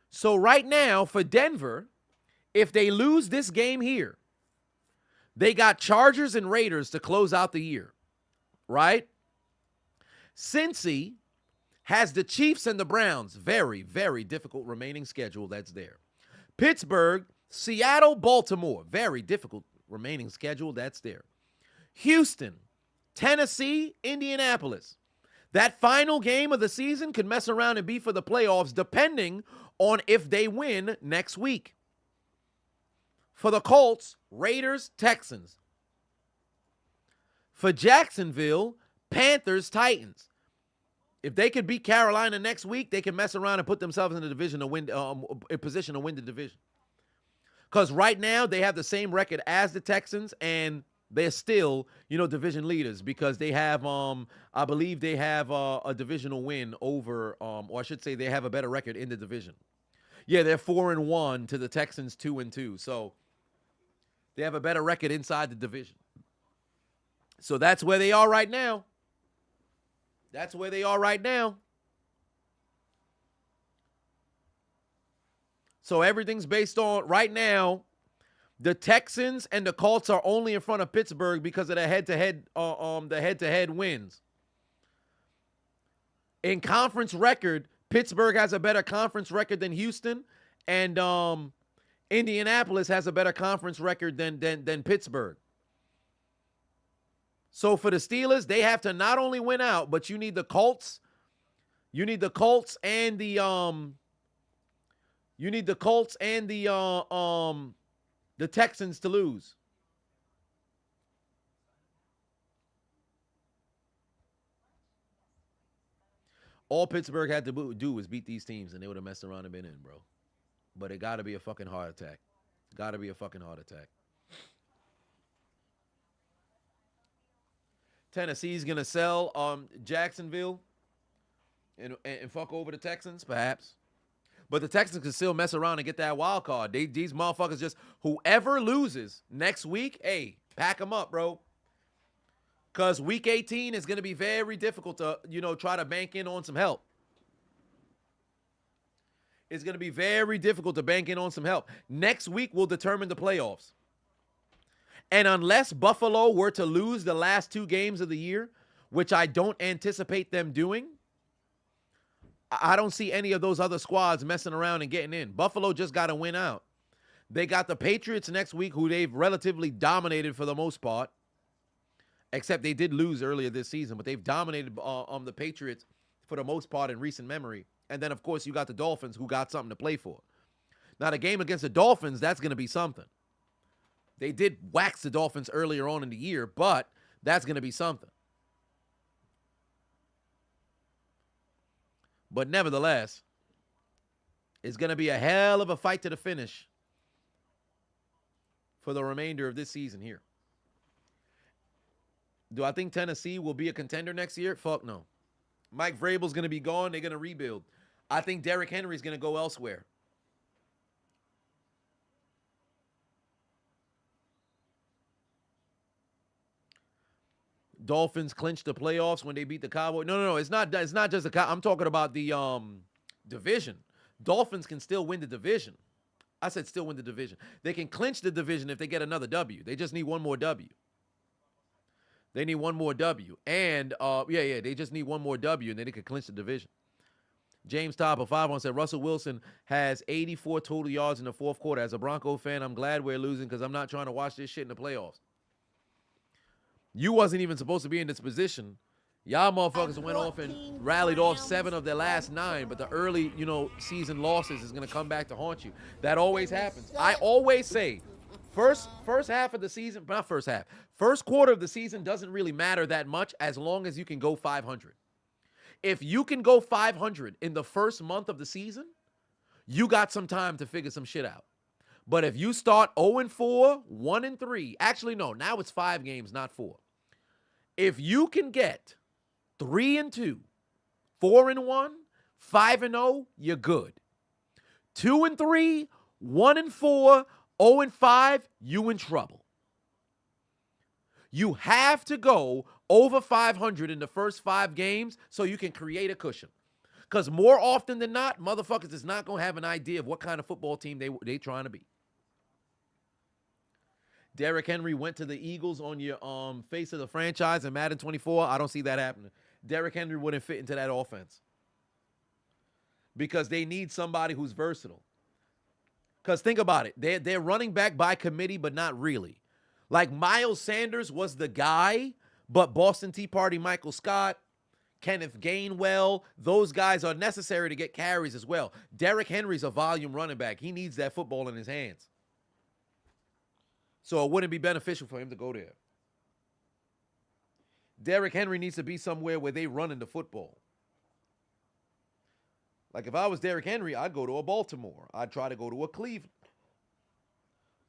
So right now for Denver, if they lose this game here, they got Chargers and Raiders to close out the year, right? Cincy has the Chiefs and the Browns. Very, very difficult remaining schedule that's there. Pittsburgh, Seattle, Baltimore. Very difficult remaining schedule that's there. Houston, Tennessee, Indianapolis. That final game of the season could mess around and be for the playoffs depending on if they win next week. For the Colts, Raiders, Texans. For Jacksonville, Panthers, Titans. If they could beat Carolina next week, they can mess around and put themselves in a division to win, in position to win the division. Because right now they have the same record as the Texans, and they're still, division leaders because they have, I believe they have a divisional win over, or I should say they have a better record in the division. Yeah, they're 4-1 to the Texans 2-2. So they have a better record inside the division. So that's where they are right now. That's where they are right now. So everything's based on right now. The Texans and the Colts are only in front of Pittsburgh because of the head-to-head wins. In conference record, Pittsburgh has a better conference record than Houston, and Indianapolis has a better conference record than Pittsburgh. So for the Steelers, they have to not only win out, but you need the Colts. You need the Colts and the Texans to lose. All Pittsburgh had to do was beat these teams, and they would have messed around and been in, bro. But it got to be a fucking heart attack. Got to be a fucking heart attack. Tennessee's going to sell Jacksonville and fuck over the Texans, perhaps. But the Texans can still mess around and get that wild card. These motherfuckers just, whoever loses next week, hey, pack them up, bro. Because week 18 is going to be very difficult to, try to bank in on some help. It's going to be very difficult to bank in on some help. Next week will determine the playoffs. And unless Buffalo were to lose the last 2 games of the year, which I don't anticipate them doing, I don't see any of those other squads messing around and getting in. Buffalo just got to win out. They got the Patriots next week, who they've relatively dominated for the most part. Except they did lose earlier this season, but they've dominated the Patriots for the most part in recent memory. And then, of course, you got the Dolphins, who got something to play for. Now, the game against the Dolphins, that's going to be something. They did wax the Dolphins earlier on in the year, but that's going to be something. But nevertheless, it's going to be a hell of a fight to the finish for the remainder of this season here. Do I think Tennessee will be a contender next year? Fuck no. Mike Vrabel's going to be gone. They're going to rebuild. I think Derrick Henry's going to go elsewhere. Dolphins clinched the playoffs when they beat the Cowboys. No. It's not just the Cowboys. I'm talking about the division. Dolphins can still win the division. I said still win the division. They can clinch the division if they get another W. They just need one more W. They need one more W. And, they just need one more W, and then they could clinch the division. James Topper, 5-1, said, Russell Wilson has 84 total yards in the fourth quarter. As a Bronco fan, I'm glad we're losing because I'm not trying to watch this shit in the playoffs. You wasn't even supposed to be in this position. Y'all motherfuckers went off and rallied off 7 of their last 9, but the early, season losses is going to come back to haunt you. That always happens. I always say, First half of the season, not first half. First quarter of the season doesn't really matter that much as long as you can go 500. If you can go 500 in the first month of the season, you got some time to figure some shit out. But if you start 0-4, 1-3, actually no, now it's 5 games, not 4. If you can get 3-2, 4-1, 5-0, you're good. 2-3, 1-4, 0-5, you in trouble. You have to go over 500 in the first 5 games so you can create a cushion. Because more often than not, motherfuckers is not going to have an idea of what kind of football team they trying to be. Derrick Henry went to the Eagles on your face of the franchise in Madden 24. I don't see that happening. Derrick Henry wouldn't fit into that offense. Because they need somebody who's versatile. Because think about it. They're running back by committee, but not really. Like Miles Sanders was the guy, but Boston Tea Party Michael Scott, Kenneth Gainwell, those guys are necessary to get carries as well. Derrick Henry's a volume running back. He needs that football in his hands. So it wouldn't be beneficial for him to go there. Derrick Henry needs to be somewhere where they running the football. Like if I was Derrick Henry, I'd go to a Baltimore. I'd try to go to a Cleveland.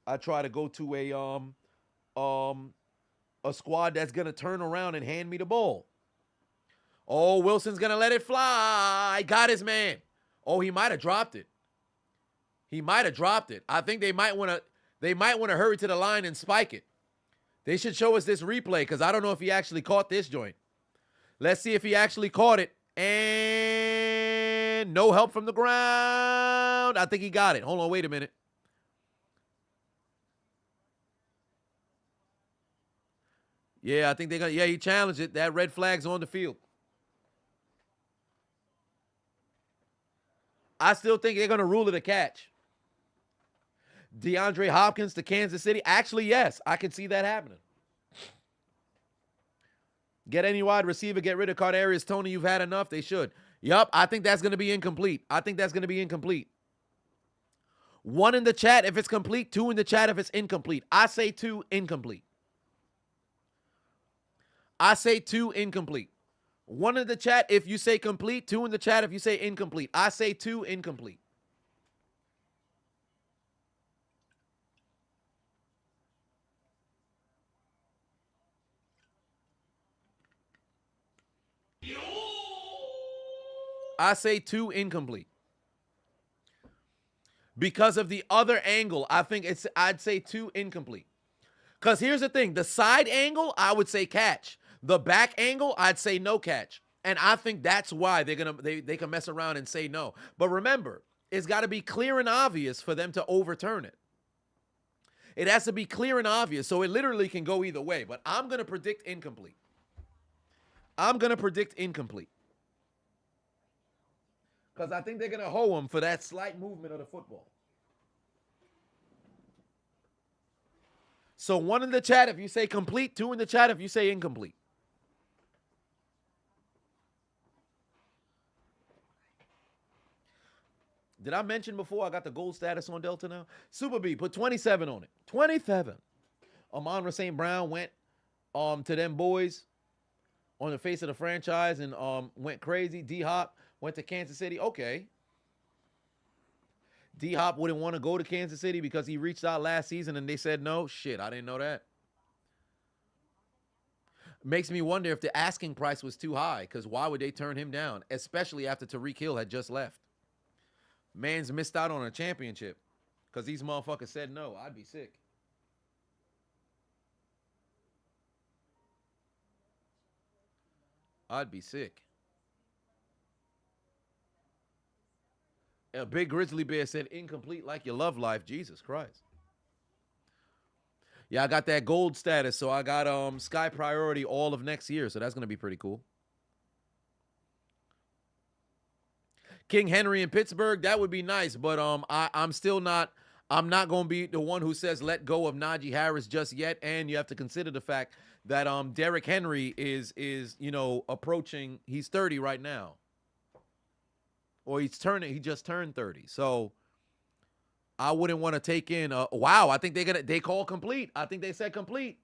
I'd try to go to a squad that's going to turn around and hand me the ball. Oh, Wilson's going to let it fly. Got his man. Oh, he might have dropped it. I think they might want to hurry to the line and spike it. They should show us this replay because I don't know if he actually caught this joint. Let's see if he actually caught it. And no help from the ground. around. I think he got it. Hold on, wait a minute. Yeah, I think they're going to, yeah, he challenged it. That red flag's on the field. I still think they're going to rule it a catch. DeAndre Hopkins to Kansas City. Actually, yes, I can see that happening. Get any wide receiver, get rid of Kadarius Toney. You've had enough. They should. Yup, I think that's going to be incomplete. I think that's going to be incomplete. 1 in the chat if it's complete, 2 in the chat if it's incomplete. I say 2 incomplete. I say 2 incomplete. 1 in the chat if you say complete, 2 in the chat if you say incomplete. I say 2 incomplete. I say 2 incomplete. Because of the other angle, I'd say 2 incomplete. Because here's the thing. The side angle, I would say catch. The back angle, I'd say no catch. And I think that's why they can mess around and say no. But remember, it's got to be clear and obvious for them to overturn it. It has to be clear and obvious, so it literally can go either way. But I'm going to predict incomplete. I'm going to predict incomplete. Because I think they're going to hoe him for that slight movement of the football. So 1 in the chat if you say complete, 2 in the chat if you say incomplete. Did I mention before I got the gold status on Delta now? Super B, put 27 on it. 27. Amon-Ra St. Brown went to them boys on the face of the franchise and went crazy. D-Hop went to Kansas City. Okay. D-Hop wouldn't want to go to Kansas City because he reached out last season and they said no. Shit, I didn't know that. Makes me wonder if the asking price was too high, because why would they turn him down, especially after Tyreek Hill had just left? Man's missed out on a championship because these motherfuckers said no. I'd be sick. I'd be sick. A big grizzly bear said incomplete like your love life. Jesus Christ. Yeah, I got that gold status, so I got Sky Priority all of next year, so that's going to be pretty cool. King Henry in Pittsburgh, that would be nice, but I'm not going to be the one who says let go of Najee Harris just yet, and you have to consider the fact that Derrick Henry is approaching, he's 30 right now. Or he just turned 30. So I wouldn't want to take in wow, I think they call complete. I think they said complete.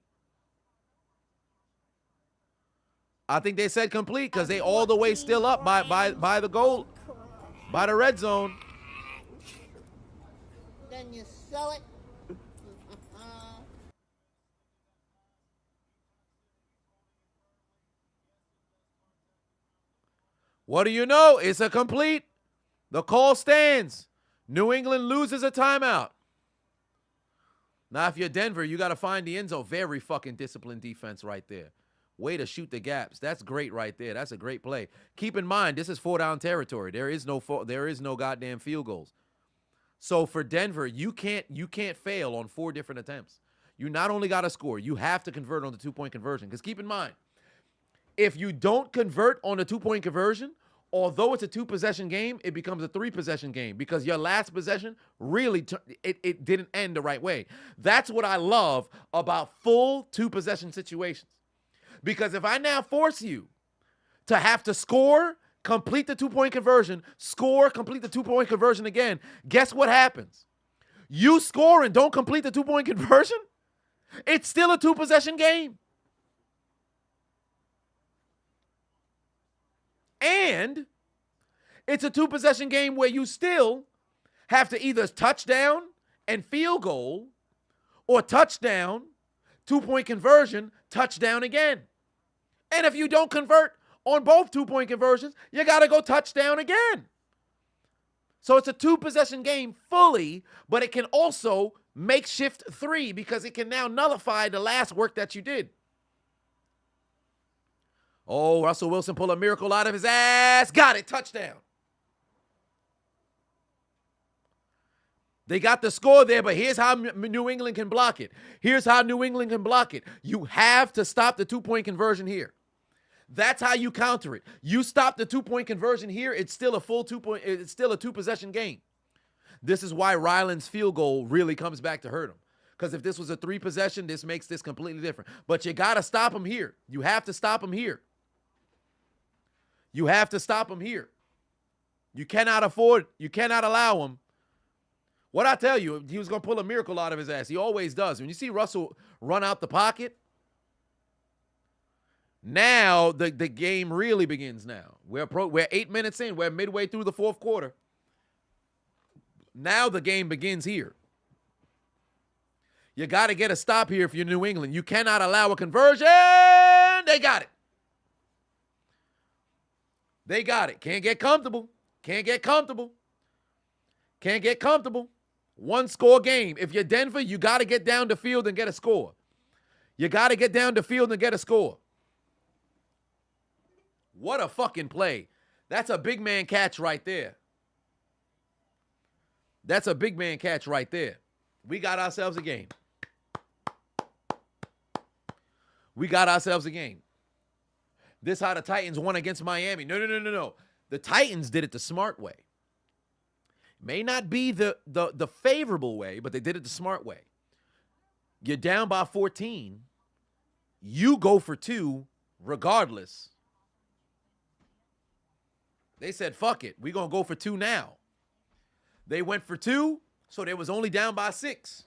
I think they said complete because they all the way still up by the goal, by the red zone. Then you sell it. What do you know? It's a complete. The call stands. New England loses a timeout. Now, if you're Denver, you got to find the end zone. Very fucking disciplined defense right there. Way to shoot the gaps. That's great right there. That's a great play. Keep in mind, this is 4-down territory. There is no goddamn field goals. So for Denver, you can't fail on 4 different attempts. You not only got to score, you have to convert on the 2-point conversion. Because keep in mind, if you don't convert on the 2-point conversion, although it's a 2-possession game, it becomes a 3-possession game because your last possession really it didn't end the right way. That's what I love about full 2-possession situations. Because if I now force you to have to score, complete the 2-point conversion, score, complete the 2-point conversion again, guess what happens? You score and don't complete the 2-point conversion, it's still a 2-possession game. And it's a 2-possession game where you still have to either touchdown and field goal or touchdown, 2-point conversion, touchdown again. And if you don't convert on both 2-point conversions, you got to go touchdown again. So it's a 2-possession game fully, but it can also make shift 3 because it can now nullify the last work that you did. Oh, Russell Wilson pulled a miracle out of his ass. Got it. Touchdown. They got the score there, but here's how New England can block it. Here's how New England can block it. You have to stop the two-point conversion here. That's how you counter it. You stop the two-point conversion here, it's still a full two-point, it's still a two-possession game. This is why Ryland's field goal really comes back to hurt him. Because if this was a three-possession, this makes this completely different. But you got to stop him here. You have to stop him here. You have to stop him here. You cannot allow him. What I tell you, he was going to pull a miracle out of his ass. He always does. When you see Russell run out the pocket, now the game really begins now. We're 8 minutes in. We're midway through the fourth quarter. Now the game begins here. You got to get a stop here if you're New England. You cannot allow a conversion. They got it. They got it. Can't get comfortable. Can't get comfortable. Can't get comfortable. One score game. If you're Denver, you got to get down the field and get a score. You got to get down the field and get a score. What a fucking play. That's a big man catch right there. That's a big man catch right there. We got ourselves a game. We got ourselves a game. This how the Titans won against Miami. No. The Titans did it the smart way. May not be the favorable way, but they did it the smart way. You're down by 14. You go for 2 regardless. They said, fuck it. We're going to go for 2 now. They went for 2, so they was only down by 6.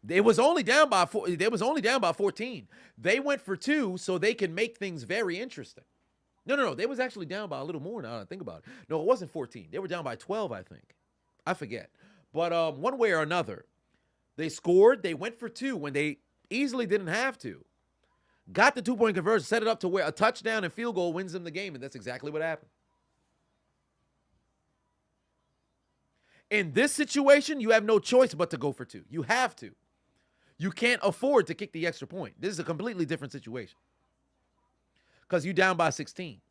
They was only down by 14. They went for 2 so they can make things very interesting. No. They was actually down by a little more now that I think about it. No, it wasn't 14. They were down by 12, I think. I forget. But one way or another, they scored. They went for 2 when they easily didn't have to. Got the 2-point conversion, set it up to where a touchdown and field goal wins them the game, and that's exactly what happened. In this situation, you have no choice but to go for 2. You have to. You can't afford to kick the extra point. This is a completely different situation. Because you're down by 16.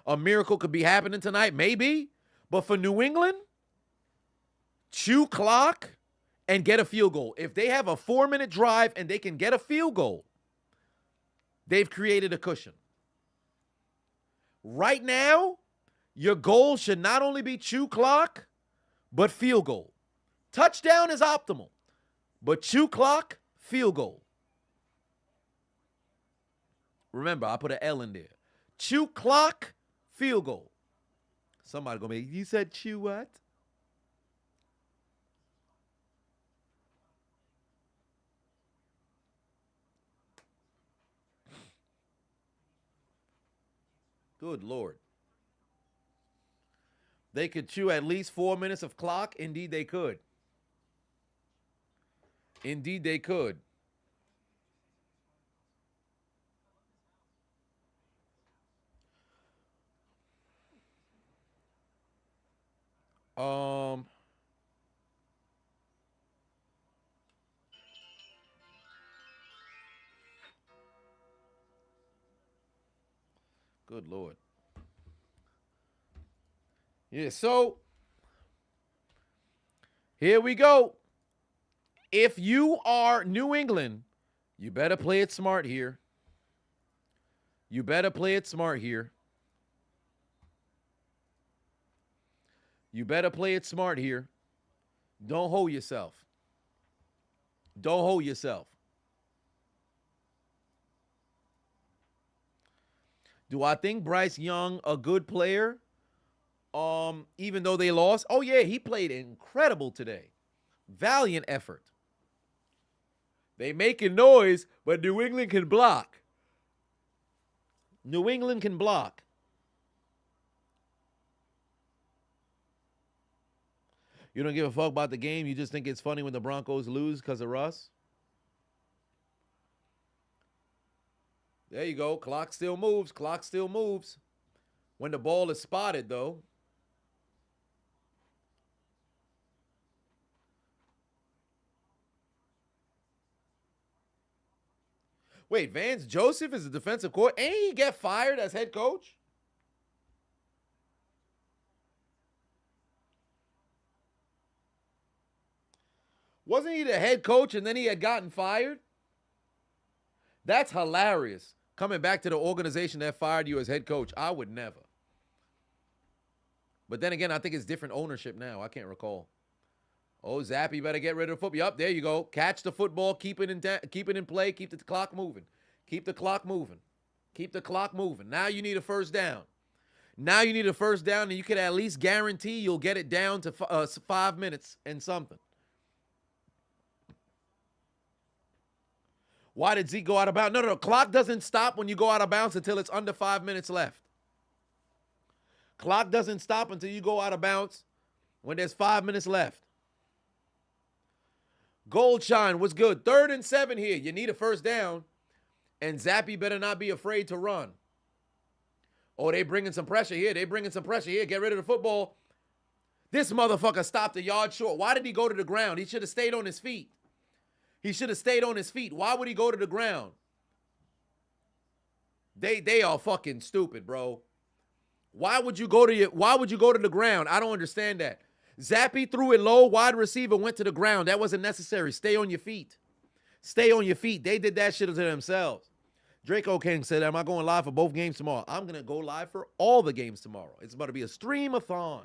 A miracle could be happening tonight, maybe. But for New England, chew clock and get a field goal. If they have a 4-minute drive and they can get a field goal, they've created a cushion. Right now, your goal should not only be chew clock, but field goal. Touchdown is optimal, but chew clock, field goal. Remember, I put an L in there. Chew clock, field goal. Somebody gonna be, you said chew what? Good Lord. They could chew at least 4 minutes of clock. Indeed, they could. Indeed, they could. Good Lord. Yeah, so here we go. If you are New England, you better play it smart here. You better play it smart here. You better play it smart here. Don't hold yourself. Don't hold yourself. Do I think Bryce Young a good player? Even though they lost? Oh, yeah, he played incredible today. Valiant effort. They making noise, but New England can block. New England can block. You don't give a fuck about the game. You just think it's funny when the Broncos lose because of Russ? There you go. Clock still moves. Clock still moves. When the ball is spotted, though. Wait, Vance Joseph is a defensive coordinator? Ain't he get fired as head coach? Wasn't he the head coach and then he had gotten fired? That's hilarious. Coming back to the organization that fired you as head coach. I would never. But then again, I think it's different ownership now. I can't recall. Oh, Zappy better get rid of the football. Yup, there you go. Catch the football. Keep it in play. Keep the clock moving. Keep the clock moving. Keep the clock moving. Now you need a first down. Now you need a first down, and you can at least guarantee you'll get it down to 5 minutes and something. Why did Zeke go out of bounds? No. Clock doesn't stop when you go out of bounds until it's under 5 minutes left. Clock doesn't stop until you go out of bounds when there's 5 minutes left. Goldshine was good. 3rd and 7 here. You need a first down. And Zappy better not be afraid to run. Oh, they bringing some pressure here. They bringing some pressure here. Get rid of the football. This motherfucker stopped a yard short. Why did he go to the ground? He should have stayed on his feet. He should have stayed on his feet. Why would he go to the ground? They are fucking stupid, bro. Why would you go to the ground? I don't understand that. Zappy threw it low. Wide receiver went to the ground. That wasn't necessary. Stay on your feet. Stay on your feet. They did that shit to themselves. Draco King said, am I going live for both games tomorrow? I'm going to go live for all the games tomorrow. It's about to be a stream-a-thon.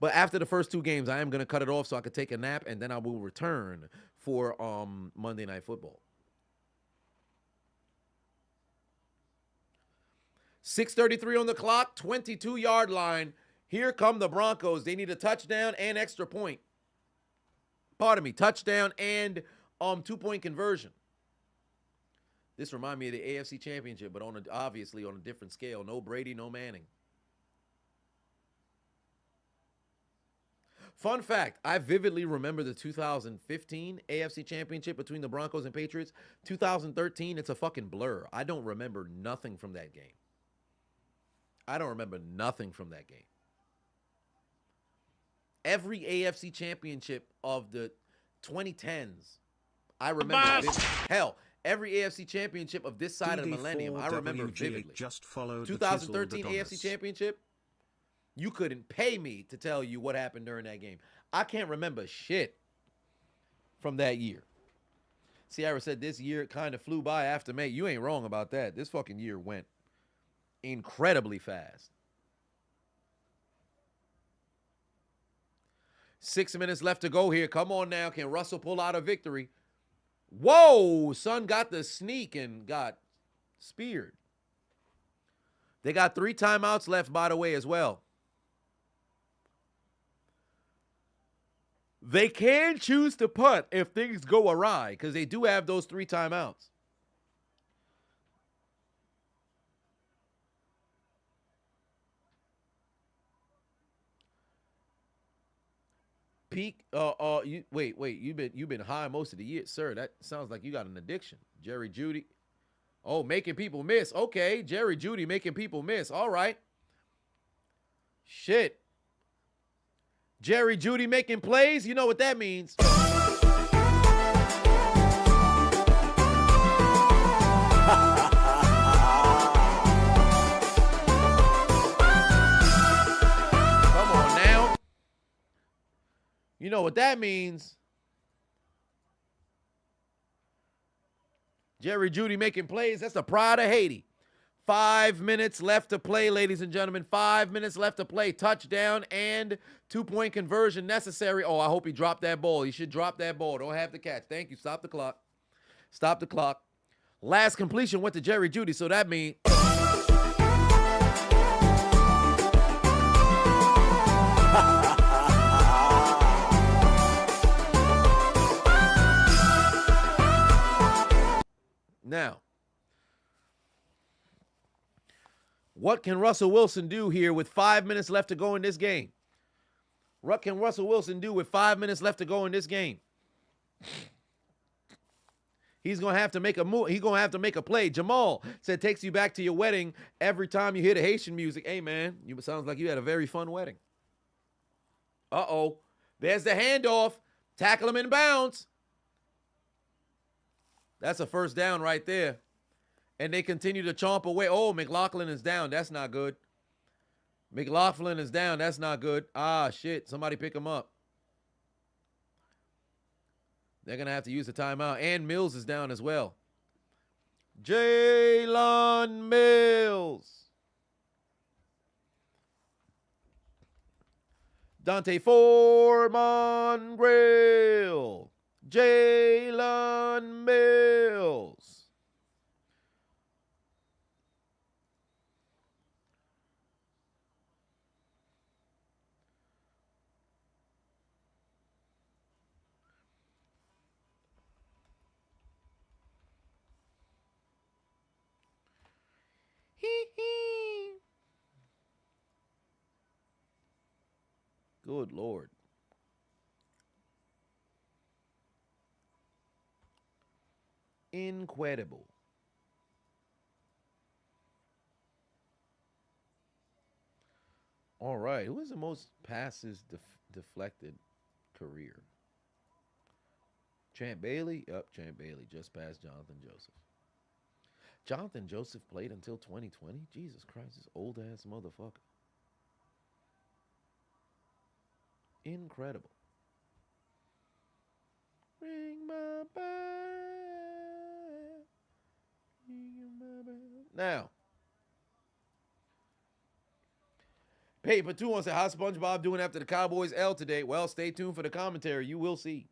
But after the first 2 games, I am going to cut it off so I can take a nap, and then I will return for Monday Night Football. 6:33 on the clock, 22-yard line. Here come the Broncos. They need a touchdown and extra point. Pardon me, touchdown and 2-point conversion. This reminds me of the AFC Championship, but obviously on a different scale. No Brady, no Manning. Fun fact, I vividly remember the 2015 AFC Championship between the Broncos and Patriots. 2013, it's a fucking blur. I don't remember nothing from that game. I don't remember nothing from that game. Every AFC Championship of the 2010s, I remember. Hell, every AFC Championship of this side of the millennium, I remember vividly. Just followed 2013 the AFC Championship, you couldn't pay me to tell you what happened during that game. I can't remember shit from that year. Sierra said this year kind of flew by after May. You ain't wrong about that. This fucking year went incredibly fast. 6 minutes left to go here. Come on now. Can Russell pull out a victory? Whoa, son got the sneak and got speared. They got 3 timeouts left, by the way, as well. They can choose to punt if things go awry because they do have those 3 timeouts. Peak. You've been high most of the year, sir. That sounds like you got an addiction. Jerry Judy. Oh, making people miss. Okay, Jerry Judy making people miss. All right. Shit. Jerry Judy making plays. You know what that means. You know what that means. Jerry Judy making plays. That's the pride of Haiti. 5 minutes left to play, ladies and gentlemen. 5 minutes left to play. Touchdown and 2-point conversion necessary. Oh, I hope he dropped that ball. He should drop that ball. Don't have to catch. Thank you. Stop the clock. Stop the clock. Last completion went to Jerry Judy, so that means... Now, what can Russell Wilson do here with 5 minutes left to go in this game? What can Russell Wilson do with 5 minutes left to go in this game? He's going to have to make a move. He's going to have to make a play. Jamal said, takes you back to your wedding every time you hear the Haitian music. Hey, man, sounds like you had a very fun wedding. Uh-oh. There's the handoff. Tackle him in bounds. That's a first down right there. And they continue to chomp away. Oh, McLaughlin is down. That's not good. McLaughlin is down. That's not good. Ah, shit. Somebody pick him up. They're going to have to use the timeout. And Mills is down as well. Jalen Mills. Dante Foreman Grill. Jalen Mills. Good Lord. Incredible. All right. Who is the most passes deflected career? Champ Bailey? Yep, Champ Bailey. Just past Jonathan Joseph. Jonathan Joseph played until 2020? Jesus Christ, this old-ass motherfucker. Incredible. Ring my bell. Ring my bell. Now, Paper 2 wants to say, how's SpongeBob doing after the Cowboys L today? Well, stay tuned for the commentary. You will see.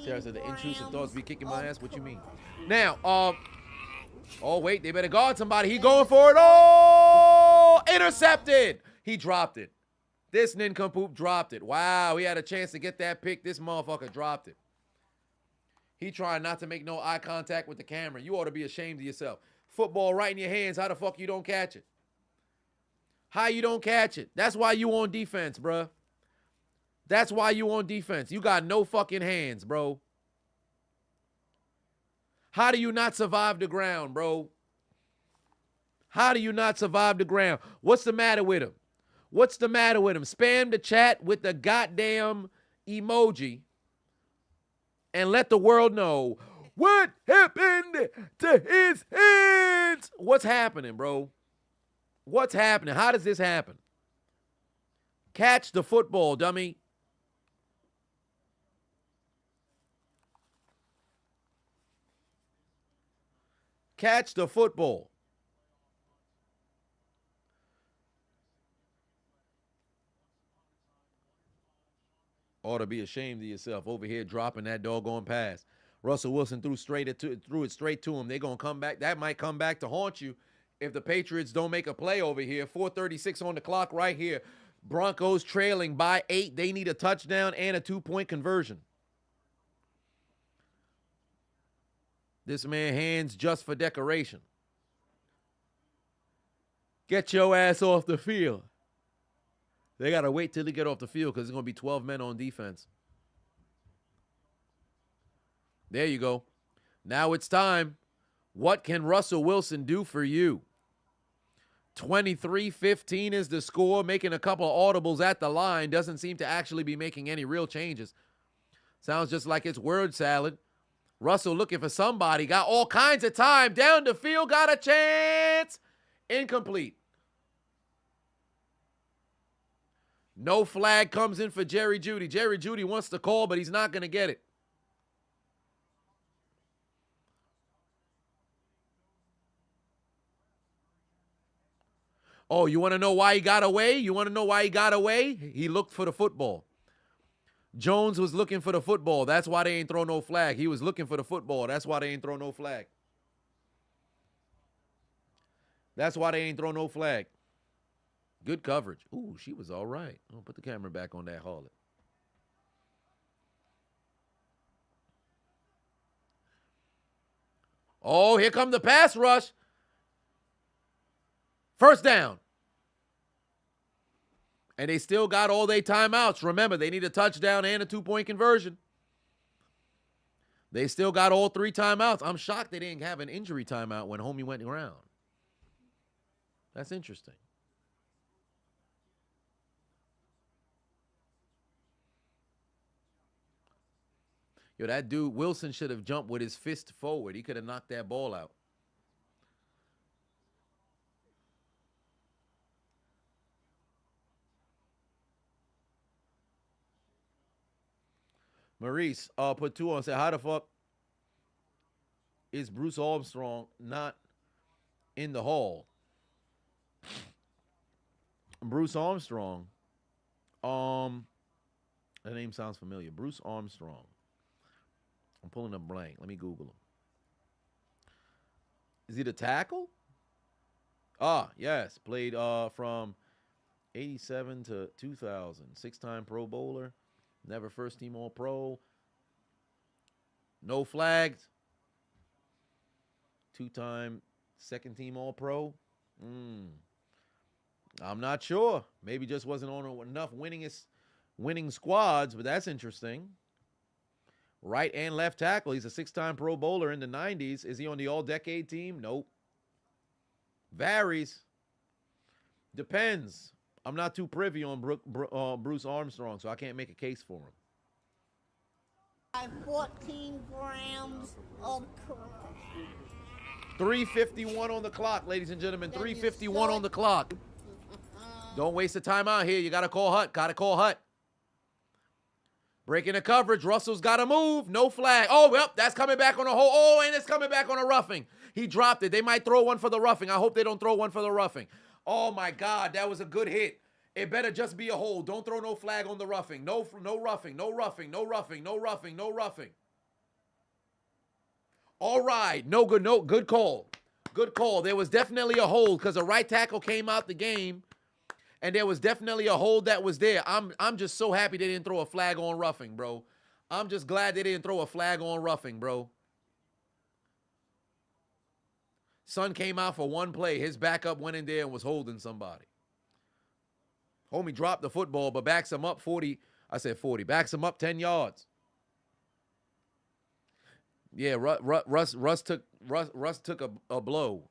Sarah said the intrusive thoughts be kicking my ass. What you mean? Now, oh wait, they better guard somebody. He going for it. Oh, intercepted. He dropped it. This nincompoop dropped it. Wow, he had a chance to get that pick. This motherfucker dropped it. He trying not to make no eye contact with the camera. You ought to be ashamed of yourself. Football right in your hands. How the fuck you don't catch it? How you don't catch it? That's why you on defense, bruh. That's why you on defense. You got no fucking hands, bro. How do you not survive the ground, bro? How do you not survive the ground? What's the matter with him? What's the matter with him? Spam the chat with the goddamn emoji and let the world know what happened to his hands. What's happening, bro? What's happening? How does this happen? Catch the football, dummy. Catch the football. Ought to be ashamed of yourself over here dropping that doggone pass. Russell Wilson threw it straight to him. They're going to come back. That might come back to haunt you if the Patriots don't make a play over here. 4:36 on the clock right here. Broncos trailing by 8. They need a touchdown and a 2-point conversion. This man hands just for decoration. Get your ass off the field. They got to wait till they get off the field because there's going to be 12 men on defense. There you go. Now it's time. What can Russell Wilson do for you? 23-15 is the score, making a couple of audibles at the line. Doesn't seem to actually be making any real changes. Sounds just like it's word salad. Russell looking for somebody. Got all kinds of time. Down the field. Got a chance. Incomplete. No flag comes in for Jerry Jeudy. Jerry Jeudy wants to call, but he's not going to get it. Oh, you want to know why he got away? You want to know why he got away? He looked for the football. Jones was looking for the football. That's why they ain't throw no flag. He was looking for the football. That's why they ain't throw no flag. That's why they ain't throw no flag. Good coverage. Ooh, she was all right. Oh, put the camera back on that harlot. Oh, here come the pass rush. First down. And they still got all their timeouts. Remember, they need a touchdown and a 2-point conversion. They still got all 3 timeouts. I'm shocked they didn't have an injury timeout when homie went around. That's interesting. Yo, that dude, Wilson, should have jumped with his fist forward. He could have knocked that ball out. Maurice put 2 on and said, how the fuck is Bruce Armstrong not in the hall? Bruce Armstrong. That name sounds familiar. Bruce Armstrong. I'm pulling up blank. Let me Google him. Is he the tackle? Ah, yes. Played from 87 to 2000. 6-time Pro Bowler. Never first team All-Pro. No flags. 2-time second team All-Pro. I'm not sure. Maybe just wasn't on enough winning squads, but that's interesting. Right and left tackle. He's a 6-time Pro Bowler in the 90s. Is he on the all-decade team? Nope. Varies. Depends. I'm not too privy on Bruce Armstrong, so I can't make a case for him. 14 grams of crap. 3:51 on the clock, ladies and gentlemen. 3:51 on the clock. Don't waste the time out here. You got to call Hut. Got to call Hut. Breaking the coverage. Russell's got to move. No flag. Oh, well, that's coming back on a hole. Oh, and it's coming back on a roughing. He dropped it. They might throw one for the roughing. I hope they don't throw one for the roughing. Oh, my God. That was a good hit. It better just be a hold. Don't throw no flag on the roughing. No roughing. No roughing. No roughing. No roughing. No roughing. All right. No good. No good call. Good call. There was definitely a hold because the right tackle came out the game. And there was definitely a hold that was there. I'm just so happy they didn't throw a flag on roughing, bro. I'm just glad they didn't throw a flag on roughing, bro. Son came out for one play. His backup went in there and was holding somebody. Homie dropped the football, but backs him up 40. I said 40. Backs him up 10 yards. Yeah, Russ took a blow.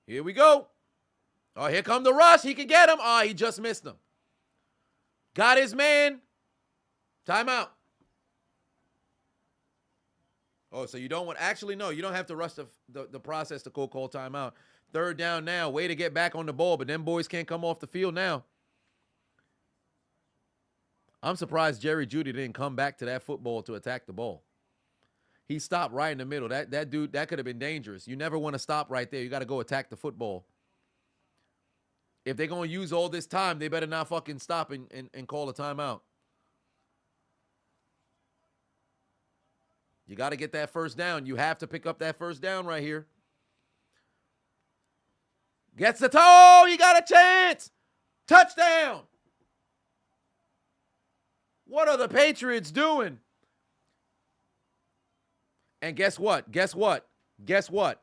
Here we go. Oh, here come the rush. He can get him. Oh, he just missed him. Got his man. Timeout. Oh, so you don't want... Actually, no. You don't have to rush the process to call timeout. 3rd down now. Way to get back on the ball, but them boys can't come off the field now. I'm surprised Jerry Jeudy didn't come back to that football to attack the ball. He stopped right in the middle. That dude, that could have been dangerous. You never want to stop right there. You got to go attack the football. If they're going to use all this time, they better not fucking stop and call a timeout. You got to get that first down. You have to pick up that first down right here. Gets the toe. You got a chance. Touchdown. What are the Patriots doing? And guess what? Guess what? Guess what?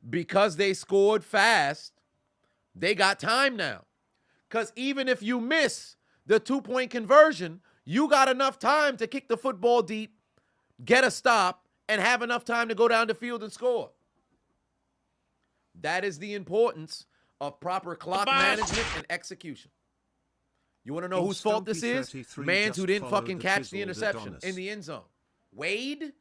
Because they scored fast, they got time now. Because even if you miss the 2-point conversion, you got enough time to kick the football deep, get a stop, and have enough time to go down the field and score. That is the importance of proper clock management and execution. You want to know whose fault this is? Mans who didn't fucking catch the interception Adonis in the end zone. Wade?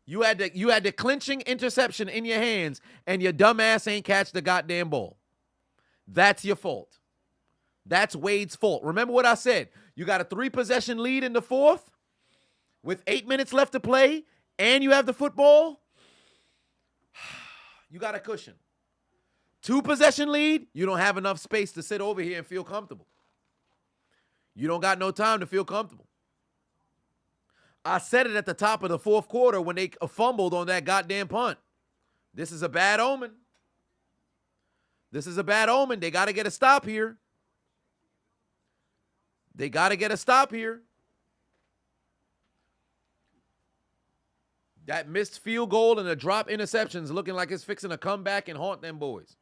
You had the clinching interception in your hands, and your dumb ass ain't catch the goddamn ball. That's your fault. That's Wade's fault. Remember what I said. You got a 3-possession lead in the 4th with 8 minutes left to play, and you have the football. You got a cushion. 2-possession lead, you don't have enough space to sit over here and feel comfortable. You don't got no time to feel comfortable. I said it at the top of the 4th quarter when they fumbled on that goddamn punt. This is a bad omen. This is a bad omen. They got to get a stop here. They got to get a stop here. That missed field goal and the drop interceptions looking like it's fixing to come back and haunt them boys.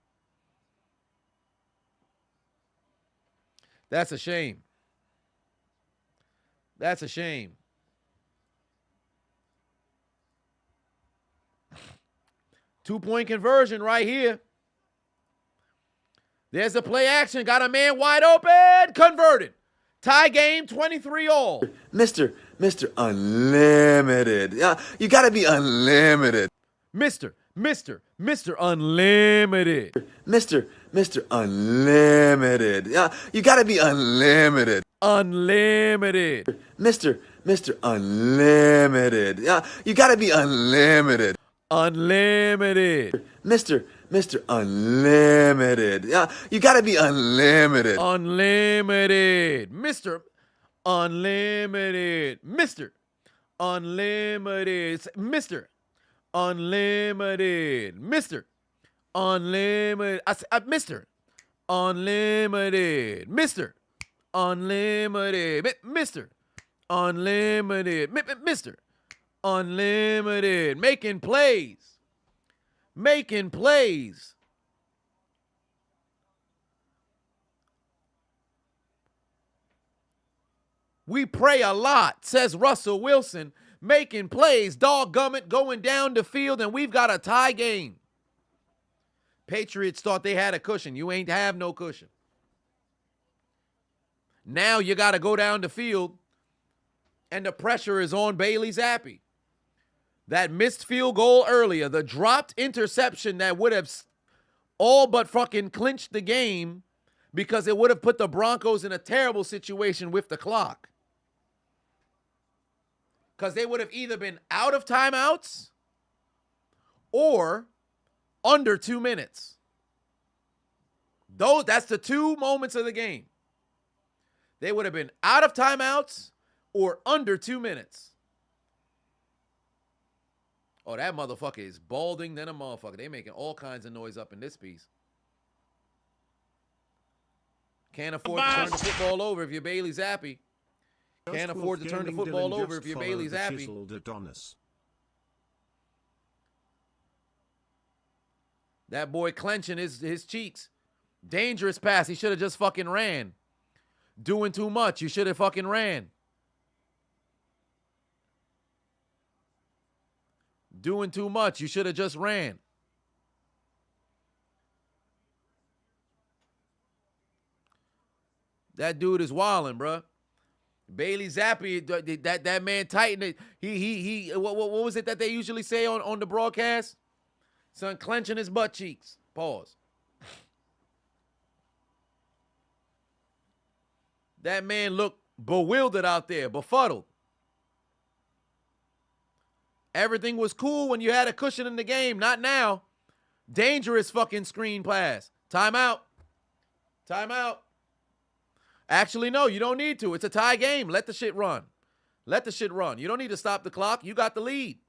That's a shame. That's a shame. Two-point conversion right here. There's the play action. Got a man wide open. Converted. Tie game, 23-all. Mr. Unlimited. You got to be unlimited. Mr. Mr. Unlimited. Mr. Unlimited. You gotta be unlimited. Unlimited. Mr. Unlimited. You gotta be unlimited. Unlimited. Mr. Unlimited. You gotta be unlimited. Unlimited. Mr. Unlimited. Mr. Unlimited. Mr. Unlimited. Mr. Unlimited. Mr. Unlimited. Mr. Unlimited. Mr. Unlimited. Mr. Unlimited. Making plays. Making plays. We pray a lot, says Russell Wilson. Making plays, doggummit, going down the field, and we've got a tie game. Patriots thought they had a cushion. You ain't have no cushion. Now you got to go down the field, and the pressure is on Bailey Zappi. That missed field goal earlier, the dropped interception that would have all but fucking clinched the game because it would have put the Broncos in a terrible situation with the clock. Because they would have either been out of timeouts or under 2 minutes. That's the two moments of the game. They would have been out of timeouts or under 2 minutes. Oh, that motherfucker is balding than a motherfucker. They making all kinds of noise up in this piece. Can't afford to turn the football over if you're Bailey Zappi. Can't afford to turn the football over if you're Bailey Zappi. Chiseled Adonis. That boy clenching his cheeks. Dangerous pass. He should have just fucking ran. Doing too much. You should have fucking ran. Doing too much. You should have just ran. That dude is wilding, bruh. Bailey Zappi, that man tightened it. What was it that they usually say on the broadcast? Son clenching his butt cheeks. Pause. That man looked bewildered out there, befuddled. Everything was cool when you had a cushion in the game. Not now. Dangerous fucking screen pass. Timeout. Timeout. Actually, no, you don't need to. It's a tie game. Let the shit run. Let the shit run. You don't need to stop the clock. You got the lead.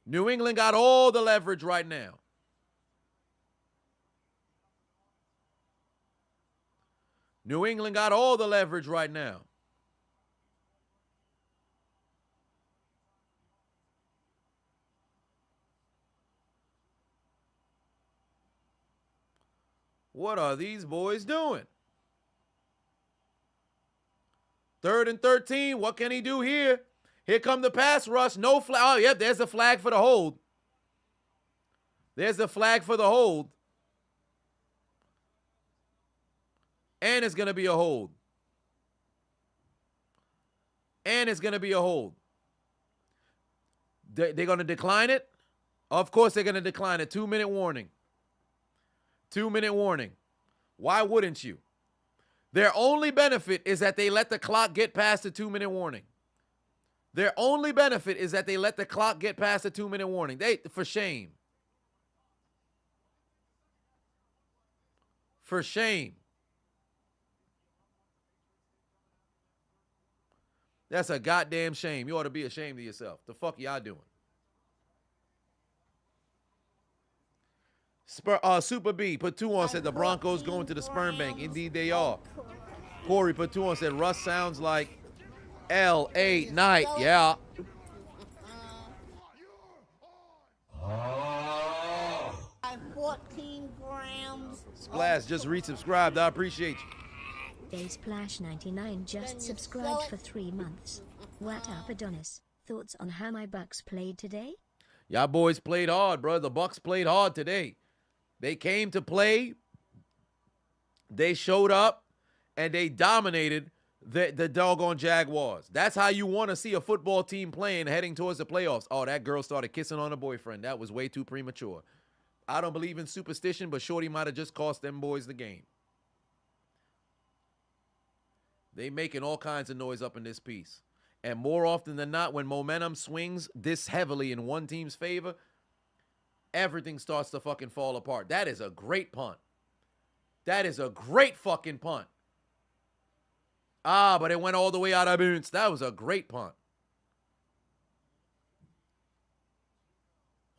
New England got all the leverage right now. New England got all the leverage right now. What are these boys doing? 3rd and 13. What can he do here? Here come the pass rush. No flag. Oh, yep, there's a flag for the hold. There's a flag for the hold. And it's going to be a hold. And it's going to be a hold. They're going to decline it? Of course they're going to decline it. 2-minute warning. 2-minute warning. Why wouldn't you? Their only benefit is that they let the clock get past the 2-minute warning. Their only benefit is that they let the clock get past the 2-minute warning. For shame. For shame. That's a goddamn shame. You ought to be ashamed of yourself. The fuck y'all doing? Super B put 2 on, said the Broncos going to the sperm bank. Indeed they are. Corey put 2 on, said Russ sounds like L.A. Knight. Yeah. By 14 grams. Splash just resubscribed. I appreciate you. Daysplash99 just subscribed for 3 months. What up, Adonis? Thoughts on how my Bucks played today? Y'all boys played hard, bro. The Bucks played hard today. They came to play. They showed up, and they dominated the doggone Jaguars. That's how you want to see a football team playing heading towards the playoffs. Oh, that girl started kissing on her boyfriend. That was way too premature. I don't believe in superstition, but Shorty might have just cost them boys the game. They making all kinds of noise up in this piece. And more often than not, when momentum swings this heavily in one team's favor, everything starts to fucking fall apart. That is a great punt. That is a great fucking punt. Ah, but it went all the way out of bounds. That was a great punt.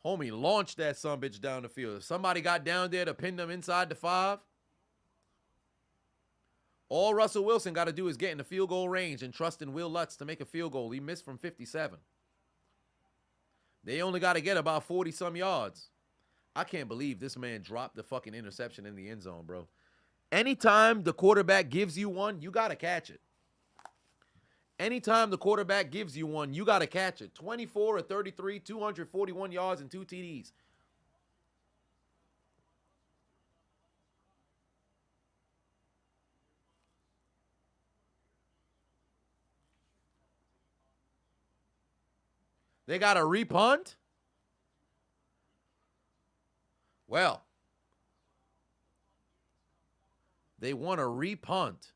Homie launched that sumbitch down the field. If somebody got down there to pin them inside the 5, all Russell Wilson got to do is get in the field goal range and trust in Will Lutz to make a field goal. He missed from 57. They only got to get about 40-some yards. I can't believe this man dropped the fucking interception in the end zone, bro. Anytime the quarterback gives you one, you got to catch it. Anytime the quarterback gives you one, you got to catch it. 24 or 33, 241 yards and 2 TDs. They got a repunt? Well, they want a repunt.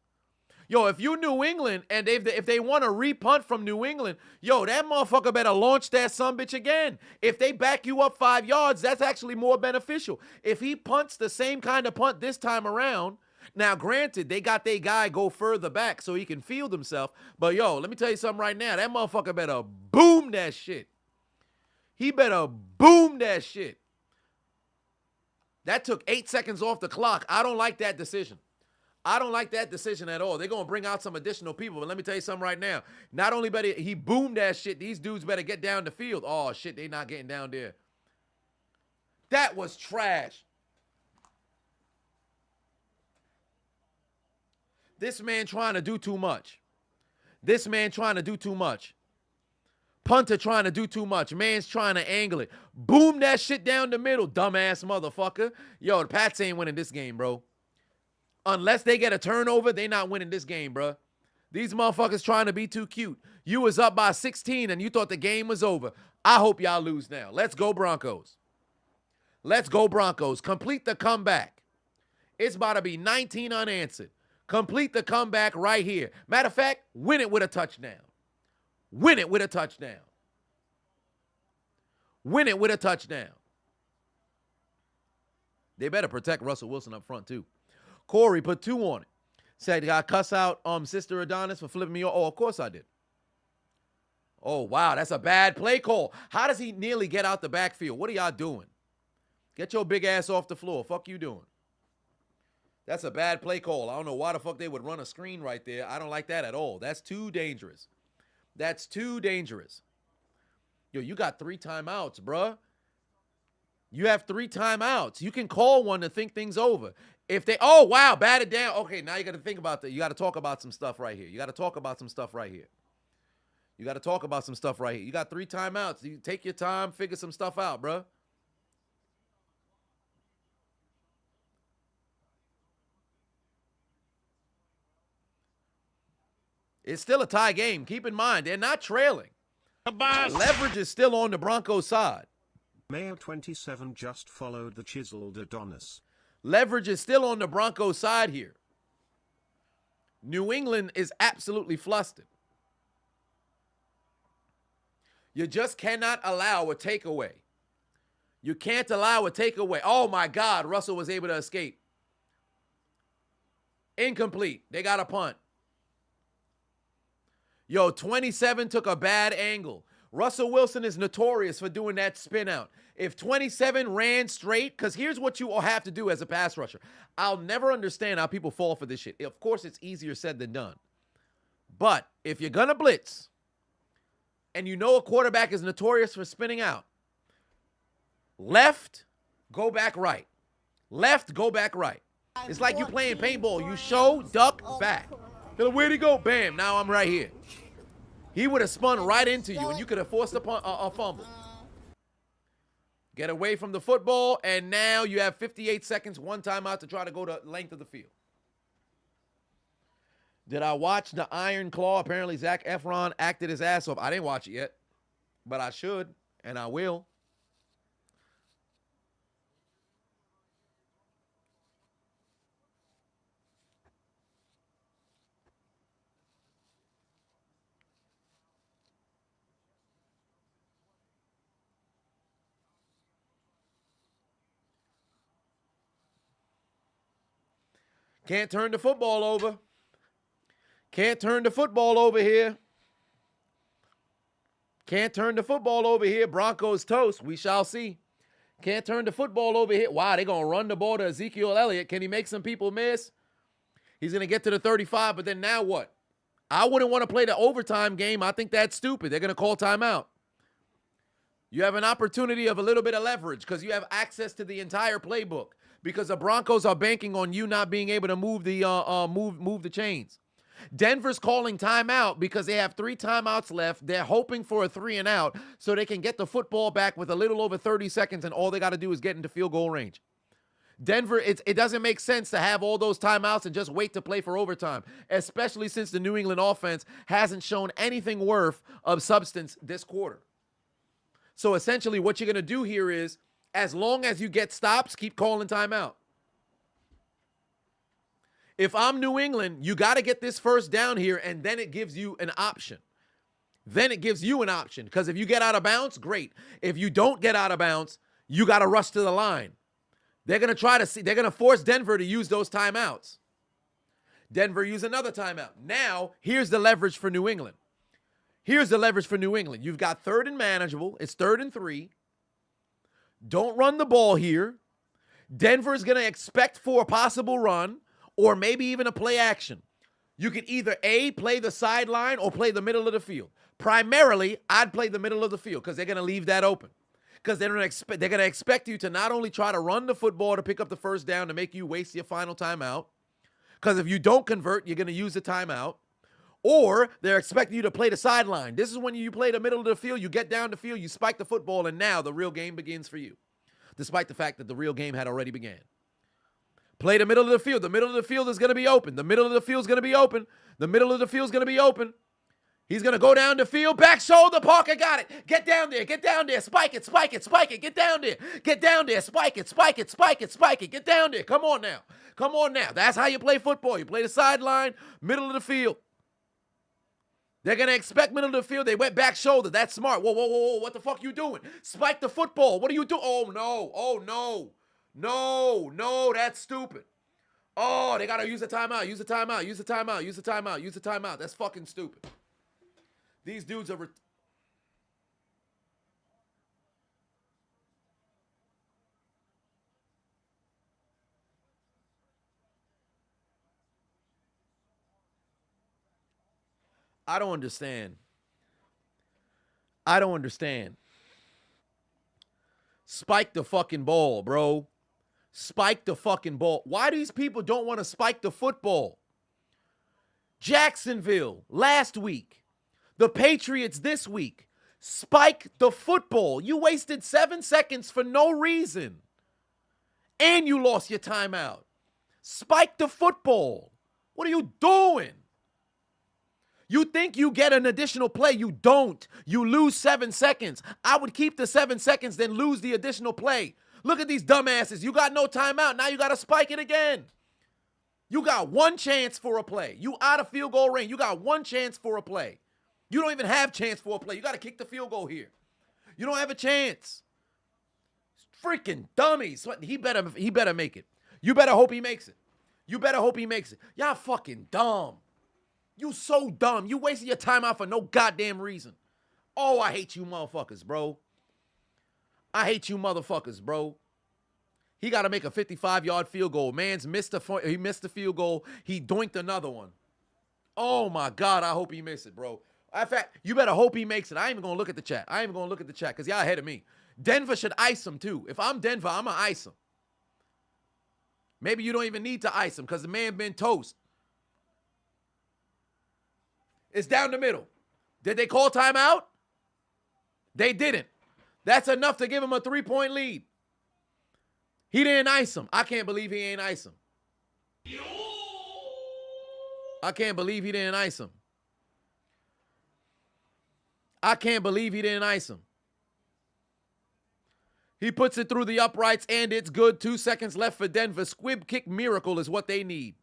Yo, if you New England and if they want a repunt from New England, yo, that motherfucker better launch that sumbitch again. If they back you up 5 yards, that's actually more beneficial. If he punts the same kind of punt this time around, now granted, they got their guy go further back so he can field himself, but yo, let me tell you something right now. That motherfucker better boom that shit. He better boom that shit. That took 8 seconds off the clock. I don't like that decision. I don't like that decision at all. They're going to bring out some additional people. But let me tell you something right now. Not only better he boomed that shit, these dudes better get down the field. Oh, shit, they not getting down there. That was trash. This man trying to do too much. This man trying to do too much. Punter trying to do too much. Man's trying to angle it. Boom that shit down the middle, dumbass motherfucker. Yo, the Pats ain't winning this game, bro. Unless they get a turnover, they not winning this game, bro. These motherfuckers trying to be too cute. You was up by 16 and you thought the game was over. I hope y'all lose now. Let's go Broncos. Let's go Broncos. Complete the comeback. It's about to be 19 unanswered. Complete the comeback right here. Matter of fact, win it with a touchdown. Win it with a touchdown. Win it with a touchdown. They better protect Russell Wilson up front, too. Corey put 2 on it. Said, I cuss out Sister Adonis for flipping me off. Oh, of course I did. Oh, wow, that's a bad play call. How does he nearly get out the backfield? What are y'all doing? Get your big ass off the floor. Fuck you doing? That's a bad play call. I don't know why the fuck they would run a screen right there. I don't like that at all. That's too dangerous. That's too dangerous. Yo, you got 3 timeouts, bruh. You have 3 timeouts. You can call one to think things over. If they, oh, wow, bat it down. Okay, now you got to think about that. You got to talk about some stuff right here. You got to talk about some stuff right here. You got to talk about some stuff right here. You got 3 timeouts. You take your time, figure some stuff out, bruh. It's still a tie game. Keep in mind, they're not trailing. Leverage is still on the Broncos side. Mayo 27 just followed the Chiseled Adonis. Leverage is still on the Broncos side here. New England is absolutely flustered. You just cannot allow a takeaway. You can't allow a takeaway. Oh, my God. Russell was able to escape. Incomplete. They got a punt. Yo, 27 took a bad angle. Russell Wilson is notorious for doing that spin out. If 27 ran straight, because here's what you all have to do as a pass rusher. I'll never understand how people fall for this shit. Of course, it's easier said than done. But if you're going to blitz, and you know a quarterback is notorious for spinning out, left, go back right. Left, go back right. It's like you playing paintball. You show, duck, back. Where'd he go? Bam, now I'm right here. He would have spun right into you, and you could have forced a fumble. Get away from the football, and now you have 58 seconds, 1 timeout to try to go the length of the field. Did I watch the Iron Claw? Apparently, Zac Efron acted his ass off. I didn't watch it yet, but I should, and I will. Can't turn the football over. Can't turn the football over here. Can't turn the football over here. Broncos toast. We shall see. Can't turn the football over here. Wow, they're going to run the ball to Ezekiel Elliott. Can he make some people miss? He's going to get to the 35, but then now what? I wouldn't want to play the overtime game. I think that's stupid. They're going to call timeout. You have an opportunity of a little bit of leverage because you have access to the entire playbook because the Broncos are banking on you not being able to move the chains. Denver's calling timeout because they have 3 timeouts left. They're hoping for a 3 and out so they can get the football back with a little over 30 seconds, and all they got to do is get into field goal range. Denver, it doesn't make sense to have all those timeouts and just wait to play for overtime, especially since the New England offense hasn't shown anything worth of substance this quarter. So essentially what you're going to do here is, as long as you get stops, keep calling timeout. If I'm New England, you got to get this first down here, and then it gives you an option. Then it gives you an option, because if you get out of bounds, great. If you don't get out of bounds, you got to rush to the line. They're going to force Denver to use those timeouts. Denver use another timeout. Now, here's the leverage for New England. Here's the leverage for New England. You've got 3rd and manageable. It's 3rd and 3. Don't run the ball here. Denver's going to expect for a possible run or maybe even a play action. You can either A, play the sideline or play the middle of the field. Primarily, I'd play the middle of the field because they're going to leave that open. Because they're going to expect you to not only try to run the football to pick up the first down to make you waste your final timeout. Because if you don't convert, you're going to use the timeout. Or they're expecting you to play the sideline. This is when you play the middle of the field, you get down the field, you spike the football, and now the real game begins for you. Despite the fact that the real game had already began. Play the middle of the field. The middle of the field is going to be open. The middle of the field is going to be open. The middle of the field is going to be open. He's going to go down the field. Back shoulder. Parker got it. Get down there. Get down there. Spike it. Spike it. Spike it. Get down there. Get down there. Spike it. Spike it. Spike it. Spike it. Get down there. Come on now. Come on now. That's how you play football. You play the sideline, middle of the field. They're going to expect middle of the field. They went back shoulder. That's smart. Whoa, whoa, whoa, whoa. What the fuck you doing? Spike the football. What are you doing? Oh, no. Oh, no. No, no, that's stupid. Oh, they got to use the timeout. Use the timeout. Use the timeout. Use the timeout. Use the timeout. That's fucking stupid. These dudes are... I don't understand. I don't understand. Spike the fucking ball, bro. Spike the fucking ball. Why these people don't want to spike the football? Jacksonville last week. The Patriots this week. Spike the football. You wasted 7 seconds for no reason. And you lost your timeout. Spike the football. What are you doing? You think you get an additional play. You don't. You lose 7 seconds. I would keep the 7 seconds, then lose the additional play. Look at these dumbasses. You got no timeout. Now you got to spike it again. You got one chance for a play. You out of field goal range. You got one chance for a play. You don't even have chance for a play. You got to kick the field goal here. You don't have a chance. Freaking dummies. He better make it. You better hope he makes it. You better hope he makes it. Y'all fucking dumb. You so dumb. You wasted your time out for no goddamn reason. Oh, I hate you motherfuckers, bro. I hate you motherfuckers, bro. He got to make a 55-yard field goal. He missed the field goal. He doinked another one. Oh, my God. I hope he misses it, bro. In fact, you better hope he makes it. I ain't even going to look at the chat. I ain't even going to look at the chat because y'all ahead of me. Denver should ice him, too. If I'm Denver, I'm going to ice him. Maybe you don't even need to ice him because the man been toast. It's down the middle. Did they call timeout? They didn't. That's enough to give him a 3-point lead. He didn't ice him. I can't believe he ain't ice him. I can't believe he didn't ice him. I can't believe he didn't ice him. He puts it through the uprights, and it's good. 2 seconds left for Denver. Squib kick miracle is what they need.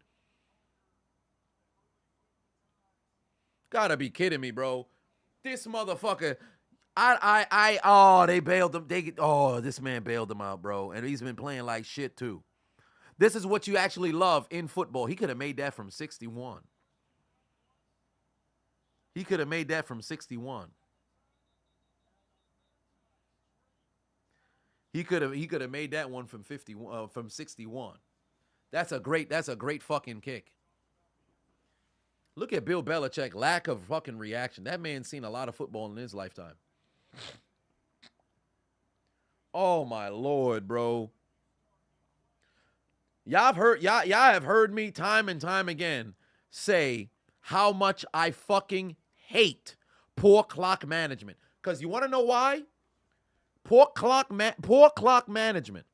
Gotta be kidding me, bro. This motherfucker. They bailed him. This man bailed him out, bro. And he's been playing like shit, too. This is what you actually love in football. He could have made that from 61. He could have made that from 61. He could have made that one from 61. That's a great fucking kick. Look at Bill Belichick, lack of fucking reaction. That man's seen a lot of football in his lifetime. Oh my Lord, bro. Y'all have heard me time and time again say how much I fucking hate poor clock management. Because you want to know why? Poor clock management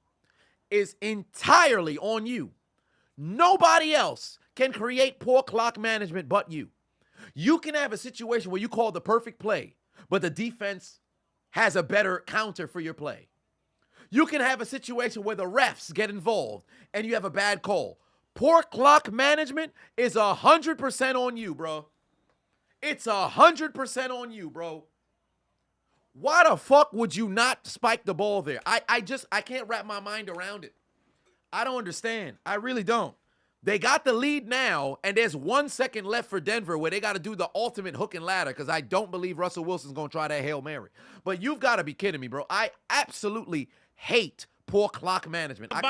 is entirely on you. Nobody else can create poor clock management but you. You can have a situation where you call the perfect play, but the defense has a better counter for your play. You can have a situation where the refs get involved and you have a bad call. Poor clock management is 100% on you, bro. It's 100% on you, bro. Why the fuck would you not spike the ball there? I can't wrap my mind around it. I don't understand. I really don't. They got the lead now, and there's 1 second left for Denver where they got to do the ultimate hook and ladder because I don't believe Russell Wilson's going to try that Hail Mary. But you've got to be kidding me, bro. I absolutely hate poor clock management. I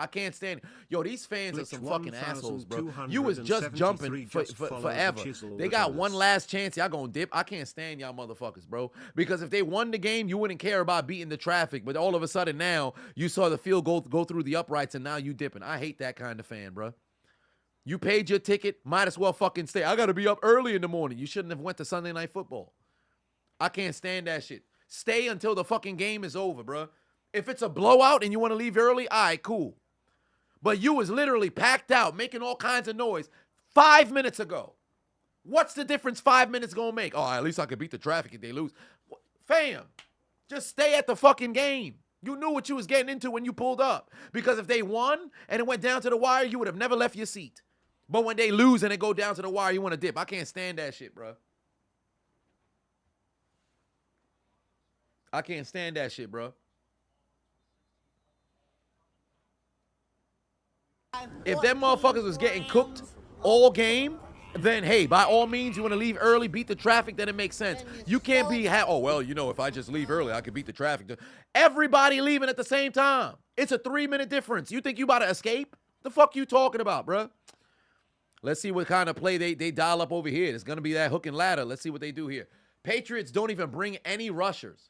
can't stand it. Yo, these fans are some fucking assholes, bro. You was just jumping forever. They got one last chance. Y'all gonna dip. I can't stand y'all motherfuckers, bro. Because if they won the game, you wouldn't care about beating the traffic. But all of a sudden now, you saw the field goal go through the uprights, and now you dipping. I hate that kind of fan, bro. You paid your ticket. Might as well fucking stay. I got to be up early in the morning. You shouldn't have went to Sunday Night Football. I can't stand that shit. Stay until the fucking game is over, bro. If it's a blowout and you want to leave early, all right, cool. But you was literally packed out, making all kinds of noise 5 minutes ago. What's the difference 5 minutes gonna make? Oh, at least I could beat the traffic if they lose. Fam, just stay at the fucking game. You knew what you was getting into when you pulled up. Because if they won and it went down to the wire, you would have never left your seat. But when they lose and it go down to the wire, you want to dip. I can't stand that shit, bro. I can't stand that shit, bro. If them motherfuckers was getting cooked all game, then hey, by all means, you want to leave early, beat the traffic, then it makes sense. You can't be, if I just leave early, I could beat the traffic. Everybody leaving at the same time. It's a 3-minute difference. You think you about to escape? The fuck you talking about, bro? Let's see what kind of play they dial up over here. It's going to be that hook and ladder. Let's see what they do here. Patriots don't even bring any rushers.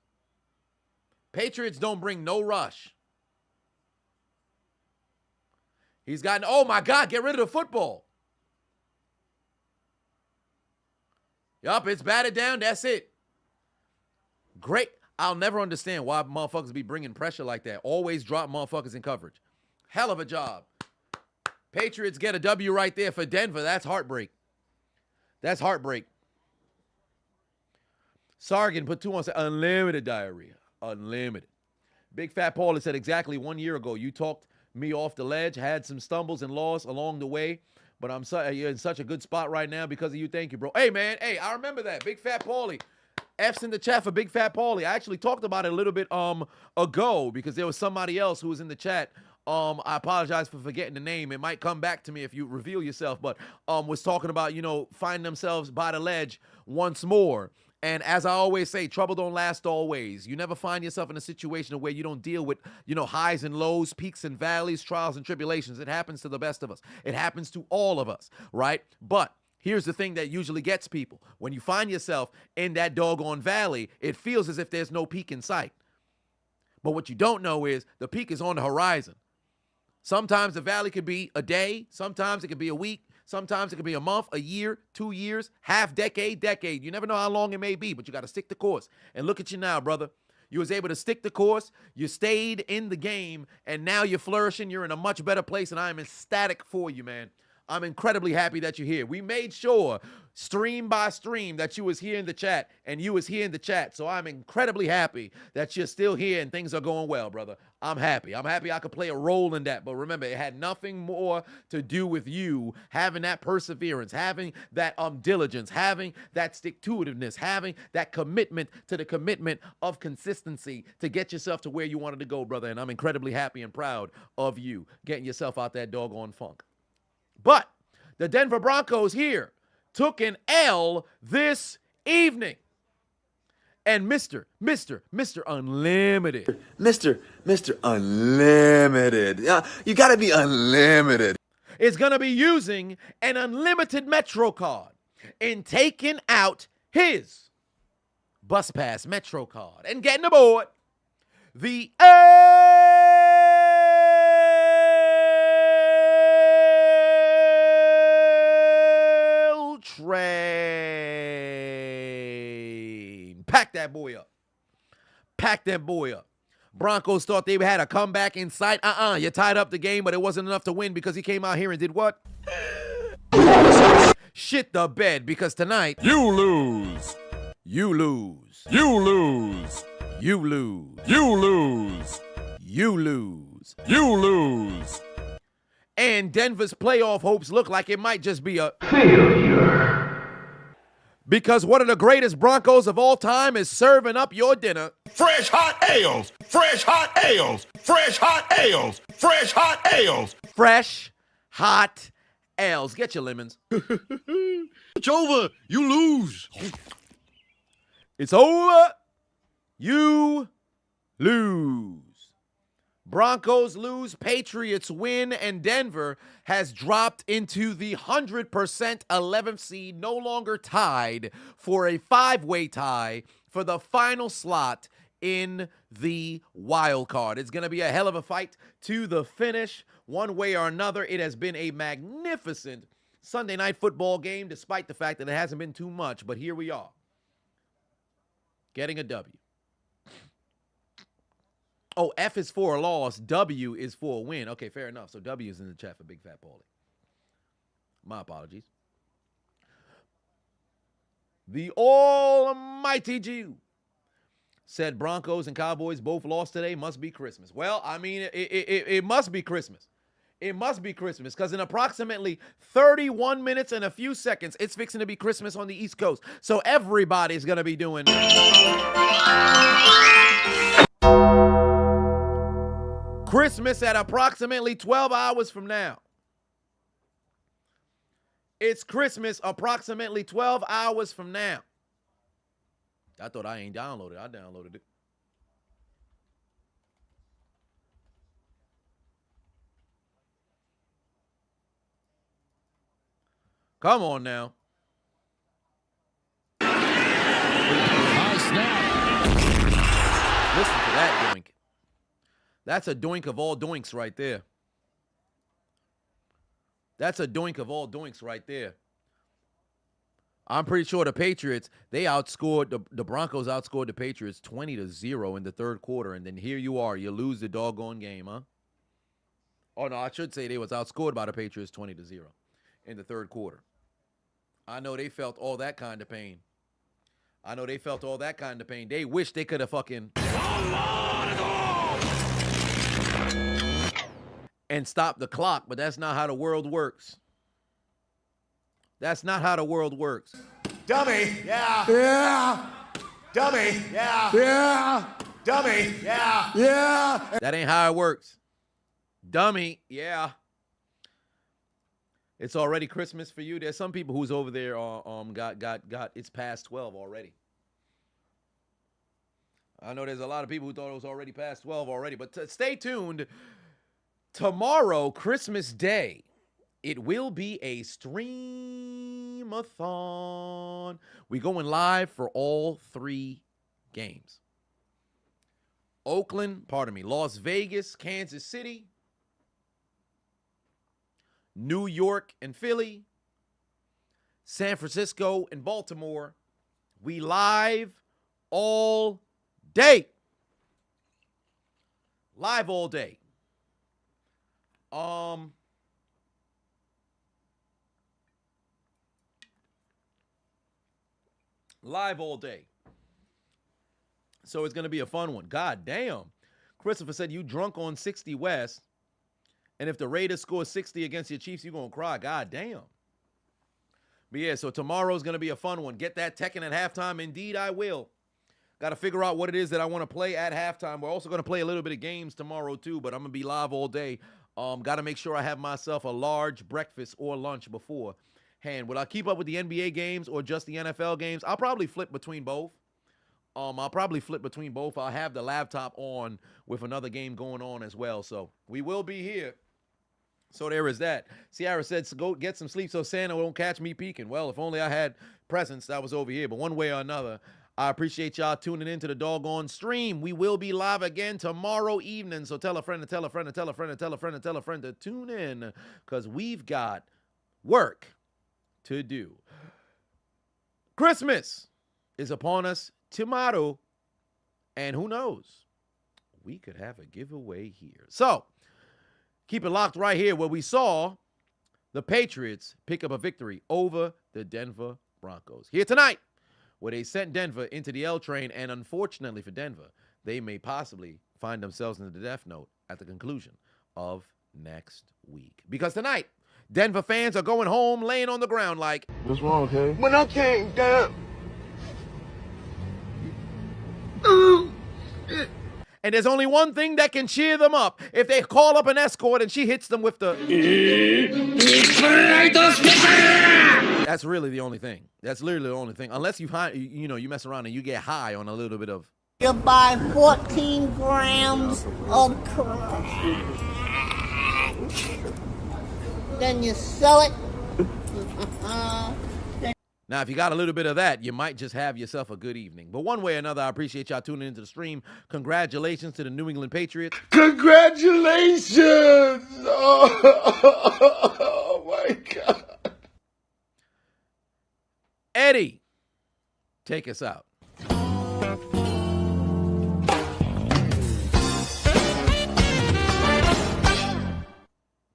Patriots don't bring no rush. He's gotten, oh my God, get rid of the football. Yup, it's batted down. That's it. Great. I'll never understand why motherfuckers be bringing pressure like that. Always drop motherfuckers in coverage. Hell of a job. Patriots get a W right there for Denver. That's heartbreak. That's heartbreak. Sargent put 2 on, unlimited diarrhea. Unlimited. Big Fat Paul said exactly 1 year ago, you talked me off the ledge, had some stumbles and loss along the way, but you're in such a good spot right now because of you. Thank you, bro. Hey, man. Hey, I remember that. Big Fat Paulie. F's in the chat for Big Fat Paulie. I actually talked about it a little bit ago because there was somebody else who was in the chat. I apologize for forgetting the name. It might come back to me if you reveal yourself, but was talking about, finding themselves by the ledge once more. And as I always say, trouble don't last always. You never find yourself in a situation where you don't deal with, highs and lows, peaks and valleys, trials and tribulations. It happens to the best of us. It happens to all of us, right? But here's the thing that usually gets people. When you find yourself in that doggone valley, it feels as if there's no peak in sight. But what you don't know is the peak is on the horizon. Sometimes the valley could be a day. Sometimes it could be a week. Sometimes it could be a month, a year, 2 years, half decade. You never know how long it may be, but you got to stick the course. And look at you now, brother. You was able to stick the course. You stayed in the game, and now you're flourishing. You're in a much better place, and I am ecstatic for you, man. I'm incredibly happy that you're here. We made sure, stream by stream, that you was here in the chat and you was here in the chat. So I'm incredibly happy that you're still here and things are going well, brother. I'm happy. I'm happy I could play a role in that. But remember, it had nothing more to do with you having that perseverance, having that diligence, having that stick-to-itiveness, having that commitment to the commitment of consistency to get yourself to where you wanted to go, brother. And I'm incredibly happy and proud of you getting yourself out that doggone funk. But the Denver Broncos here took an L this evening. And Mr. Unlimited. Mr. Unlimited. You gotta be unlimited. Is gonna be using an unlimited Metro card and taking out his Bus Pass Metro card and getting aboard the L train. Pack that boy up. Pack that boy up. Broncos thought they had a comeback in sight. You tied up the game, but it wasn't enough to win because he came out here and did what? Shit the bed, because tonight You lose. you lose. You lose. You lose. You lose. You lose. You lose. And Denver's playoff hopes look like it might just be a failure. Because one of the greatest Broncos of all time is serving up your dinner. Fresh hot ales. Fresh hot ales. Fresh hot ales. Fresh hot ales. Fresh, hot L's. Get your lemons. It's over. You lose. It's over. You lose. Broncos lose, Patriots win, and Denver has dropped into the 100% 11th seed, no longer tied for a 5-way tie for the final slot in the wild card. It's going to be a hell of a fight to the finish. One way or another, it has been a magnificent Sunday night football game, despite the fact that it hasn't been too much, but here we are, getting a W. Oh, F is for a loss. W is for a win. Okay, fair enough. So W is in the chat for Big Fat Paulie. My apologies. The almighty Jew said Broncos and Cowboys both lost today. Must be Christmas. Well, I mean, it must be Christmas. It must be Christmas because in approximately 31 minutes and a few seconds, it's fixing to be Christmas on the East Coast. So everybody's going to be doing Christmas at approximately 12 hours from now. It's Christmas approximately 12 hours from now. I thought I ain't downloaded. I downloaded it. Come on now. High snap. Listen to that doink. That's a doink of all doinks right there. That's a doink of all doinks right there. I'm pretty sure the Patriots, they outscored, the Broncos outscored the Patriots 20-0 in the third quarter, and then here you are. You lose the doggone game, huh? Oh, no, I should say they was outscored by the Patriots 20-0 in the third quarter. I know they felt all that kind of pain. I know they felt all that kind of pain. They wish they could have fucking and stop the clock, but that's not how the world works. That's not how the world works. Dummy. Yeah. Yeah. Dummy. Yeah. Yeah. Dummy. Yeah. Yeah. That ain't how it works. Dummy. Yeah. It's already Christmas for you. There's some people who's over there got it's past 12 already. I know there's a lot of people who thought it was already past 12 already, but stay tuned. Tomorrow, Christmas Day, it will be a stream-a-thon. We going live for all 3 games. Las Vegas, Kansas City, New York and Philly, San Francisco and Baltimore. We live all day. Live all day. Live all day. So it's going to be a fun one. God damn. Christopher said you drunk on 60 West. And if the Raiders score 60 against your Chiefs, you're going to cry. God damn. But yeah, so tomorrow's going to be a fun one. Get that Tekken at halftime. Indeed, I will. Got to figure out what it is that I want to play at halftime. We're also going to play a little bit of games tomorrow, too, but I'm going to be live all day. Got to make sure I have myself a large breakfast or lunch beforehand. Will I keep up with the NBA games or just the NFL games? I'll probably flip between both. I'll have the laptop on with another game going on as well. So we will be here. So there is that. Ciara said, so go get some sleep so Santa won't catch me peeking. Well, if only I had presents that was over here. But one way or another, I appreciate y'all tuning into the doggone stream. We will be live again tomorrow evening. So tell a friend to tell a friend to tell a friend to tell a friend to tell a friend to tune in because we've got work to do. Christmas is upon us tomorrow. And who knows? We could have a giveaway here. So keep it locked right here where we saw the Patriots pick up a victory over the Denver Broncos. Here tonight, where they sent Denver into the L train, and unfortunately for Denver, they may possibly find themselves in the death note at the conclusion of next week. Because tonight, Denver fans are going home laying on the ground like, What's wrong, okay? When I came down. and there's only one thing that can cheer them up. If they call up an escort and she hits them with the... That's really the only thing. That's literally the only thing. Unless you mess around and you get high on a little bit of... You buy 14 grams of crack. Then you sell it. Now, if you got a little bit of that, you might just have yourself a good evening. But one way or another, I appreciate y'all tuning into the stream. Congratulations to the New England Patriots. Congratulations! Oh my God. Eddie, take us out.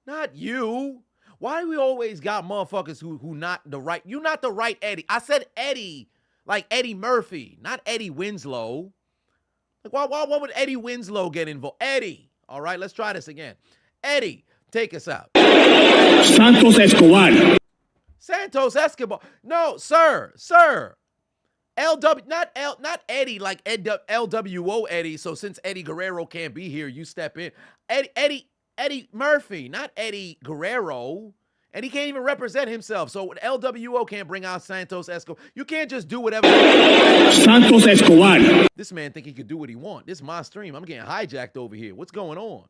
Not you. Why do we always got motherfuckers who not the right? You not the right Eddie. I said Eddie, like Eddie Murphy, not Eddie Winslow. Like why would Eddie Winslow get involved? Eddie. All right, let's try this again. Eddie, take us out. Santos Escobar. Santos Escobar. No, sir. LW, not Eddie, like LWO Eddie. So since Eddie Guerrero can't be here, you step in. Eddie Murphy, not Eddie Guerrero. And he can't even represent himself. So LWO can't bring out Santos Escobar. You can't just do whatever. Santos Escobar. This man think he could do what he want. This is my stream. I'm getting hijacked over here. What's going on?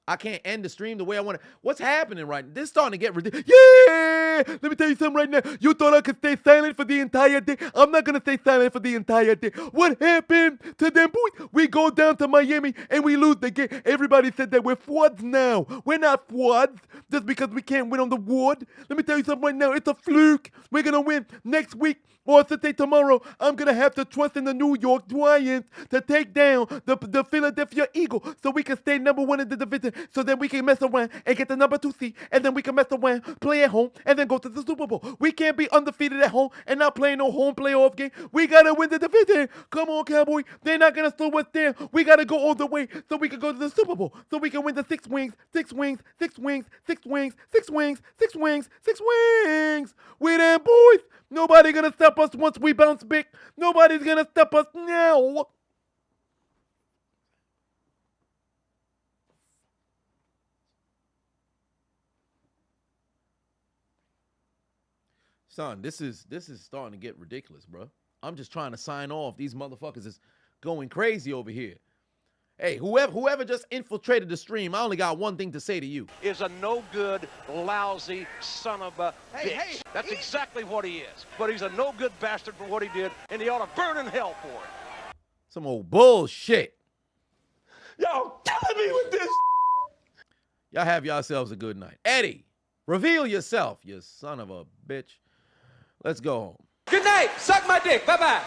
I can't end the stream the way I want to. What's happening right now? This is starting to get ridiculous. Yeah! Let me tell you something right now. You thought I could stay silent for the entire day? I'm not going to stay silent for the entire day. What happened to them boys? We go down to Miami and we lose the game. Everybody said that we're frauds now. We're not frauds just because we can't win on the ward. Let me tell you something right now. It's a fluke. We're going to win next week. Or today, tomorrow, I'm going to have to trust in the New York Giants to take down the Philadelphia Eagles so we can stay number one in the division so then we can mess around and get the number 2 seed and then we can mess around, play at home, and then go to the Super Bowl. We can't be undefeated at home and not play no home playoff game. We got to win the division. Come on, Cowboy. They're not going to slow us down. We got to go all the way so we can go to the Super Bowl so we can win the 6 wings, 6 wings, 6 wings, 6 wings, 6 wings, 6 wings, 6 wings. We them boys. Nobody gonna stop us once we bounce back. Nobody's gonna stop us now. Son, this is starting to get ridiculous, bro. I'm just trying to sign off. These motherfuckers is going crazy over here. Hey, whoever just infiltrated the stream, I only got one thing to say to you. Is a no good, lousy son of a bitch. That's exactly what he is. But he's a no good bastard for what he did, and he ought to burn in hell for it. Some old bullshit. Y'all killing me with this. Y'all have yourselves a good night. Eddie, reveal yourself, you son of a bitch. Let's go home. Good night. Suck my dick. Bye-bye.